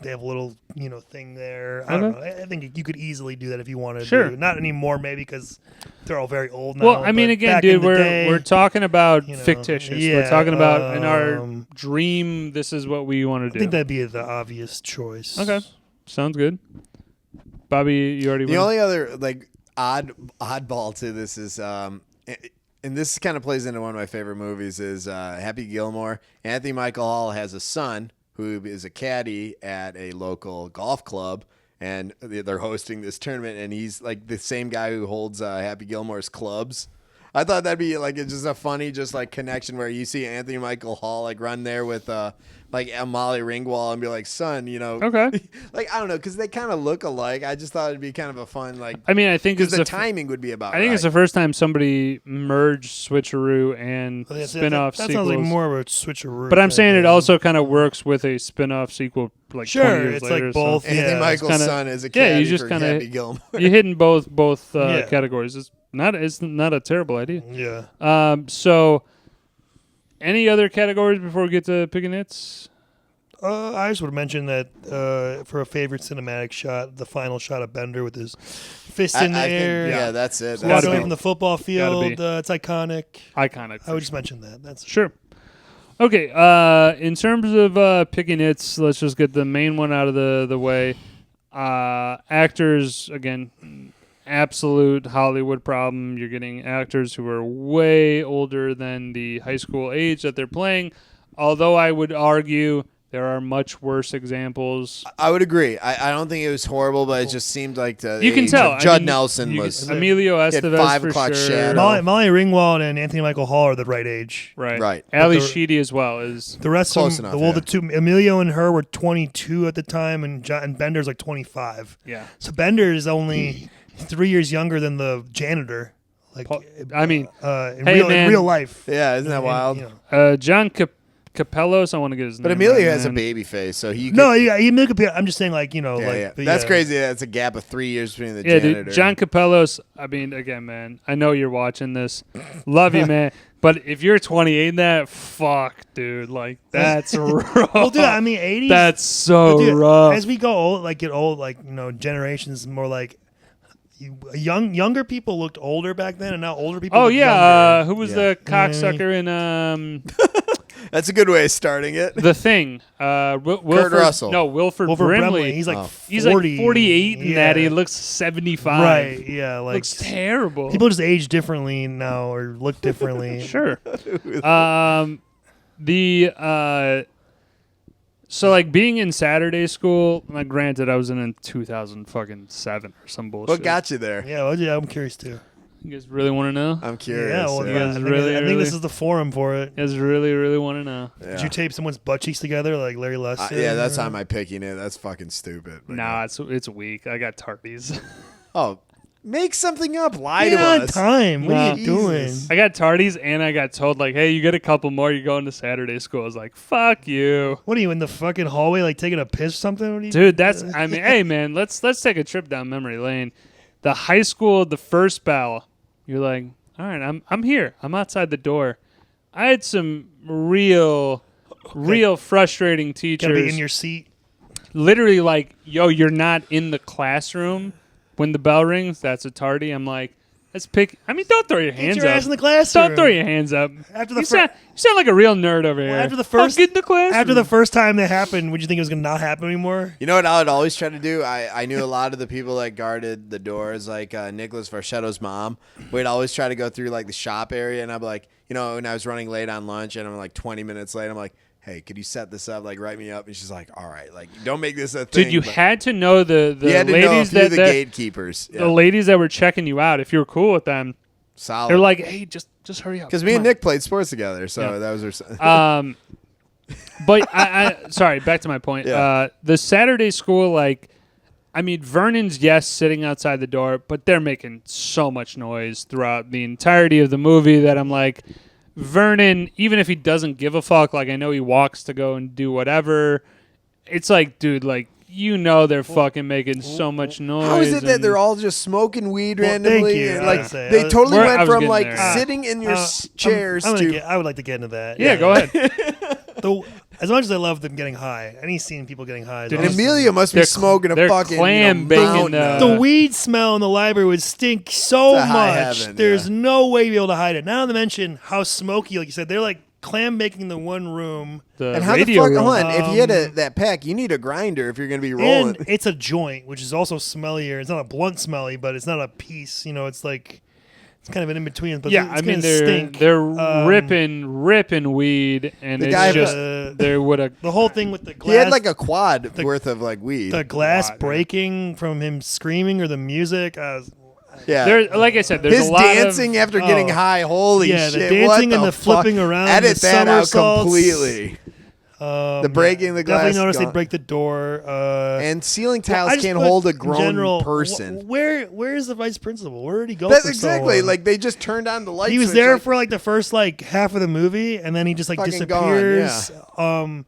Speaker 3: they have a little, thing there. I don't know. I think you could easily do that if you wanted to.
Speaker 1: Sure.
Speaker 3: Not anymore, maybe, because they're all very old now.
Speaker 1: Well, I mean, again, dude, we're talking about fictitious.
Speaker 3: Yeah,
Speaker 1: we're talking about in our dream, this is what we want to do.
Speaker 3: I think that'd be the obvious choice.
Speaker 1: Okay. Sounds good. Bobby, you already
Speaker 2: The only other, like, oddball to this is, and this kind of plays into one of my favorite movies, is Happy Gilmore. Anthony Michael Hall has a son who is a caddy at a local golf club, and they're hosting this tournament, and he's like the same guy who holds Happy Gilmore's clubs. I thought that'd be like just a funny connection where you see Anthony Michael Hall like run there with like Molly Ringwald and be like, son,
Speaker 1: Okay.
Speaker 2: like, I don't know, because they kind of look alike. I just thought it'd be kind of a fun, like,
Speaker 1: I mean, I think
Speaker 2: because
Speaker 1: it's
Speaker 2: the timing would be about
Speaker 1: I think
Speaker 2: right.
Speaker 1: it's the first time somebody merged Switcheroo and spin-off
Speaker 3: that
Speaker 1: sequels.
Speaker 3: sounds like more of a switcheroo.
Speaker 1: But I'm saying it also kind of works with a spin-off sequel like 20 years
Speaker 3: it's
Speaker 1: later.
Speaker 3: like both.
Speaker 2: Anthony Michael's son is a caddy
Speaker 1: you just
Speaker 2: for
Speaker 1: kinda,
Speaker 2: Happy Gilmore.
Speaker 1: You're hitting both categories. It's not a terrible idea.
Speaker 3: Yeah.
Speaker 1: So, any other categories before we get to picking hits?
Speaker 3: I just would mention that for a favorite cinematic shot, the final shot of Bender with his fist in the air.
Speaker 2: Yeah, that's it.
Speaker 3: Walking away from the football field. It's iconic.
Speaker 1: Iconic.
Speaker 3: I would just mention that. That's
Speaker 1: sure. Okay. In terms of picking hits, let's just get the main one out of the way. Actors, again, absolute Hollywood problem. You're getting actors who are way older than the high school age that they're playing. Although I would argue there are much worse examples.
Speaker 2: I would agree. I don't think it was horrible, but it just seemed like
Speaker 1: you can tell.
Speaker 2: Judd Nelson was
Speaker 1: Emilio Estevez
Speaker 2: 5 o'clock
Speaker 1: for sure.
Speaker 2: shadow.
Speaker 3: Molly Ringwald and Anthony Michael Hall are the right age.
Speaker 1: Right. Ali Sheedy as well is
Speaker 3: the rest
Speaker 2: close
Speaker 3: of them.
Speaker 2: enough,
Speaker 3: Well, the two Emilio and her were 22 at the time, and Bender's like 25.
Speaker 1: Yeah.
Speaker 3: So Bender is only 3 years younger than the janitor. Like,
Speaker 1: I mean,
Speaker 3: in real life.
Speaker 2: Yeah, isn't that wild?
Speaker 1: John Capellos, I want to get his name.
Speaker 2: But Emilio
Speaker 1: right,
Speaker 2: has a
Speaker 1: man.
Speaker 2: baby face, so he.
Speaker 3: I'm just saying, like,
Speaker 2: Yeah. That's crazy. That's a gap of 3 years between the
Speaker 1: Yeah,
Speaker 2: janitor.
Speaker 1: dude, John Capellos. I mean, again, man, I know you're watching this. Love you, man. But if you're 28 in that, fuck, dude, like that's rough.
Speaker 3: Well, dude, I mean, 80s.
Speaker 1: That's so rough.
Speaker 3: As we get old, like generations more like. Younger people looked older back then, and now older people.
Speaker 1: Oh
Speaker 3: look
Speaker 1: yeah,
Speaker 3: younger.
Speaker 1: who was the cocksucker in
Speaker 2: That's a good way of starting it.
Speaker 1: The Thing? Wilford
Speaker 2: Russell.
Speaker 1: No, Wilford Brimley.
Speaker 3: He's like 40.
Speaker 1: He's like 48 in that. He looks 75.
Speaker 3: Right? Yeah, like
Speaker 1: looks terrible.
Speaker 3: People just age differently now or look differently.
Speaker 1: Sure. So like being in Saturday school, like granted I was in 2007 or some bullshit.
Speaker 2: What got you there?
Speaker 3: Yeah, well, yeah, I'm curious too.
Speaker 1: You guys really want to know?
Speaker 2: I'm curious.
Speaker 3: Yeah, well,
Speaker 1: You guys really,
Speaker 3: I think this is the forum for it.
Speaker 1: You guys really want to know?
Speaker 2: Yeah.
Speaker 3: Did you tape someone's butt cheeks together like Larry Lester?
Speaker 2: Yeah, that's how I'm picking it. That's fucking stupid.
Speaker 1: Nah, it's weak. I got tardies.
Speaker 2: Oh, make something up. Lie
Speaker 3: Get
Speaker 2: to
Speaker 3: on
Speaker 2: us.
Speaker 3: time. What are you doing?
Speaker 2: Jesus.
Speaker 1: I got tardies and I got told like, hey, you get a couple more. You're going to Saturday school. I was like, fuck you.
Speaker 3: What are you in the fucking hallway like taking a piss or something? What are you
Speaker 1: Dude, that's I mean, hey man, let's take a trip down memory lane. The high school, the first bell, you're like, all right, I'm here. I'm outside the door. I had some real frustrating teachers.
Speaker 3: Gotta be in your seat.
Speaker 1: Literally like, yo, you're not in the classroom when the bell rings. That's a tardy. I'm like, let's pick. I mean, don't throw your hands
Speaker 3: Get your
Speaker 1: up.
Speaker 3: ass in the classroom.
Speaker 1: Don't throw your hands up.
Speaker 3: After the
Speaker 1: you sound like a real nerd over here.
Speaker 3: After the first,
Speaker 1: get in the classroom.
Speaker 3: After the first time that happened, would you think it was gonna not happen anymore?
Speaker 2: You know what I would always try to do? I knew a lot of the people that guarded the doors, like Nicholas Varchetto's mom. We'd always try to go through like the shop area, and I'd be like, you know, when I was running late on lunch, and I'm like 20 minutes late, I'm like, hey, could you set this up? Like, write me up. And she's like, all right, like, don't make this a thing.
Speaker 1: Dude, you had to know the
Speaker 2: you had to
Speaker 1: ladies
Speaker 2: know
Speaker 1: that
Speaker 2: the gatekeepers,
Speaker 1: the ladies that were checking you out. If you were cool with them,
Speaker 2: solid.
Speaker 1: They're like, hey, just hurry up.
Speaker 2: Because me and Nick played sports together, so that was our.
Speaker 1: But I sorry, back to my point.
Speaker 2: Yeah.
Speaker 1: The Saturday school, like, I mean, Vernon's sitting outside the door, but they're making so much noise throughout the entirety of the movie that I'm like, Vernon, even if he doesn't give a fuck, like I know he walks to go and do whatever. It's like, dude, like you know they're fucking making so much noise.
Speaker 2: How is it that they're all just smoking weed randomly?
Speaker 3: Thank you.
Speaker 2: Like they totally went from like
Speaker 1: there.
Speaker 2: sitting in your chairs to.
Speaker 3: I would like to get into that.
Speaker 1: Yeah, go ahead.
Speaker 3: As much as I love them getting high, any scene people getting high.
Speaker 2: And Amelia must be smoking a fucking
Speaker 1: clam bacon.
Speaker 3: The weed smell in the library would stink so much.
Speaker 2: Heaven,
Speaker 3: There's no way you'd be able to hide it. Not to mention how smoky, like you said, they're like clam baking in the one room.
Speaker 2: And how the fuck? Hold on, if you had that pack, you need a grinder if you're going to be rolling.
Speaker 3: And it's a joint, which is also smellier. It's not a blunt smelly, but it's not a piece. You know, it's like. It's kind of an in between, but
Speaker 1: yeah, I mean they're ripping weed, and
Speaker 2: the
Speaker 1: it's
Speaker 2: guy
Speaker 1: just there would have
Speaker 3: the whole thing with the glass.
Speaker 2: He had like a quad worth of like weed.
Speaker 3: The glass breaking from him screaming or the music.
Speaker 2: Yeah,
Speaker 1: like I said, there's
Speaker 2: his
Speaker 1: a lot
Speaker 2: dancing after getting high. Holy shit!
Speaker 3: The dancing
Speaker 2: what
Speaker 3: and the flipping around.
Speaker 2: Edit
Speaker 3: the
Speaker 2: that out
Speaker 3: somersaults.
Speaker 2: Completely. The breaking the glass.
Speaker 3: Definitely noticed they break the door.
Speaker 2: And ceiling tiles can't hold a grown person.
Speaker 3: Where is the vice principal? Where did he go?
Speaker 2: That's
Speaker 3: for
Speaker 2: exactly
Speaker 3: so long?
Speaker 2: like they just turned on the lights.
Speaker 3: He was there for like the first like half of the movie, and then he just like disappears.
Speaker 2: Gone,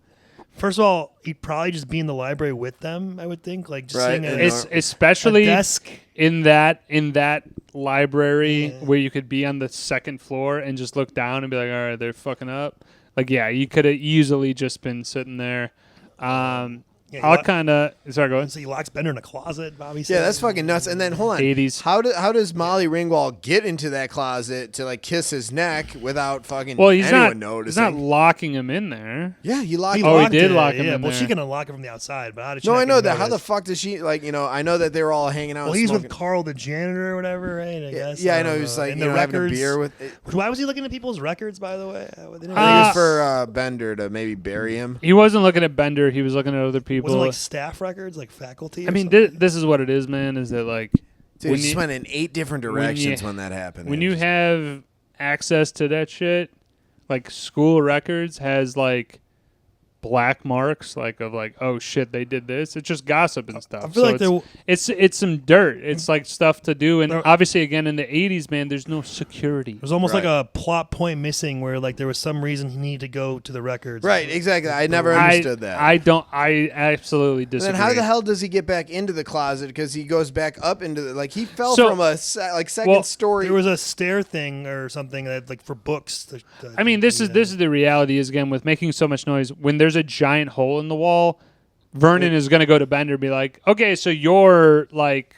Speaker 3: first of all, he'd probably just be in the library with them. I would think, like just seeing
Speaker 1: especially
Speaker 3: a desk
Speaker 1: in that library where you could be on the second floor and just look down and be like, all right, they're fucking up. Like, yeah, you could have easily just been sitting there. I'll kind of... Sorry, go ahead.
Speaker 3: So he locks Bender in a closet, Bobby said.
Speaker 2: Yeah, that's fucking nuts. And then, hold on.
Speaker 1: 80s.
Speaker 2: How does Molly Ringwald get into that closet to, like, kiss his neck without fucking
Speaker 1: he's
Speaker 2: anyone noticing?
Speaker 1: He's not locking him in there.
Speaker 2: Yeah, he locked
Speaker 1: him. He did lock him in there.
Speaker 3: Well, she can unlock him from the outside, but how did she
Speaker 2: I know that.
Speaker 3: Notice?
Speaker 2: How the fuck does she, like, you know, I know that they were all hanging out.
Speaker 3: Well, he's with Carl, the janitor or whatever, right? I guess.
Speaker 2: Yeah, I know. He was, like, having a beer with...
Speaker 3: Why was he looking at people's records, by the way?
Speaker 2: I think it was for Bender to maybe bury him.
Speaker 1: He wasn't looking at Bender. He was looking at other people.
Speaker 3: Was it like staff records, like faculty?
Speaker 1: I mean, this is what it is, man. Is that like
Speaker 2: dude, you went in 8 different directions when that happened.
Speaker 1: When you have access to that shit, like school records has like black marks, like of like, oh shit, they did this. It's just gossip and stuff.
Speaker 3: I feel like
Speaker 1: it's some dirt. It's like stuff to do, and obviously, again, in the '80s, man, there's no security.
Speaker 3: It was almost like a plot point missing, where like there was some reason he needed to go to the records.
Speaker 2: Right, exactly. I never understood that.
Speaker 1: I absolutely disagree.
Speaker 2: And then how the hell does he get back into the closet? Because he goes back up into the he fell from a second story.
Speaker 3: There was a stair thing or something that like for books.
Speaker 1: I mean, this is the reality is again with making so much noise when there's a giant hole in the wall. Vernon is going to go to Bender and be like, okay, so you're like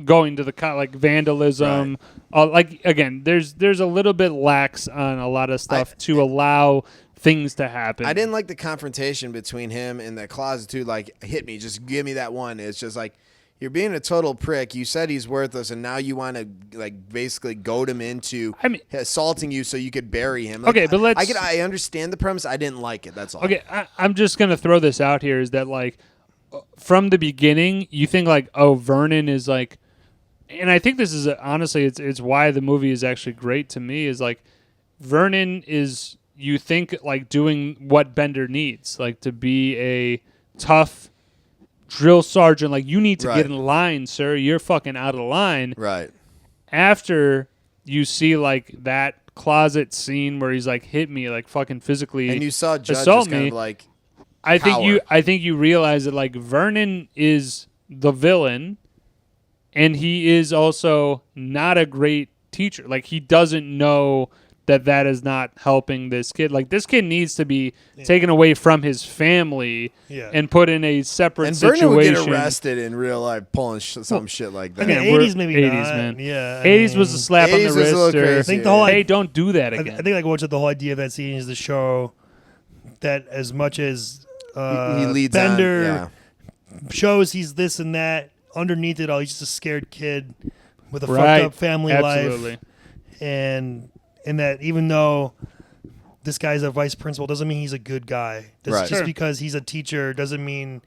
Speaker 1: going to the like vandalism. Right. Like again, there's a little bit lax on a lot of stuff to allow things to happen.
Speaker 2: I didn't like the confrontation between him and the closet too. Like, hit me, just give me that one. It's just like, you're being a total prick. You said he's worthless, and now you want to like basically goad him into assaulting you so you could bury him. Like,
Speaker 1: okay, but
Speaker 2: I understand the premise. I didn't like it. That's all.
Speaker 1: Okay, I'm just gonna throw this out here: is that like from the beginning, you think like, oh, Vernon is like, and I think this is honestly, it's why the movie is actually great to me. Is like Vernon is you think like doing what Bender needs, like to be a tough drill sergeant, like you need to get in line, sir. You're fucking out of line.
Speaker 2: Right.
Speaker 1: After you see like that closet scene where he's like hit me, like fucking physically,
Speaker 2: and you saw Judge
Speaker 1: assault
Speaker 2: kind
Speaker 1: me.
Speaker 2: Of like
Speaker 1: I think you realize that like Vernon is the villain, and he is also not a great teacher. Like, he doesn't know that is not helping this kid. Like, this kid needs to be taken away from his family and put in a separate situation.
Speaker 2: And Vernon would get arrested in real life pulling some shit like that.
Speaker 3: In the 80s, maybe
Speaker 1: 80s,
Speaker 3: not.
Speaker 1: man.
Speaker 3: Yeah,
Speaker 1: 80s was a slap on the
Speaker 2: 80s was a little
Speaker 1: wrist. Or,
Speaker 2: crazy,
Speaker 3: I think the whole
Speaker 1: hey, don't do that again.
Speaker 3: I think like what's the whole idea of that scene is to show that as much as
Speaker 2: he leads
Speaker 3: Bender shows he's this and that, underneath it all, he's just a scared kid with a fucked up family life. And that even though this guy's a vice principal doesn't mean he's a good guy. Just because he's a teacher doesn't mean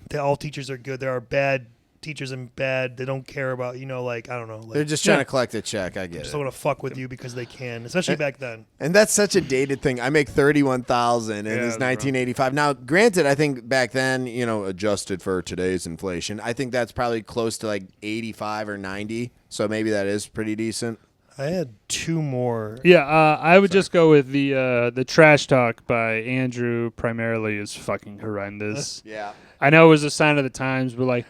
Speaker 3: that all teachers are good. There are bad teachers and bad. They don't care about, like, I don't know. Like,
Speaker 2: they're just trying to collect a check. I get
Speaker 3: just
Speaker 2: it.
Speaker 3: Just want to fuck with you because they can, especially back then.
Speaker 2: And that's such a dated thing. I make $31,000 and it's 1985. Now, granted, I think back then, adjusted for today's inflation, I think that's probably close to like 85 or 90. So maybe that is pretty decent.
Speaker 3: I had two more.
Speaker 1: Yeah, I would just go with the trash talk by Andrew primarily is fucking horrendous.
Speaker 2: Yeah.
Speaker 1: I know it was a sign of the times, but like,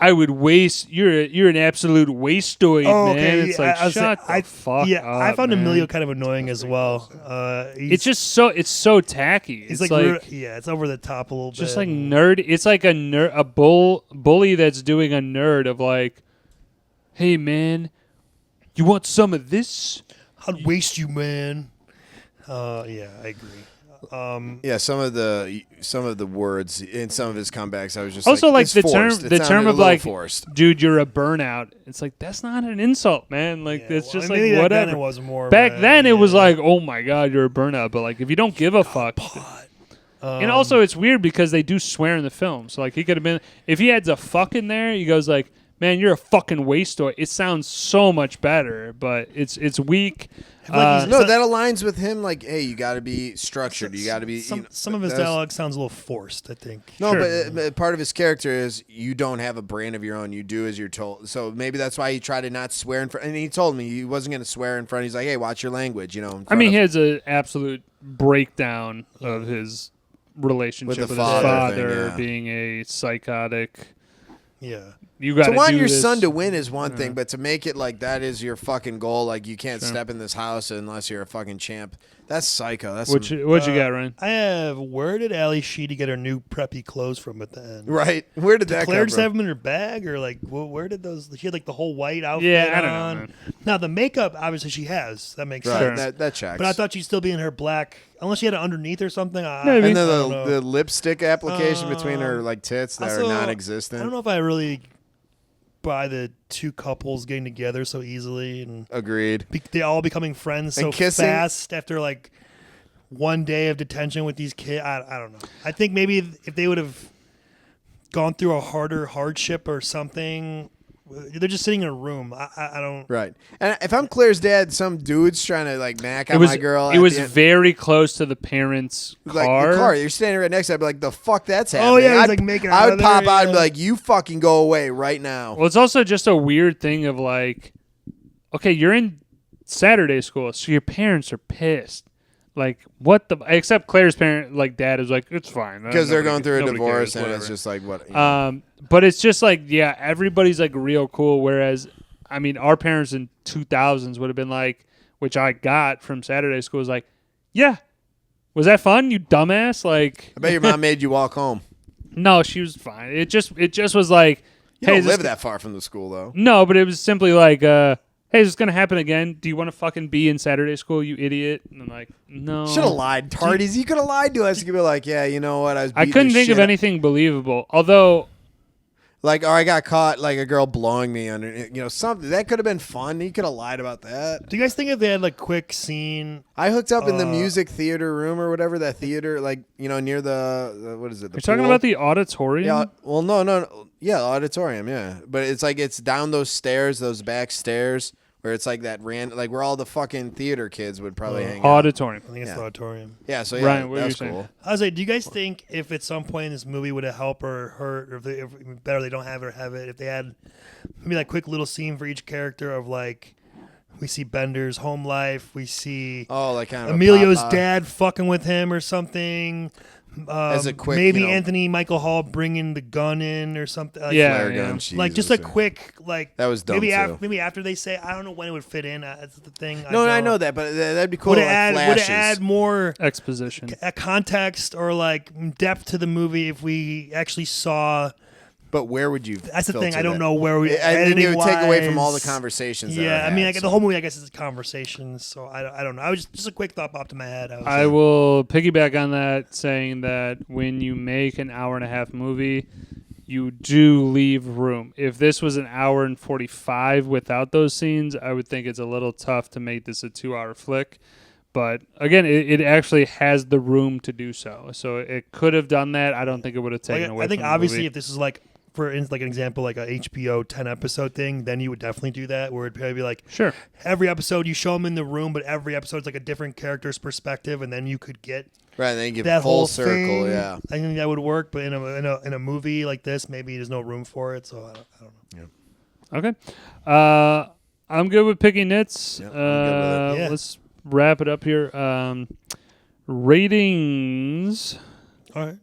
Speaker 1: I would waste. You're an absolute wastoid, man.
Speaker 3: Okay.
Speaker 1: It's like shut the fuck up.
Speaker 3: I found
Speaker 1: man.
Speaker 3: Emilio kind of annoying as well.
Speaker 1: It's just so tacky.
Speaker 3: It's
Speaker 1: like
Speaker 3: it's over the top a little bit.
Speaker 1: Just like nerd. It's like a bully that's doing a nerd of like, hey man, you want some of this?
Speaker 3: I'd waste you, man. Yeah, I agree.
Speaker 2: Some of the words in some of his comebacks, I was just
Speaker 1: also like the
Speaker 2: forced.
Speaker 1: term of like,
Speaker 2: forced.
Speaker 1: Dude, you're a burnout. It's like that's not an insult, man. Like it's just like whatever.
Speaker 3: Back then it was more.
Speaker 1: Back then it was like, oh my god, you're a burnout. But like if you don't give a fuck. And also it's weird because they do swear in the film. So like he could have been if he had a fuck in there, he goes like, man, you're a fucking wastoid. It sounds so much better, but it's weak.
Speaker 2: That aligns with him. Like, hey, you got to be structured. You got to be.
Speaker 3: Some of his dialogue sounds a little forced, I think.
Speaker 2: No, but part of his character is you don't have a brain of your own. You do as you're told. So maybe that's why he tried to not swear in front. And he told me he wasn't going to swear in front. He's like, hey, watch your language.
Speaker 1: I mean, he has an absolute breakdown of his relationship with his father being a psychotic.
Speaker 3: Yeah.
Speaker 1: You got
Speaker 2: to want your son to win is one thing, but to make it like that is your fucking goal, like you can't step in this house unless you're a fucking champ. That's psycho. That's
Speaker 1: what you got, Ryan?
Speaker 3: I have. Where did Ali Sheedy get her new preppy clothes from at the end?
Speaker 2: Right. Where did that come from?
Speaker 3: Claire just have them in her bag, or like where did those? She had like the whole white outfit.
Speaker 1: Yeah, I don't know. Man.
Speaker 3: Now the makeup, obviously, she has. That makes sense.
Speaker 2: That checks.
Speaker 3: But I thought she'd still be in her black, unless she had it underneath or something.
Speaker 1: Maybe.
Speaker 2: And then the lipstick application between her like tits that are non-existent.
Speaker 3: I don't know if I really buy the two couples getting together so easily and
Speaker 2: agreed.
Speaker 3: They all becoming friends so fast after like one day of detention with these kids. I don't know. I think maybe if they would have gone through a harder hardship or something. They're just sitting in a room. I don't.
Speaker 2: Right. And if I'm Claire's dad, some dude's trying to like mac on my girl.
Speaker 1: It was very close to the parents' car.
Speaker 2: Like the car. You're standing right next to it. I'd be like, the fuck that's happening.
Speaker 3: Oh, yeah. Like making
Speaker 2: I would pop out and be like, you fucking go away right now.
Speaker 1: Well, it's also just a weird thing of like, okay, you're in Saturday school, so your parents are pissed. Like, what the... Except Claire's parent, like, dad is like, it's fine.
Speaker 2: Because they're going through a divorce and it's just like, what...
Speaker 1: But it's just like, yeah, everybody's like real cool, whereas, I mean, our parents in 2000s would have been like, which I got from Saturday school, was like, yeah, was that fun, you dumbass? Like...
Speaker 2: I bet your mom made you walk home.
Speaker 1: No, she was fine. It just was like...
Speaker 2: You don't live that far from the school, though.
Speaker 1: No, but it was simply like... hey, is this going to happen again? Do you want to fucking be in Saturday school, you idiot? And I'm like, no.
Speaker 2: Should have lied, tardies. You could have lied to us. You could be like, yeah, you know what?
Speaker 1: I couldn't think of anything believable. Although...
Speaker 2: Like, or I got caught, like, a girl blowing me under, something. That could have been fun. You could have lied about that.
Speaker 3: Do you guys think if they had, like, quick scene...
Speaker 2: I hooked up in the music theater room or whatever, that theater, like, near the what is it?
Speaker 1: You're talking about the auditorium?
Speaker 2: Yeah, well, no. Yeah, auditorium, yeah. But it's like, it's down those stairs, those back stairs, where it's like that like where all the fucking theater kids would probably hang out.
Speaker 1: Auditorium.
Speaker 3: I think it's the auditorium.
Speaker 2: Yeah, so yeah,
Speaker 1: Ryan, what
Speaker 2: that's
Speaker 1: are you
Speaker 2: cool.
Speaker 1: saying?
Speaker 3: I was like, do you guys think if at some point in this movie would have helped or hurt, or if better they don't have it or have it, if they had maybe like quick little scene for each character of like, we see Bender's home life, we see
Speaker 2: like kind of
Speaker 3: Emilio's dad fucking with him or something.
Speaker 2: As a quick,
Speaker 3: maybe Anthony Michael Hall bringing the gun in or something. Like,
Speaker 1: yeah,
Speaker 2: gun,
Speaker 3: like just a quick
Speaker 2: that was dumb
Speaker 3: maybe after they say, I don't know when it would fit in. That's the thing.
Speaker 2: No, I know that, but that'd be cool. Would
Speaker 3: it add more
Speaker 1: exposition,
Speaker 3: context, or like depth to the movie if we actually saw?
Speaker 2: But where would you?
Speaker 3: That's the thing. I don't know where we.
Speaker 2: I think it would take away from all the conversations.
Speaker 3: Yeah, I mean, the whole movie, I guess, is conversations. So I don't know. I was just a quick thought popped in my head.
Speaker 1: I will piggyback on that, saying that when you make an hour-and-a-half movie, you do leave room. If this was an hour and 45 without those scenes, I would think it's a little tough to make this a 2-hour flick. But again, it actually has the room to do so. So it could have done that. I don't think it would have taken away.
Speaker 3: I think
Speaker 1: from the
Speaker 3: obviously
Speaker 1: movie.
Speaker 3: if this is like. For like an example, like a HBO 10-episode thing, then you would definitely do that, where it'd probably be like,
Speaker 1: sure,
Speaker 3: every episode you show them in the room, but every episode's like a different character's perspective, and then you could get
Speaker 2: then you get
Speaker 3: that
Speaker 2: full
Speaker 3: whole
Speaker 2: circle.
Speaker 3: thing.
Speaker 2: Yeah,
Speaker 3: I think that would work, but in a movie like this, maybe there's no room for it. So I don't
Speaker 1: Okay,
Speaker 3: know.
Speaker 1: I'm good with picking Nits.
Speaker 2: Yep, I'm good with it.
Speaker 1: Let's wrap it up here. Ratings.
Speaker 3: All right.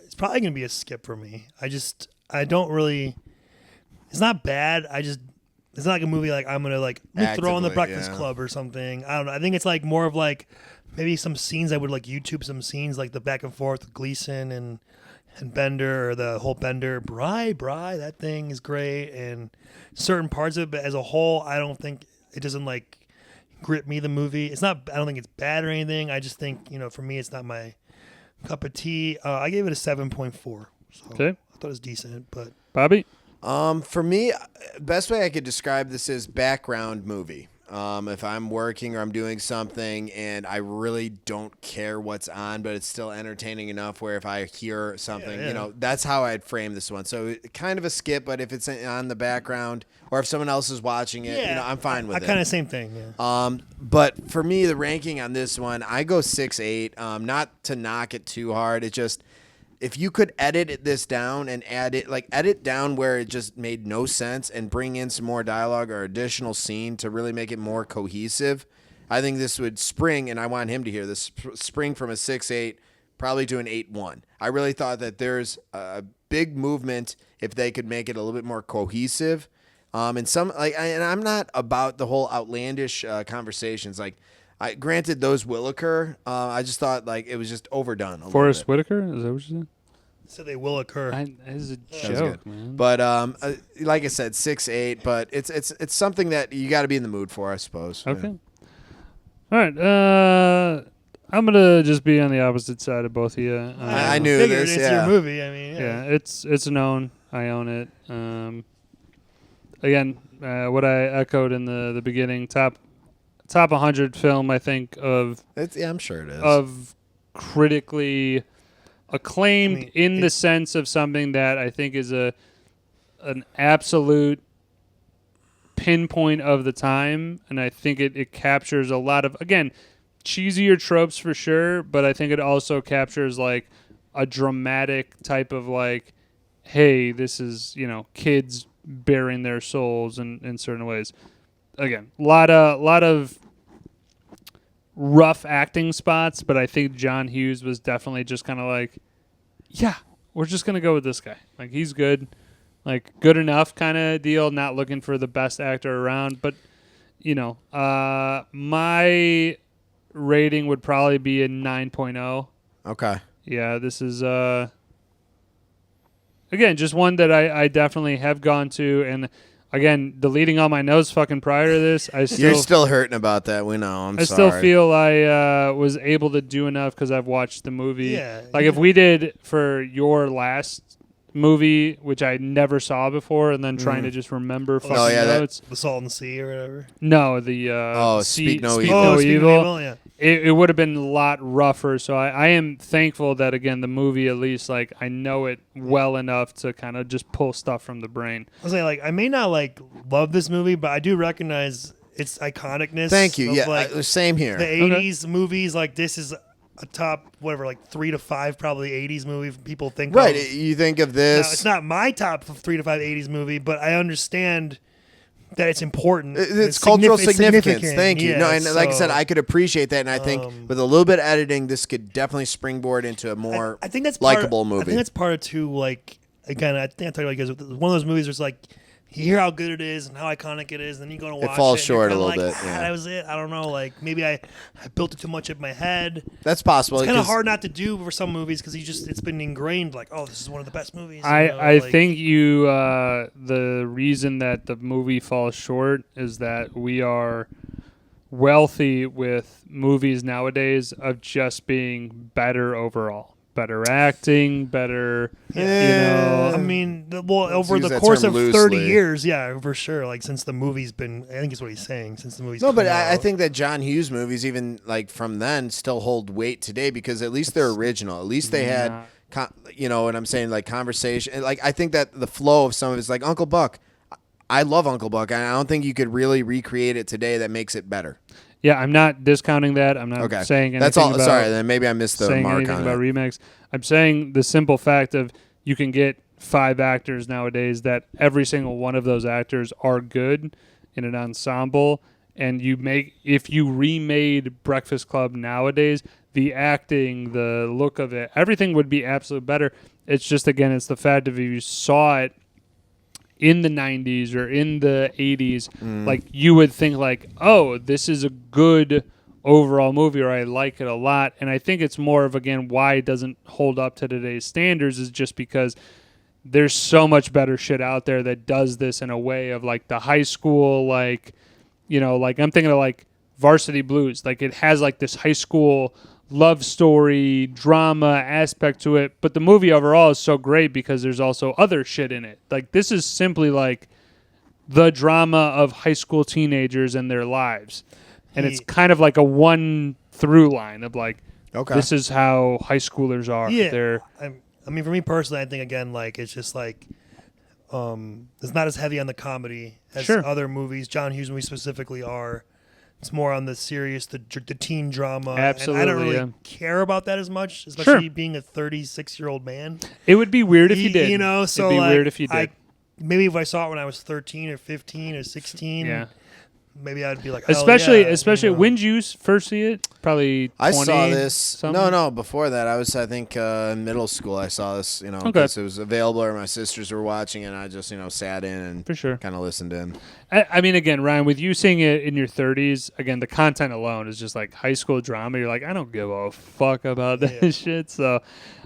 Speaker 3: It's probably gonna be a skip for me. I don't really. It's not bad. It's not like a movie like I'm gonna throw on the Breakfast Club or something. I don't know. I think it's like more of like maybe some scenes I would like YouTube some scenes like the back and forth with Gleason and Bender, or the whole Bender Bry that thing is great, and certain parts of it. But as a whole, I don't think it doesn't like grip me. The movie. It's not. I don't think it's bad or anything. I just think for me, it's not my cup of tea. I gave it a 7.4. So
Speaker 1: Okay.
Speaker 3: I thought it was decent, but
Speaker 1: Bobby?
Speaker 2: For me, best way I could describe this is background movie. If I'm working or I'm doing something and I really don't care what's on, but it's still entertaining enough where if I hear something, that's how I'd frame this one. So kind of a skip, but if it's on the background or if someone else is watching it, I'm fine with it.
Speaker 3: Kind of same thing. Yeah.
Speaker 2: But for me, the ranking on this one, I go 6.8. Not to knock it too hard. It just, if you could edit this down and edit down where it just made no sense and bring in some more dialogue or additional scene to really make it more cohesive, I think this would spring, and I want him to hear this, spring from a 6.8 probably to an 8.1. I really thought that there's a big movement if they could make it a little bit more cohesive. And I'm not about the whole outlandish conversations. Granted, those will occur. I just thought it was just overdone.
Speaker 1: Forrest Whitaker? Is that what you said?
Speaker 3: So they will occur.
Speaker 1: It's a joke, man.
Speaker 2: But like I said, 6.8. But it's something that you got to be in the mood for, I suppose.
Speaker 1: Okay. Yeah. All right. I'm gonna just be on the opposite side of both of you.
Speaker 2: I knew this.
Speaker 3: It's your movie. I mean,
Speaker 1: yeah, it's known. I own it. Again, what I echoed in the beginning, top 100 film, I think, of...
Speaker 2: I'm sure it is.
Speaker 1: Of critically acclaimed in the sense of something that I think is an absolute pinpoint of the time, and I think it captures a lot of, again, cheesier tropes for sure, but I think it also captures, a dramatic type of, hey, this is, kids bearing their souls in certain ways. Again, a lot of rough acting spots, but I think John Hughes was definitely just kind of yeah, we're just gonna go with this guy. He's good, good enough kind of deal. Not looking for the best actor around, but my rating would probably be a 9.0.
Speaker 2: Okay.
Speaker 1: Yeah, this is again, just one that I definitely have gone to, and again, deleting all my notes fucking prior to this,
Speaker 2: you're still hurting about that. We know. I'm sorry.
Speaker 1: Still feel I was able to do enough because I've watched the movie.
Speaker 3: Yeah.
Speaker 1: If we did for your last movie, which I never saw before, and then trying to just remember fucking notes.
Speaker 3: The Salt and the Sea or whatever.
Speaker 1: No, the
Speaker 2: Speak No
Speaker 1: Speak
Speaker 2: Evil.
Speaker 1: No
Speaker 3: Speak
Speaker 1: Evil.
Speaker 3: No Evil, yeah.
Speaker 1: It would have been a lot rougher, so I am thankful that, again, the movie, at least, I know it well enough to kind of just pull stuff from the brain.
Speaker 3: I was I may not love this movie, but I do recognize its iconicness.
Speaker 2: Thank you. Same here.
Speaker 3: The 80s movies, this is a top, 3 to 5 probably 80s movie people think of.
Speaker 2: Right, you think of this.
Speaker 3: Now, it's not my top 3 to 5 80s movie, but I understand that it's important.
Speaker 2: It's cultural significance. Thank you.
Speaker 3: Yeah,
Speaker 2: No, and like I said, I could appreciate that, and I think with a little bit of editing, this could definitely springboard into a more
Speaker 3: I think that's
Speaker 2: likable movie.
Speaker 3: I think that's part of too. Like again, I think I talked about you guys. One of those movies where it's like you hear how good it is and how iconic it is, and then you go to watch it.
Speaker 2: It falls
Speaker 3: and
Speaker 2: short a
Speaker 3: you're
Speaker 2: little
Speaker 3: like,
Speaker 2: bit. Yeah.
Speaker 3: That was it. I don't know. Like maybe I built it too much in my head.
Speaker 2: That's possible.
Speaker 3: It's kind of hard not to do for some movies because it's been ingrained. Like, oh, this is one of the best movies.
Speaker 1: I think the reason that the movie falls short is that we are wealthy with movies nowadays of just being better overall. Better acting, better,
Speaker 3: I mean, over the course of 30 years, yeah, for sure. Like, since the movie's been, I think is what he's saying, since the movie's
Speaker 2: No, but I think that John Hughes movies, even like from then, still hold weight today because at least they're original. At least they had, you know what I'm saying, like conversation. Like, I think that the flow of some of it's like Uncle Buck. I love Uncle Buck, and I don't think you could really recreate it today that makes it better.
Speaker 1: Yeah, I'm not discounting that. I'm not saying anything.
Speaker 2: That's all.
Speaker 1: About
Speaker 2: sorry, then maybe I missed the
Speaker 1: saying
Speaker 2: mark
Speaker 1: anything
Speaker 2: on
Speaker 1: about
Speaker 2: it.
Speaker 1: remakes. I'm saying the simple fact of you can get 5 actors nowadays that every single one of those actors are good in an ensemble, and if you remade Breakfast Club nowadays, the acting, the look of it, everything would be absolutely better. It's just it's the fact of if you saw it in the 90s or in the 80s, like you would think like, oh, this is a good overall movie, or I like it a lot. And I think it's more of, again, why it doesn't hold up to today's standards is just because there's so much better shit out there that does this in a way of like the high school, like, you know, like I'm thinking of like Varsity Blues. Like it has like this high school love story, drama aspect to it, but the movie overall is so great because there's also other shit in it. Like this is simply like the drama of high school teenagers and their lives, and it's kind of like a one through line of like, this is how high schoolers are.
Speaker 3: Yeah, I mean, for me personally, I think again, like it's just like it's not as heavy on the comedy as other movies. John Hughes movies specifically are. It's more on the serious, the teen drama.
Speaker 1: Absolutely.
Speaker 3: And I don't really care about that as much, especially being a 36-year-old man.
Speaker 1: It would be weird if you did.
Speaker 3: You know, so
Speaker 1: it'd be weird if you did.
Speaker 3: Maybe if I saw it when I was 13 or 15 or 16, maybe I'd be like,
Speaker 1: especially when did you first see it? Probably 20,
Speaker 2: I saw this.
Speaker 1: something?
Speaker 2: No, before that, I think in middle school. I saw this, you know, because it was available, or my sisters were watching, and I just, you know, sat in and
Speaker 1: for sure
Speaker 2: kind of listened in.
Speaker 1: I mean, again, Ryan, with you seeing it in your 30s, again, the content alone is just like high school drama. You're like, I don't give a fuck about that shit. So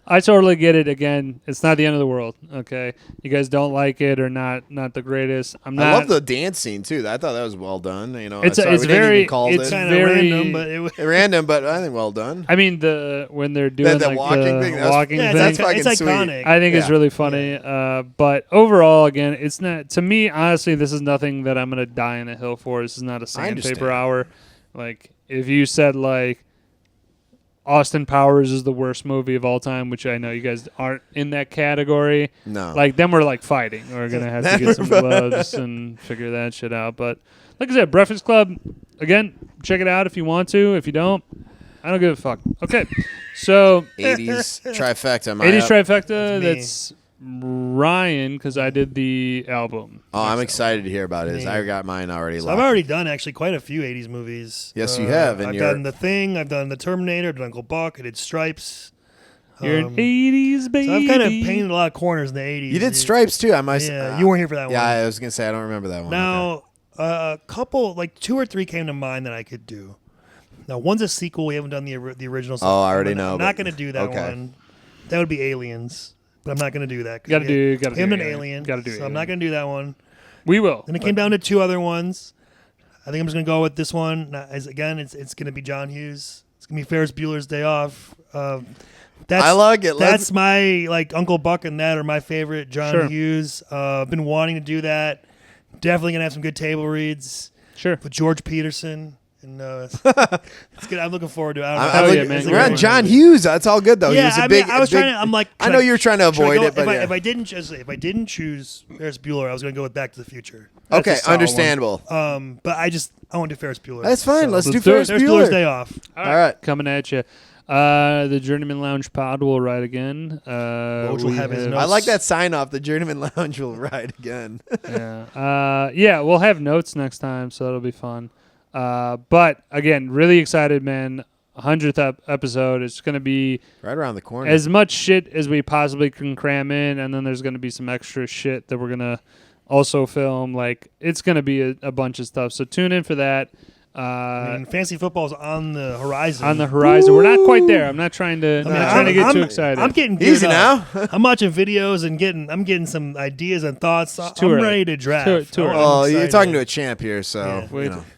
Speaker 1: I totally get it. Again, it's not the end of the world. Okay, you guys don't like it or not the greatest. I
Speaker 2: love the dance scene too. I thought that was well done. You know,
Speaker 1: it's very
Speaker 3: kind of random, but it was
Speaker 2: random, but I think well done.
Speaker 1: I mean, when they're doing
Speaker 2: the
Speaker 1: like
Speaker 2: walking thing,
Speaker 1: that's
Speaker 2: fucking
Speaker 3: it's
Speaker 2: sweet.
Speaker 3: iconic.
Speaker 1: I think it's really funny. But overall, again, it's not, to me, honestly, this is nothing that I'm gonna die on a hill for. This is not a sandpaper hour. Like if you said like Austin Powers is the worst movie of all time, which I know you guys aren't in that category.
Speaker 2: No.
Speaker 1: Like, then we're, like, fighting. We're going to have to get some gloves and figure that shit out. But, like I said, Breakfast Club, again, check it out if you want to. If you don't, I don't give a fuck. Okay. So.
Speaker 2: 80s trifecta.
Speaker 1: 80s trifecta. That's Ryan, because I did the album.
Speaker 2: Oh, I'm excited to hear about it. I got mine already.
Speaker 3: So I've already done actually quite a few 80s movies.
Speaker 2: Yes, you have.
Speaker 3: I've done The Thing. I've done The Terminator. I've done Uncle Buck. I did Stripes.
Speaker 1: You're an 80s baby.
Speaker 3: So I've kind of painted a lot of corners in the 80s.
Speaker 2: You did Stripes too.
Speaker 3: You weren't here for that one.
Speaker 2: Yeah, I was gonna say I don't remember that one.
Speaker 3: Now, a couple, like 2 or 3 came to mind that I could do. Now, one's a sequel. We haven't done the original.
Speaker 2: Oh, I already know.
Speaker 3: I'm not going to do that one. That would be Aliens. But I'm not going to do that.
Speaker 1: Gotta do
Speaker 3: him an Alien.
Speaker 1: Gotta do
Speaker 3: so
Speaker 1: Alien.
Speaker 3: I'm not going to do that one.
Speaker 1: We will.
Speaker 3: Then it came down to 2 other ones. I think I'm just going to go with this one. It's going to be John Hughes. It's going to be Ferris Bueller's Day Off.
Speaker 2: I like it.
Speaker 3: That's my Uncle Buck and that are my favorite John Hughes. I've been wanting to do that. Definitely going to have some good table reads.
Speaker 1: Sure.
Speaker 3: With George Peterson. And it's good. I'm looking forward to it.
Speaker 2: We're on John Hughes. That's all good though.
Speaker 3: Yeah, I
Speaker 2: know you're trying to avoid it, but
Speaker 3: if I didn't choose Ferris Bueller, I was going to go with Back to the Future.
Speaker 2: Okay, understandable.
Speaker 3: But I want to do Ferris Bueller.
Speaker 2: That's fine. Let's do Ferris
Speaker 3: Bueller's Day Off.
Speaker 1: All right, coming at you. The Journeymen Lounge Pod will ride again.
Speaker 3: Woj will have his notes.
Speaker 2: I like that sign off. The Journeyman Lounge will ride again.
Speaker 1: Yeah. We'll have notes next time, so that'll be fun. But again, really excited, man. 100th episode. It's going to be
Speaker 2: right around the corner.
Speaker 1: As much shit as we possibly can cram in, and then there's going to be some extra shit that we're going to also film. Like, it's going to be a bunch of stuff. So tune in for that.
Speaker 3: Fantasy football's on the horizon.
Speaker 1: We're not quite there. I'm not trying to get too excited.
Speaker 3: I'm getting
Speaker 2: easy now.
Speaker 3: I'm watching videos and I'm getting some ideas and thoughts. I'm ready to draft.
Speaker 2: You're talking to a champ here, so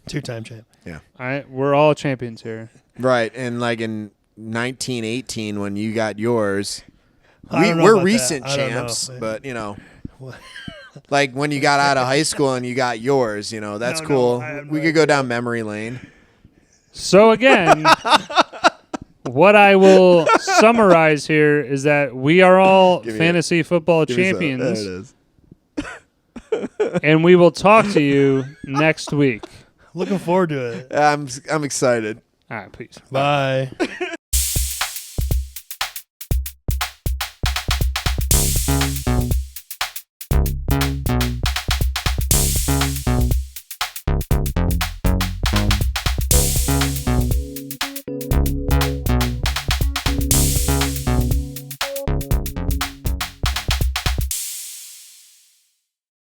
Speaker 3: two-time champ.
Speaker 2: Yeah.
Speaker 1: All right, we're all champions here.
Speaker 2: Right, and like in 1918 when you got yours,
Speaker 3: we're
Speaker 2: recent champs, but like when you got out of high school and you got yours, that's cool. We could go down memory lane.
Speaker 1: So again, what I will summarize here is that we are all fantasy football champions.
Speaker 2: There it is.
Speaker 1: And we will talk to you next week.
Speaker 3: Looking forward to it.
Speaker 2: I'm excited.
Speaker 1: All right, peace.
Speaker 3: Bye.